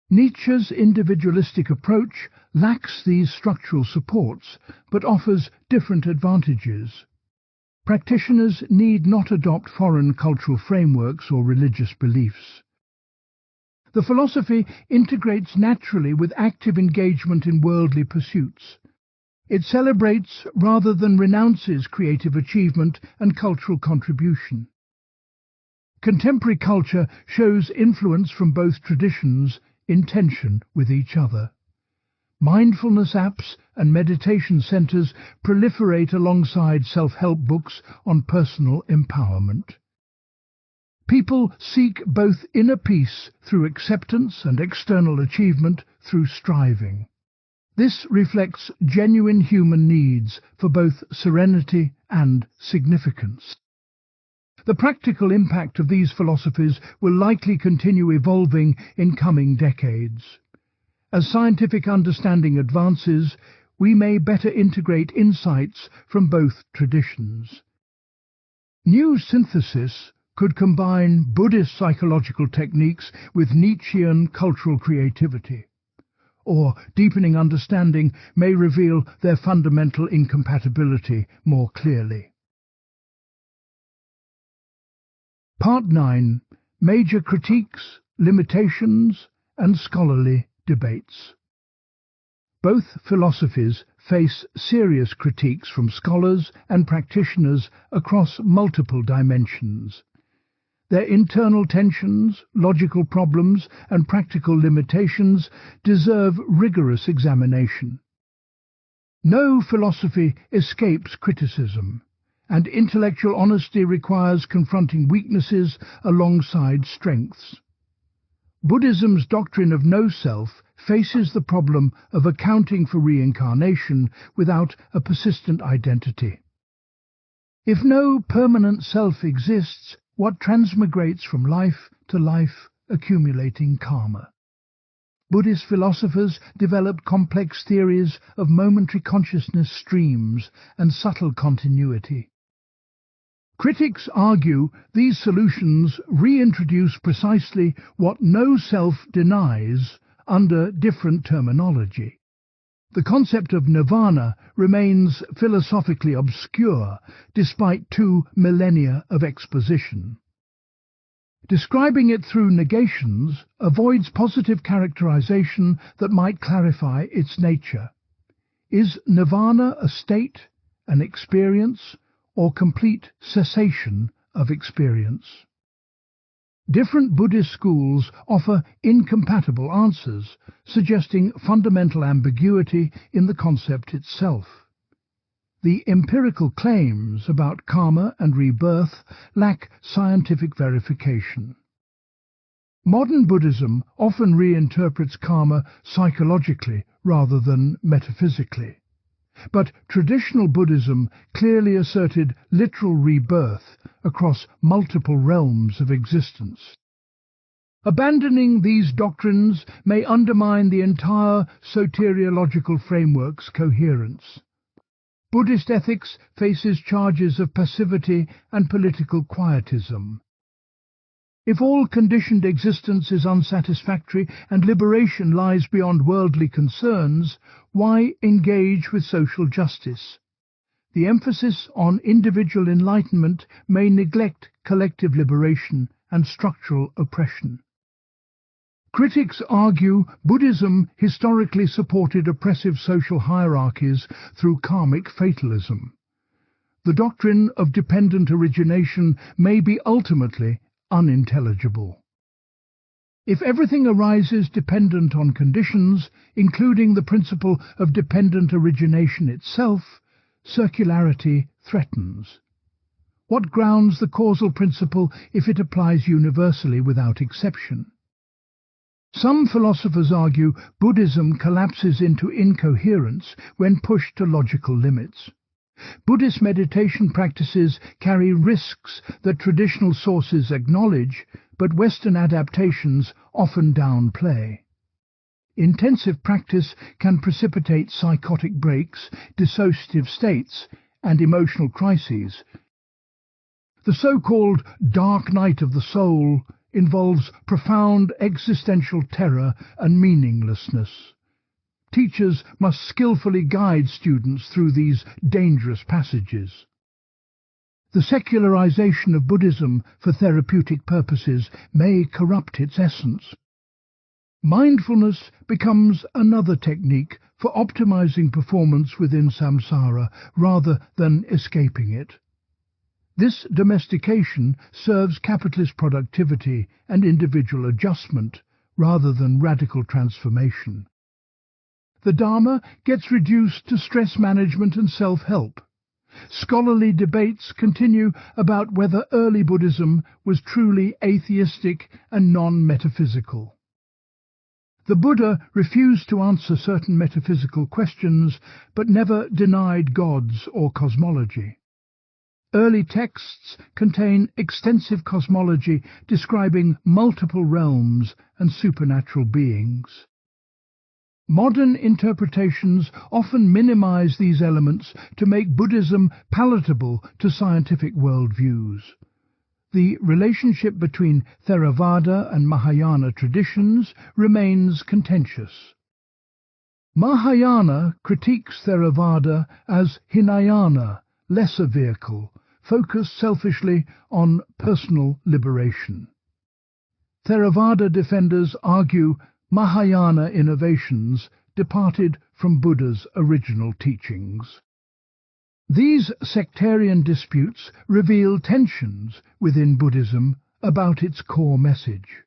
Nietzsche's individualistic approach lacks these structural supports, but offers different advantages. Practitioners need not adopt foreign cultural frameworks or religious beliefs. The philosophy integrates naturally with active engagement in worldly pursuits. It celebrates rather than renounces creative achievement and cultural contribution. Contemporary culture shows influence from both traditions in tension with each other. Mindfulness apps and meditation centers proliferate alongside self-help books on personal empowerment. People seek both inner peace through acceptance and external achievement through striving. This reflects genuine human needs for both serenity and significance. The practical impact of these philosophies will likely continue evolving in coming decades. As scientific understanding advances, we may better integrate insights from both traditions. New synthesis could combine Buddhist psychological techniques with Nietzschean cultural creativity. Or deepening understanding may reveal their fundamental incompatibility more clearly. Part 9. Major critiques, limitations, and scholarly debates. Both philosophies face serious critiques from scholars and practitioners across multiple dimensions. Their internal tensions, logical problems, and practical limitations deserve rigorous examination. No philosophy escapes criticism, and intellectual honesty requires confronting weaknesses alongside strengths. Buddhism's doctrine of no-self faces the problem of accounting for reincarnation without a persistent identity. If no permanent self exists, what transmigrates from life to life, accumulating karma? Buddhist philosophers developed complex theories of momentary consciousness streams and subtle continuity. Critics argue these solutions reintroduce precisely what no self denies under different terminology. The concept of nirvana remains philosophically obscure despite 2 millennia of exposition. Describing it through negations avoids positive characterization that might clarify its nature. Is nirvana a state, an experience, or complete cessation of experience? Different Buddhist schools offer incompatible answers, suggesting fundamental ambiguity in the concept itself. The empirical claims about karma and rebirth lack scientific verification. Modern Buddhism often reinterprets karma psychologically rather than metaphysically. But traditional Buddhism clearly asserted literal rebirth across multiple realms of existence. Abandoning these doctrines may undermine the entire soteriological framework's coherence. Buddhist ethics faces charges of passivity and political quietism. If all conditioned existence is unsatisfactory and liberation lies beyond worldly concerns, why engage with social justice? The emphasis on individual enlightenment may neglect collective liberation and structural oppression. Critics argue Buddhism historically supported oppressive social hierarchies through karmic fatalism. The doctrine of dependent origination may be ultimately unintelligible. If everything arises dependent on conditions, including the principle of dependent origination itself, circularity threatens. What grounds the causal principle if it applies universally without exception? Some philosophers argue Buddhism collapses into incoherence when pushed to logical limits. Buddhist meditation practices carry risks that traditional sources acknowledge, but Western adaptations often downplay. Intensive practice can precipitate psychotic breaks, dissociative states, and emotional crises. The so-called dark night of the soul involves profound existential terror and meaninglessness. Teachers must skillfully guide students through these dangerous passages. The secularization of Buddhism for therapeutic purposes may corrupt its essence. Mindfulness becomes another technique for optimizing performance within samsara rather than escaping it. This domestication serves capitalist productivity and individual adjustment rather than radical transformation. The Dharma gets reduced to stress management and self-help. Scholarly debates continue about whether early Buddhism was truly atheistic and non-metaphysical. The Buddha refused to answer certain metaphysical questions, but never denied gods or cosmology. Early texts contain extensive cosmology describing multiple realms and supernatural beings. Modern interpretations often minimize these elements to make Buddhism palatable to scientific worldviews. The relationship between Theravada and Mahayana traditions remains contentious. Mahayana critiques Theravada as Hinayana, lesser vehicle, focused selfishly on personal liberation. Theravada defenders argue Mahayana innovations departed from Buddha's original teachings. These sectarian disputes reveal tensions within Buddhism about its core message.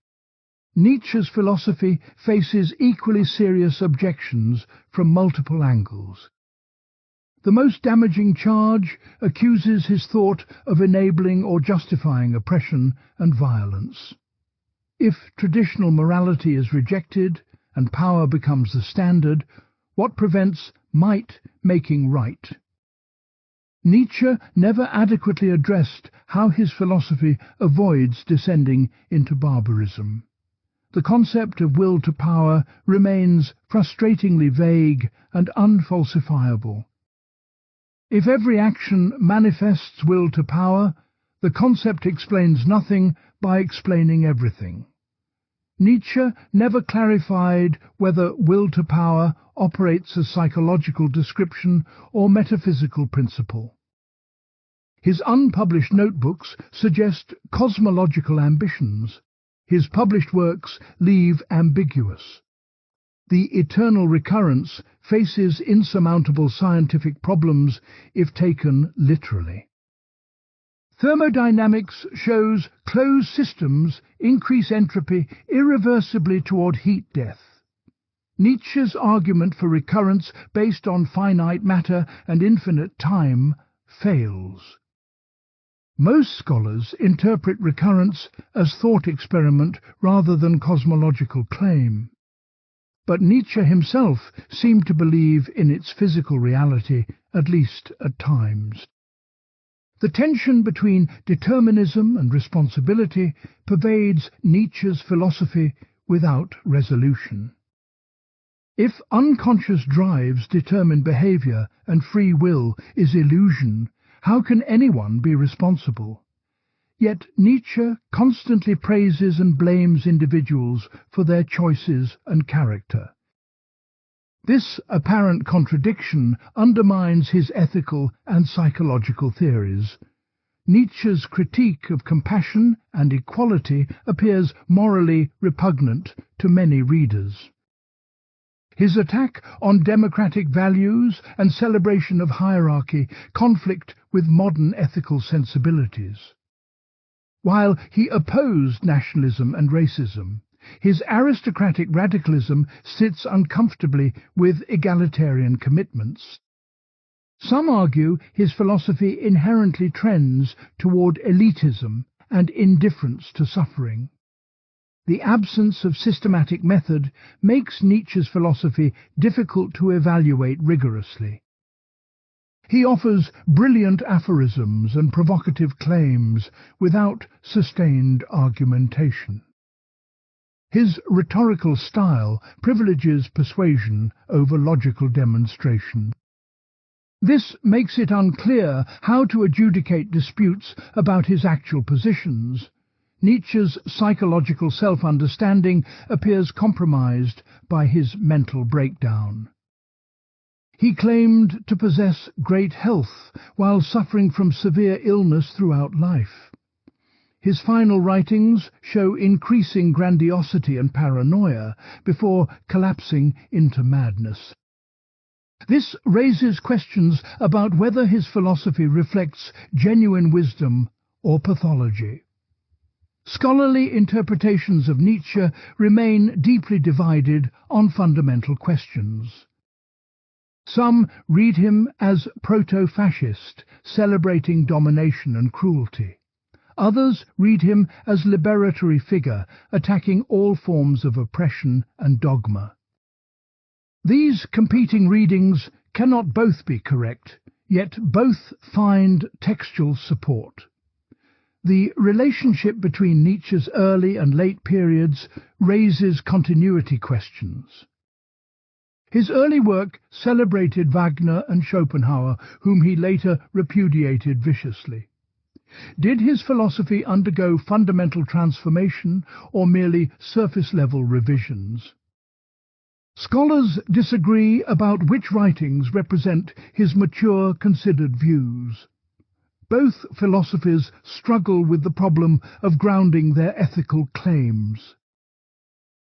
Nietzsche's philosophy faces equally serious objections from multiple angles. The most damaging charge accuses his thought of enabling or justifying oppression and violence. If traditional morality is rejected and power becomes the standard, what prevents might making right? Nietzsche never adequately addressed how his philosophy avoids descending into barbarism. The concept of will to power remains frustratingly vague and unfalsifiable. If every action manifests will to power, the concept explains nothing by explaining everything. Nietzsche never clarified whether will to power operates as psychological description or metaphysical principle. His unpublished notebooks suggest cosmological ambitions. His published works leave ambiguous. The eternal recurrence faces insurmountable scientific problems if taken literally. Thermodynamics shows closed systems increase entropy irreversibly toward heat death. Nietzsche's argument for recurrence based on finite matter and infinite time fails. Most scholars interpret recurrence as thought experiment rather than cosmological claim. But Nietzsche himself seemed to believe in its physical reality, at least at times. The tension between determinism and responsibility pervades Nietzsche's philosophy without resolution. If unconscious drives determine behavior and free will is illusion, how can anyone be responsible? Yet Nietzsche constantly praises and blames individuals for their choices and character. This apparent contradiction undermines his ethical and psychological theories. Nietzsche's critique of compassion and equality appears morally repugnant to many readers. His attack on democratic values and celebration of hierarchy conflict with modern ethical sensibilities. While he opposed nationalism and racism, his aristocratic radicalism sits uncomfortably with egalitarian commitments. Some argue his philosophy inherently trends toward elitism and indifference to suffering. The absence of systematic method makes Nietzsche's philosophy difficult to evaluate rigorously. He offers brilliant aphorisms and provocative claims without sustained argumentation. His rhetorical style privileges persuasion over logical demonstration. This makes it unclear how to adjudicate disputes about his actual positions. Nietzsche's psychological self-understanding appears compromised by his mental breakdown. He claimed to possess great health while suffering from severe illness throughout life. His final writings show increasing grandiosity and paranoia before collapsing into madness. This raises questions about whether his philosophy reflects genuine wisdom or pathology. Scholarly interpretations of Nietzsche remain deeply divided on fundamental questions. Some read him as proto-fascist, celebrating domination and cruelty. Others read him as liberatory figure, attacking all forms of oppression and dogma. These competing readings cannot both be correct, yet both find textual support. The relationship between Nietzsche's early and late periods raises continuity questions. His early work celebrated Wagner and Schopenhauer, whom he later repudiated viciously. Did his philosophy undergo fundamental transformation or merely surface-level revisions? Scholars disagree about which writings represent his mature, considered views. Both philosophies struggle with the problem of grounding their ethical claims.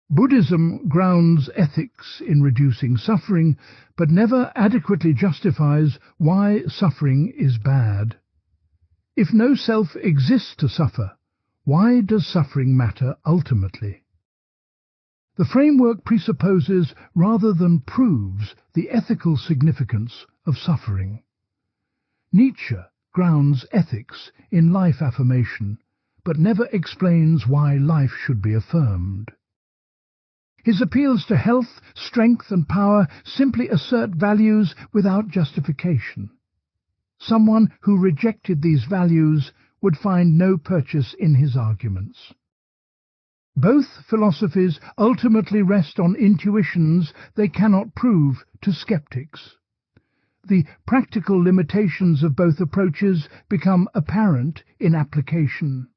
Buddhism grounds ethics in reducing suffering, but never adequately justifies why suffering is bad. If no self exists to suffer, why does suffering matter ultimately? The framework presupposes rather than proves the ethical significance of suffering. Nietzsche grounds ethics in life affirmation, but never explains why life should be affirmed. His appeals to health, strength and power simply assert values without justification. Someone who rejected these values would find no purchase in his arguments. Both philosophies ultimately rest on intuitions they cannot prove to skeptics. The practical limitations of both approaches become apparent in application.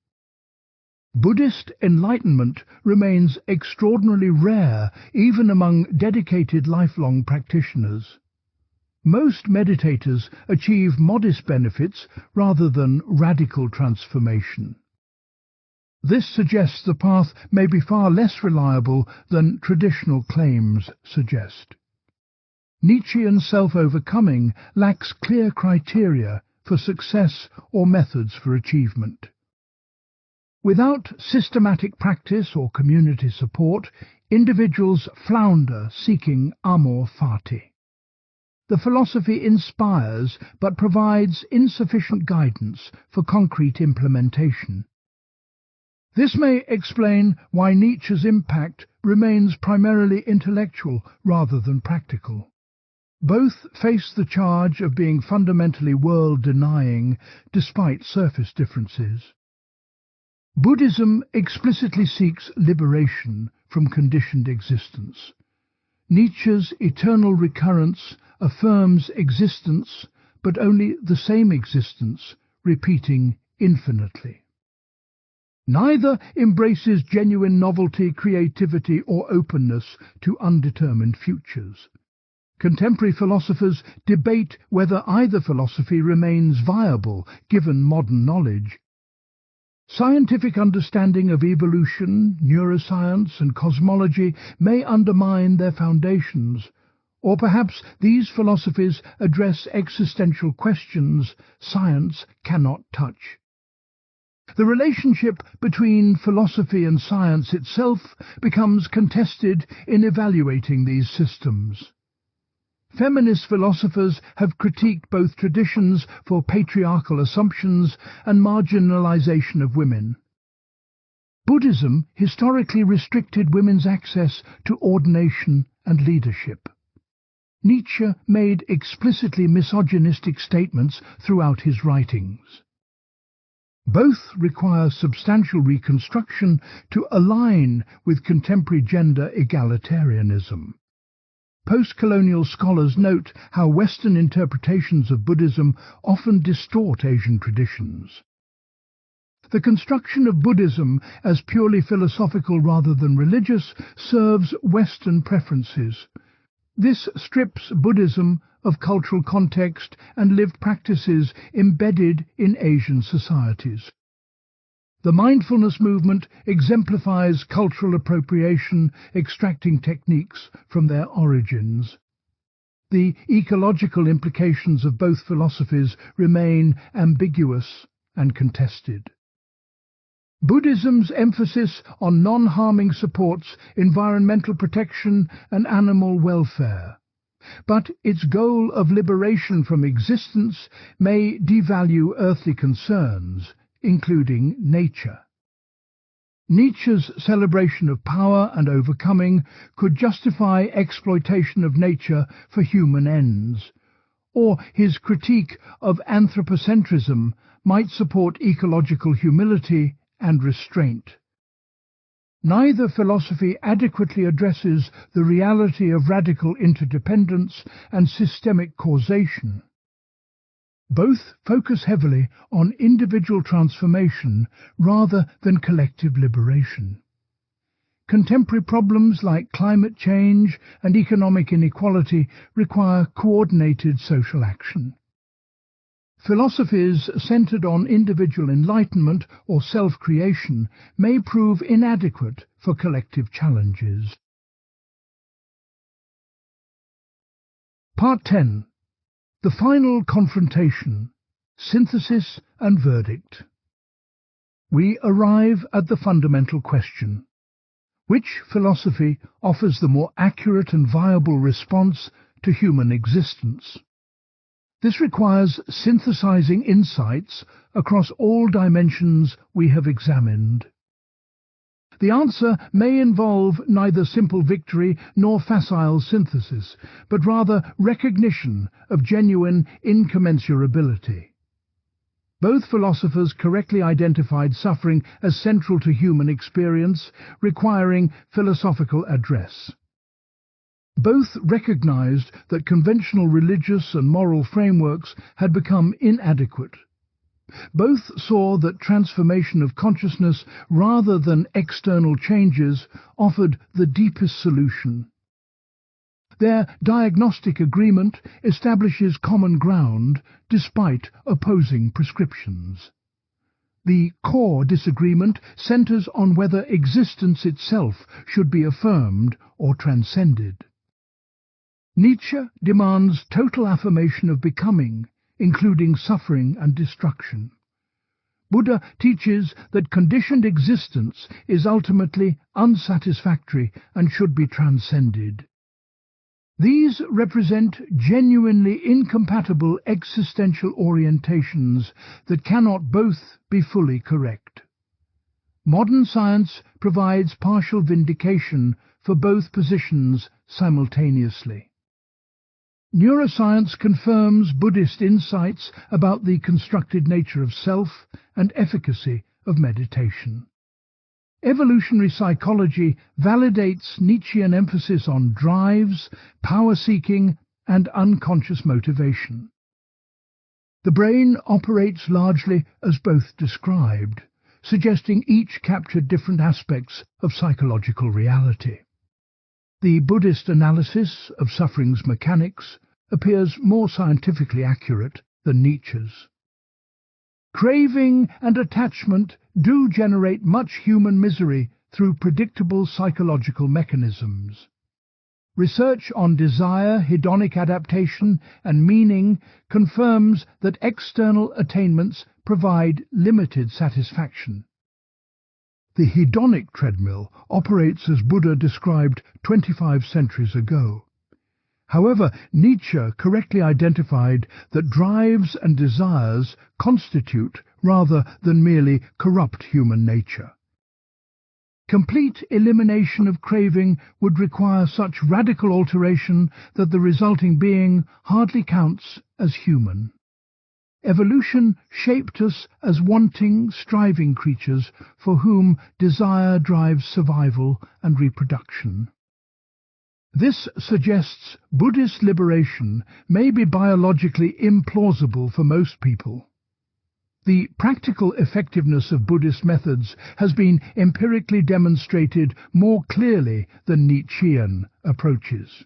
Buddhist enlightenment remains extraordinarily rare even among dedicated lifelong practitioners. Most meditators achieve modest benefits rather than radical transformation. This suggests the path may be far less reliable than traditional claims suggest. Nietzschean self-overcoming lacks clear criteria for success or methods for achievement. Without systematic practice or community support, individuals flounder seeking amor fati. The philosophy inspires but provides insufficient guidance for concrete implementation. This may explain why Nietzsche's impact remains primarily intellectual rather than practical. Both face the charge of being fundamentally world-denying despite surface differences. Buddhism explicitly seeks liberation from conditioned existence. Nietzsche's eternal recurrence affirms existence, but only the same existence, repeating infinitely. Neither embraces genuine novelty, creativity, or openness to undetermined futures. Contemporary philosophers debate whether either philosophy remains viable given modern knowledge. Scientific understanding of evolution, neuroscience, and cosmology may undermine their foundations, or perhaps these philosophies address existential questions science cannot touch. The relationship between philosophy and science itself becomes contested in evaluating these systems. Feminist philosophers have critiqued both traditions for patriarchal assumptions and marginalization of women. Buddhism historically restricted women's access to ordination and leadership. Nietzsche made explicitly misogynistic statements throughout his writings. Both require substantial reconstruction to align with contemporary gender egalitarianism. Post-colonial scholars note how Western interpretations of Buddhism often distort Asian traditions. The construction of Buddhism as purely philosophical rather than religious serves Western preferences. This strips Buddhism of cultural context and lived practices embedded in Asian societies. The mindfulness movement exemplifies cultural appropriation, extracting techniques from their origins. The ecological implications of both philosophies remain ambiguous and contested. Buddhism's emphasis on non-harming supports environmental protection and animal welfare, but its goal of liberation from existence may devalue earthly concerns, including nature. Nietzsche's celebration of power and overcoming could justify exploitation of nature for human ends, or his critique of anthropocentrism might support ecological humility and restraint. Neither philosophy adequately addresses the reality of radical interdependence and systemic causation. Both focus heavily on individual transformation rather than collective liberation. Contemporary problems like climate change and economic inequality require coordinated social action. Philosophies centered on individual enlightenment or self-creation may prove inadequate for collective challenges. Part 10. The final confrontation, synthesis and verdict. We arrive at the fundamental question. Which philosophy offers the more accurate and viable response to human existence? This requires synthesizing insights across all dimensions we have examined. The answer may involve neither simple victory nor facile synthesis, but rather recognition of genuine incommensurability. Both philosophers correctly identified suffering as central to human experience, requiring philosophical address. Both recognized that conventional religious and moral frameworks had become inadequate. Both saw that transformation of consciousness rather than external changes offered the deepest solution. Their diagnostic agreement establishes common ground despite opposing prescriptions. The core disagreement centers on whether existence itself should be affirmed or transcended. Nietzsche demands total affirmation of becoming, including suffering and destruction. Buddha teaches that conditioned existence is ultimately unsatisfactory and should be transcended. These represent genuinely incompatible existential orientations that cannot both be fully correct. Modern science provides partial vindication for both positions simultaneously. Neuroscience confirms Buddhist insights about the constructed nature of self and efficacy of meditation. Evolutionary psychology validates Nietzschean emphasis on drives, power-seeking, and unconscious motivation. The brain operates largely as both described, suggesting each captured different aspects of psychological reality. The Buddhist analysis of suffering's mechanics appears more scientifically accurate than Nietzsche's. Craving and attachment do generate much human misery through predictable psychological mechanisms. Research on desire, hedonic adaptation, and meaning confirms that external attainments provide limited satisfaction. The hedonic treadmill operates as Buddha described 25 centuries ago. However, Nietzsche correctly identified that drives and desires constitute rather than merely corrupt human nature. Complete elimination of craving would require such radical alteration that the resulting being hardly counts as human. Evolution shaped us as wanting, striving creatures for whom desire drives survival and reproduction. This suggests Buddhist liberation may be biologically implausible for most people. The practical effectiveness of Buddhist methods has been empirically demonstrated more clearly than Nietzschean approaches.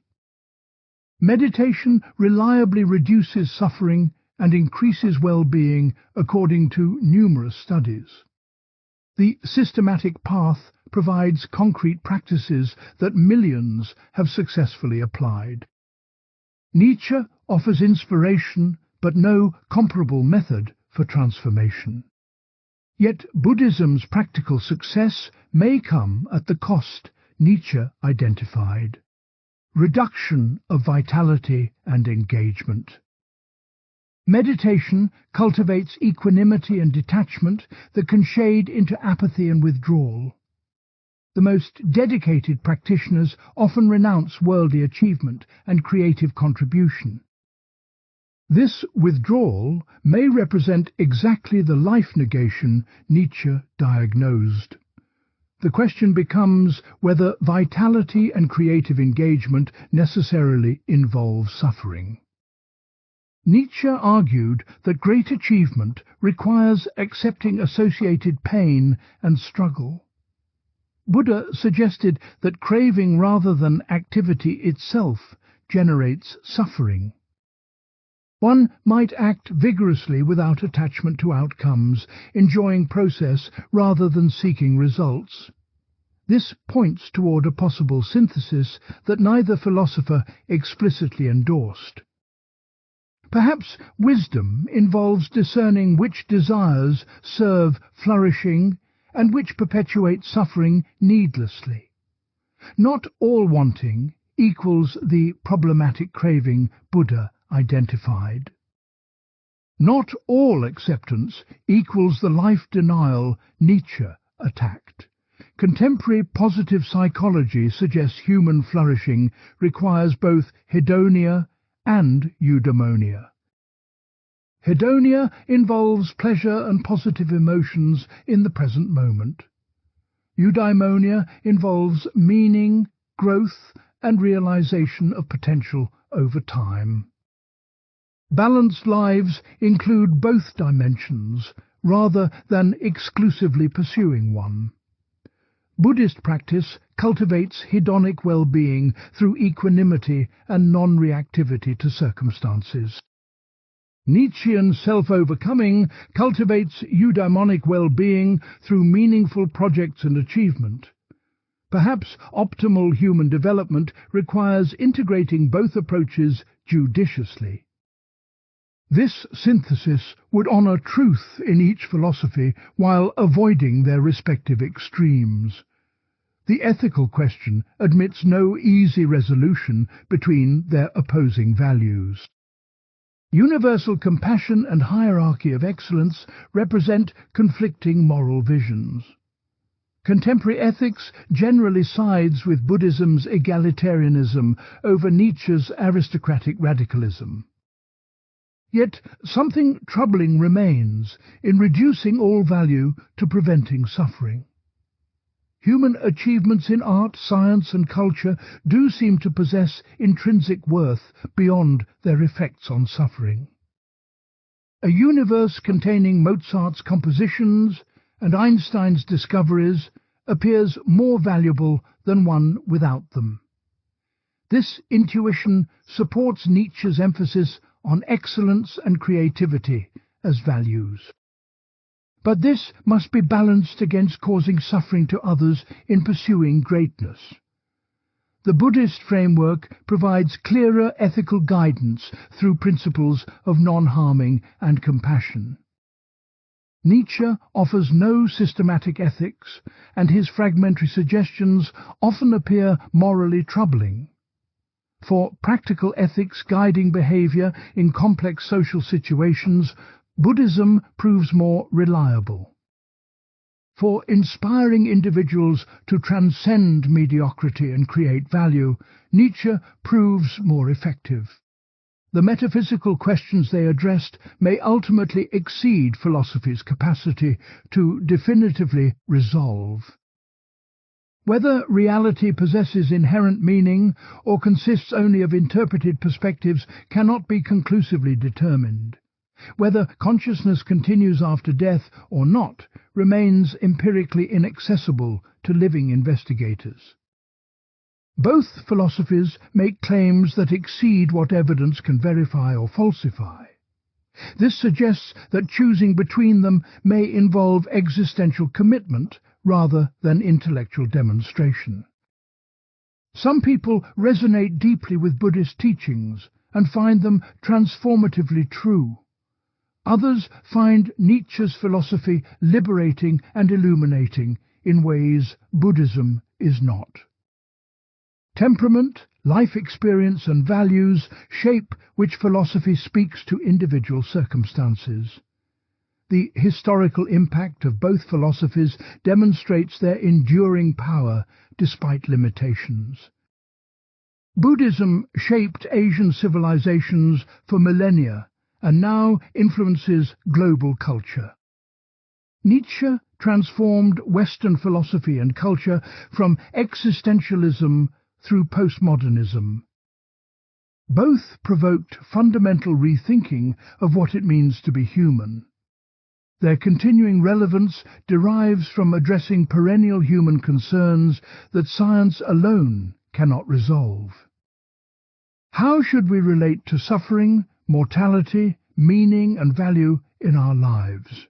Meditation reliably reduces suffering and increases well-being according to numerous studies. The systematic path provides concrete practices that millions have successfully applied. Nietzsche offers inspiration but no comparable method for transformation. Yet Buddhism's practical success may come at the cost Nietzsche identified: reduction of vitality and engagement. Meditation cultivates equanimity and detachment that can shade into apathy and withdrawal. The most dedicated practitioners often renounce worldly achievement and creative contribution. This withdrawal may represent exactly the life negation Nietzsche diagnosed. The question becomes whether vitality and creative engagement necessarily involve suffering. Nietzsche argued that great achievement requires accepting associated pain and struggle. Buddha suggested that craving rather than activity itself generates suffering. One might act vigorously without attachment to outcomes, enjoying process rather than seeking results. This points toward a possible synthesis that neither philosopher explicitly endorsed. Perhaps wisdom involves discerning which desires serve flourishing and which perpetuate suffering needlessly. Not all wanting equals the problematic craving Buddha identified. Not all acceptance equals the life denial Nietzsche attacked. Contemporary positive psychology suggests human flourishing requires both hedonia and eudaimonia. Hedonia involves pleasure and positive emotions in the present moment. Eudaimonia involves meaning, growth, and realization of potential over time. Balanced lives include both dimensions, rather than exclusively pursuing one. Buddhist practice cultivates hedonic well-being through equanimity and non-reactivity to circumstances. Nietzschean self-overcoming cultivates eudaimonic well-being through meaningful projects and achievement. Perhaps optimal human development requires integrating both approaches judiciously. This synthesis would honor truth in each philosophy while avoiding their respective extremes. The ethical question admits no easy resolution between their opposing values. Universal compassion and hierarchy of excellence represent conflicting moral visions. Contemporary ethics generally sides with Buddhism's egalitarianism over Nietzsche's aristocratic radicalism. Yet something troubling remains in reducing all value to preventing suffering. Human achievements in art, science and culture do seem to possess intrinsic worth beyond their effects on suffering. A universe containing Mozart's compositions and Einstein's discoveries appears more valuable than one without them. This intuition supports Nietzsche's emphasis on excellence and creativity as values. But this must be balanced against causing suffering to others in pursuing greatness. The Buddhist framework provides clearer ethical guidance through principles of non-harming and compassion. Nietzsche offers no systematic ethics, and his fragmentary suggestions often appear morally troubling. For practical ethics guiding behavior in complex social situations, Buddhism proves more reliable. For inspiring individuals to transcend mediocrity and create value, Nietzsche proves more effective. The metaphysical questions they addressed may ultimately exceed philosophy's capacity to definitively resolve. Whether reality possesses inherent meaning or consists only of interpreted perspectives cannot be conclusively determined. Whether consciousness continues after death or not remains empirically inaccessible to living investigators. Both philosophies make claims that exceed what evidence can verify or falsify. This suggests that choosing between them may involve existential commitment rather than intellectual demonstration. Some people resonate deeply with Buddhist teachings and find them transformatively true. Others find Nietzsche's philosophy liberating and illuminating in ways Buddhism is not. Temperament, life experience and values shape which philosophy speaks to individual circumstances. The historical impact of both philosophies demonstrates their enduring power despite limitations. Buddhism shaped Asian civilizations for millennia and now influences global culture. Nietzsche transformed Western philosophy and culture from existentialism through postmodernism. Both provoked fundamental rethinking of what it means to be human. Their continuing relevance derives from addressing perennial human concerns that science alone cannot resolve. How should we relate to suffering, mortality, meaning and value in our lives?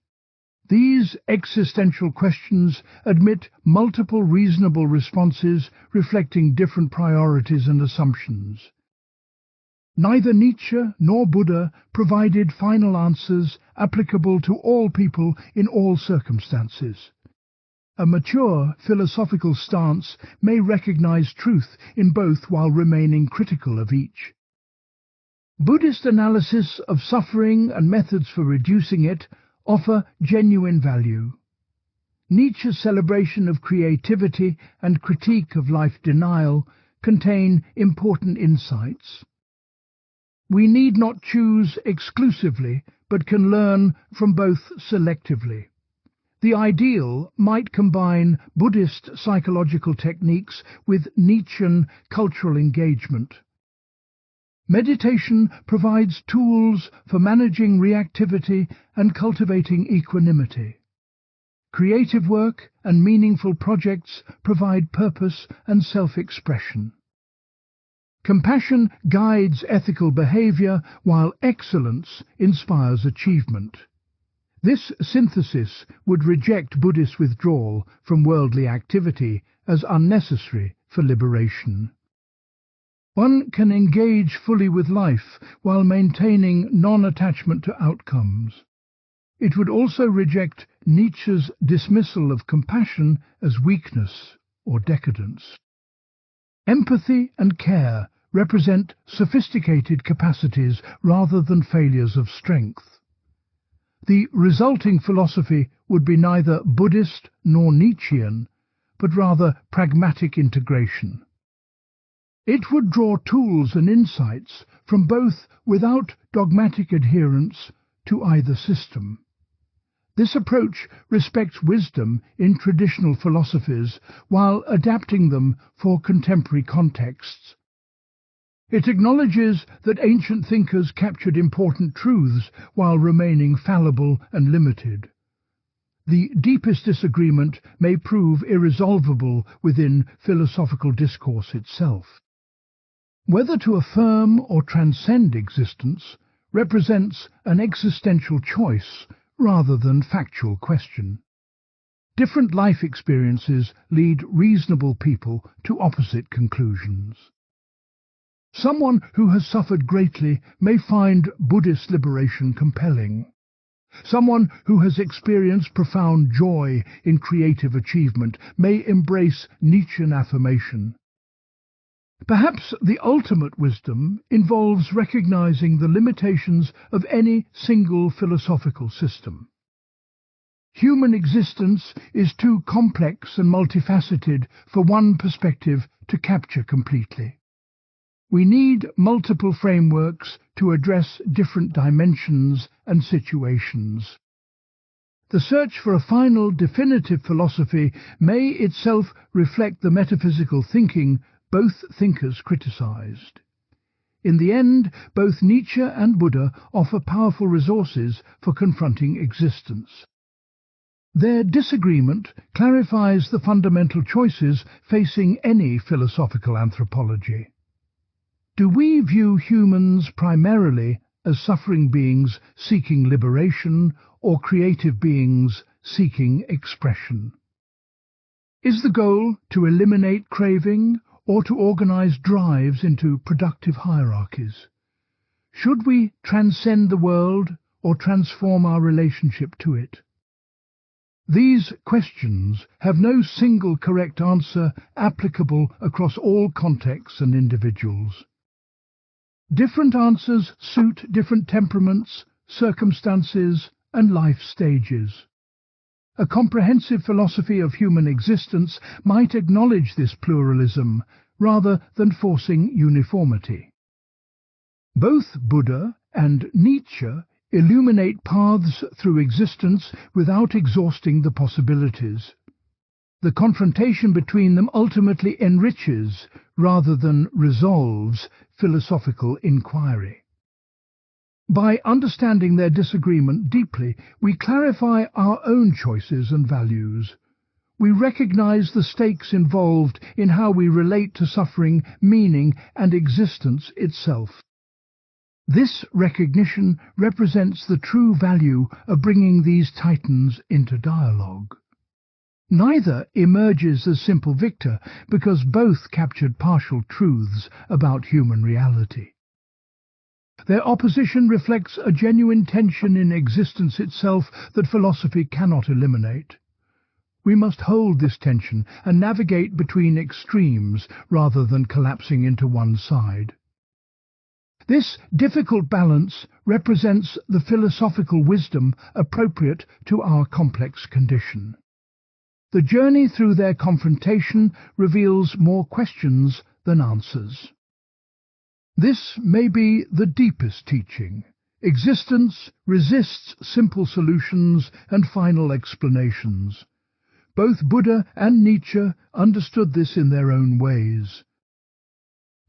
These existential questions admit multiple reasonable responses reflecting different priorities and assumptions. Neither Nietzsche nor Buddha provided final answers applicable to all people in all circumstances. A mature philosophical stance may recognize truth in both while remaining critical of each. Buddhist analysis of suffering and methods for reducing it offer genuine value. Nietzsche's celebration of creativity and critique of life denial contain important insights. We need not choose exclusively, but can learn from both selectively. The ideal might combine Buddhist psychological techniques with Nietzschean cultural engagement. Meditation provides tools for managing reactivity and cultivating equanimity. Creative work and meaningful projects provide purpose and self-expression. Compassion guides ethical behavior, while excellence inspires achievement. This synthesis would reject Buddhist withdrawal from worldly activity as unnecessary for liberation. One can engage fully with life while maintaining non-attachment to outcomes. It would also reject Nietzsche's dismissal of compassion as weakness or decadence. Empathy and care represent sophisticated capacities rather than failures of strength. The resulting philosophy would be neither Buddhist nor Nietzschean, but rather pragmatic integration. It would draw tools and insights from both without dogmatic adherence to either system. This approach respects wisdom in traditional philosophies while adapting them for contemporary contexts. It acknowledges that ancient thinkers captured important truths while remaining fallible and limited. The deepest disagreement may prove irresolvable within philosophical discourse itself. Whether to affirm or transcend existence represents an existential choice rather than factual question. Different life experiences lead reasonable people to opposite conclusions. Someone who has suffered greatly may find Buddhist liberation compelling. Someone who has experienced profound joy in creative achievement may embrace Nietzschean affirmation. Perhaps the ultimate wisdom involves recognizing the limitations of any single philosophical system. Human existence is too complex and multifaceted for one perspective to capture completely. We need multiple frameworks to address different dimensions and situations. The search for a final, definitive philosophy may itself reflect the metaphysical thinking both thinkers criticized. In the end, both Nietzsche and Buddha offer powerful resources for confronting existence. Their disagreement clarifies the fundamental choices facing any philosophical anthropology. Do we view humans primarily as suffering beings seeking liberation or creative beings seeking expression? Is the goal to eliminate craving or to organize drives into productive hierarchies? Should we transcend the world or transform our relationship to it? These questions have no single correct answer applicable across all contexts and individuals. Different answers suit different temperaments, circumstances, and life stages. A comprehensive philosophy of human existence might acknowledge this pluralism rather than forcing uniformity. Both Buddha and Nietzsche illuminate paths through existence without exhausting the possibilities. The confrontation between them ultimately enriches, rather than resolves, philosophical inquiry. By understanding their disagreement deeply, we clarify our own choices and values. We recognize the stakes involved in how we relate to suffering, meaning, and existence itself. This recognition represents the true value of bringing these titans into dialogue. Neither emerges as simple victor because both captured partial truths about human reality. Their opposition reflects a genuine tension in existence itself that philosophy cannot eliminate. We must hold this tension and navigate between extremes rather than collapsing into one side. This difficult balance represents the philosophical wisdom appropriate to our complex condition. The journey through their confrontation reveals more questions than answers. This may be the deepest teaching. Existence resists simple solutions and final explanations. Both Buddha and Nietzsche understood this in their own ways.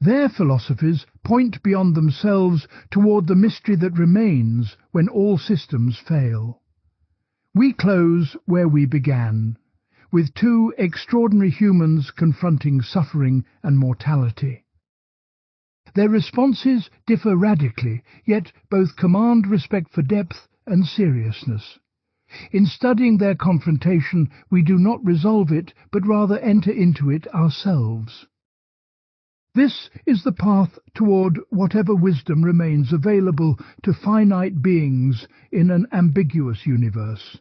Their philosophies point beyond themselves toward the mystery that remains when all systems fail. We close where we began, with two extraordinary humans confronting suffering and mortality. Their responses differ radically, yet both command respect for depth and seriousness. In studying their confrontation, we do not resolve it, but rather enter into it ourselves. This is the path toward whatever wisdom remains available to finite beings in an ambiguous universe.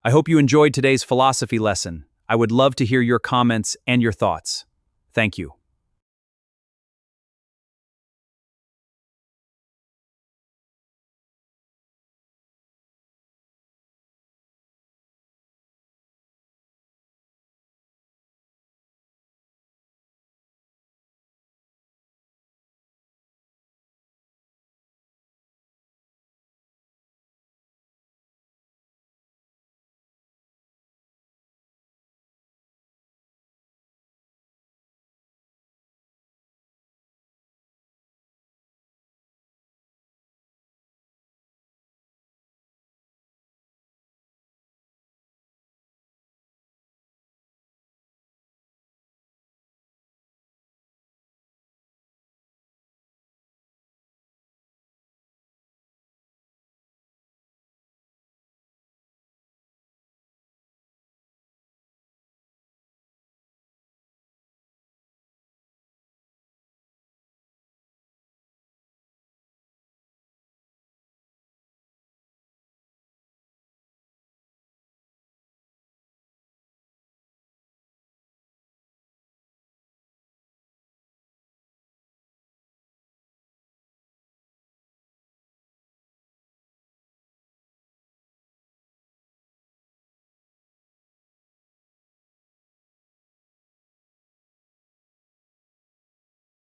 I hope you enjoyed today's philosophy lesson. I would love to hear your comments and your thoughts. Thank you.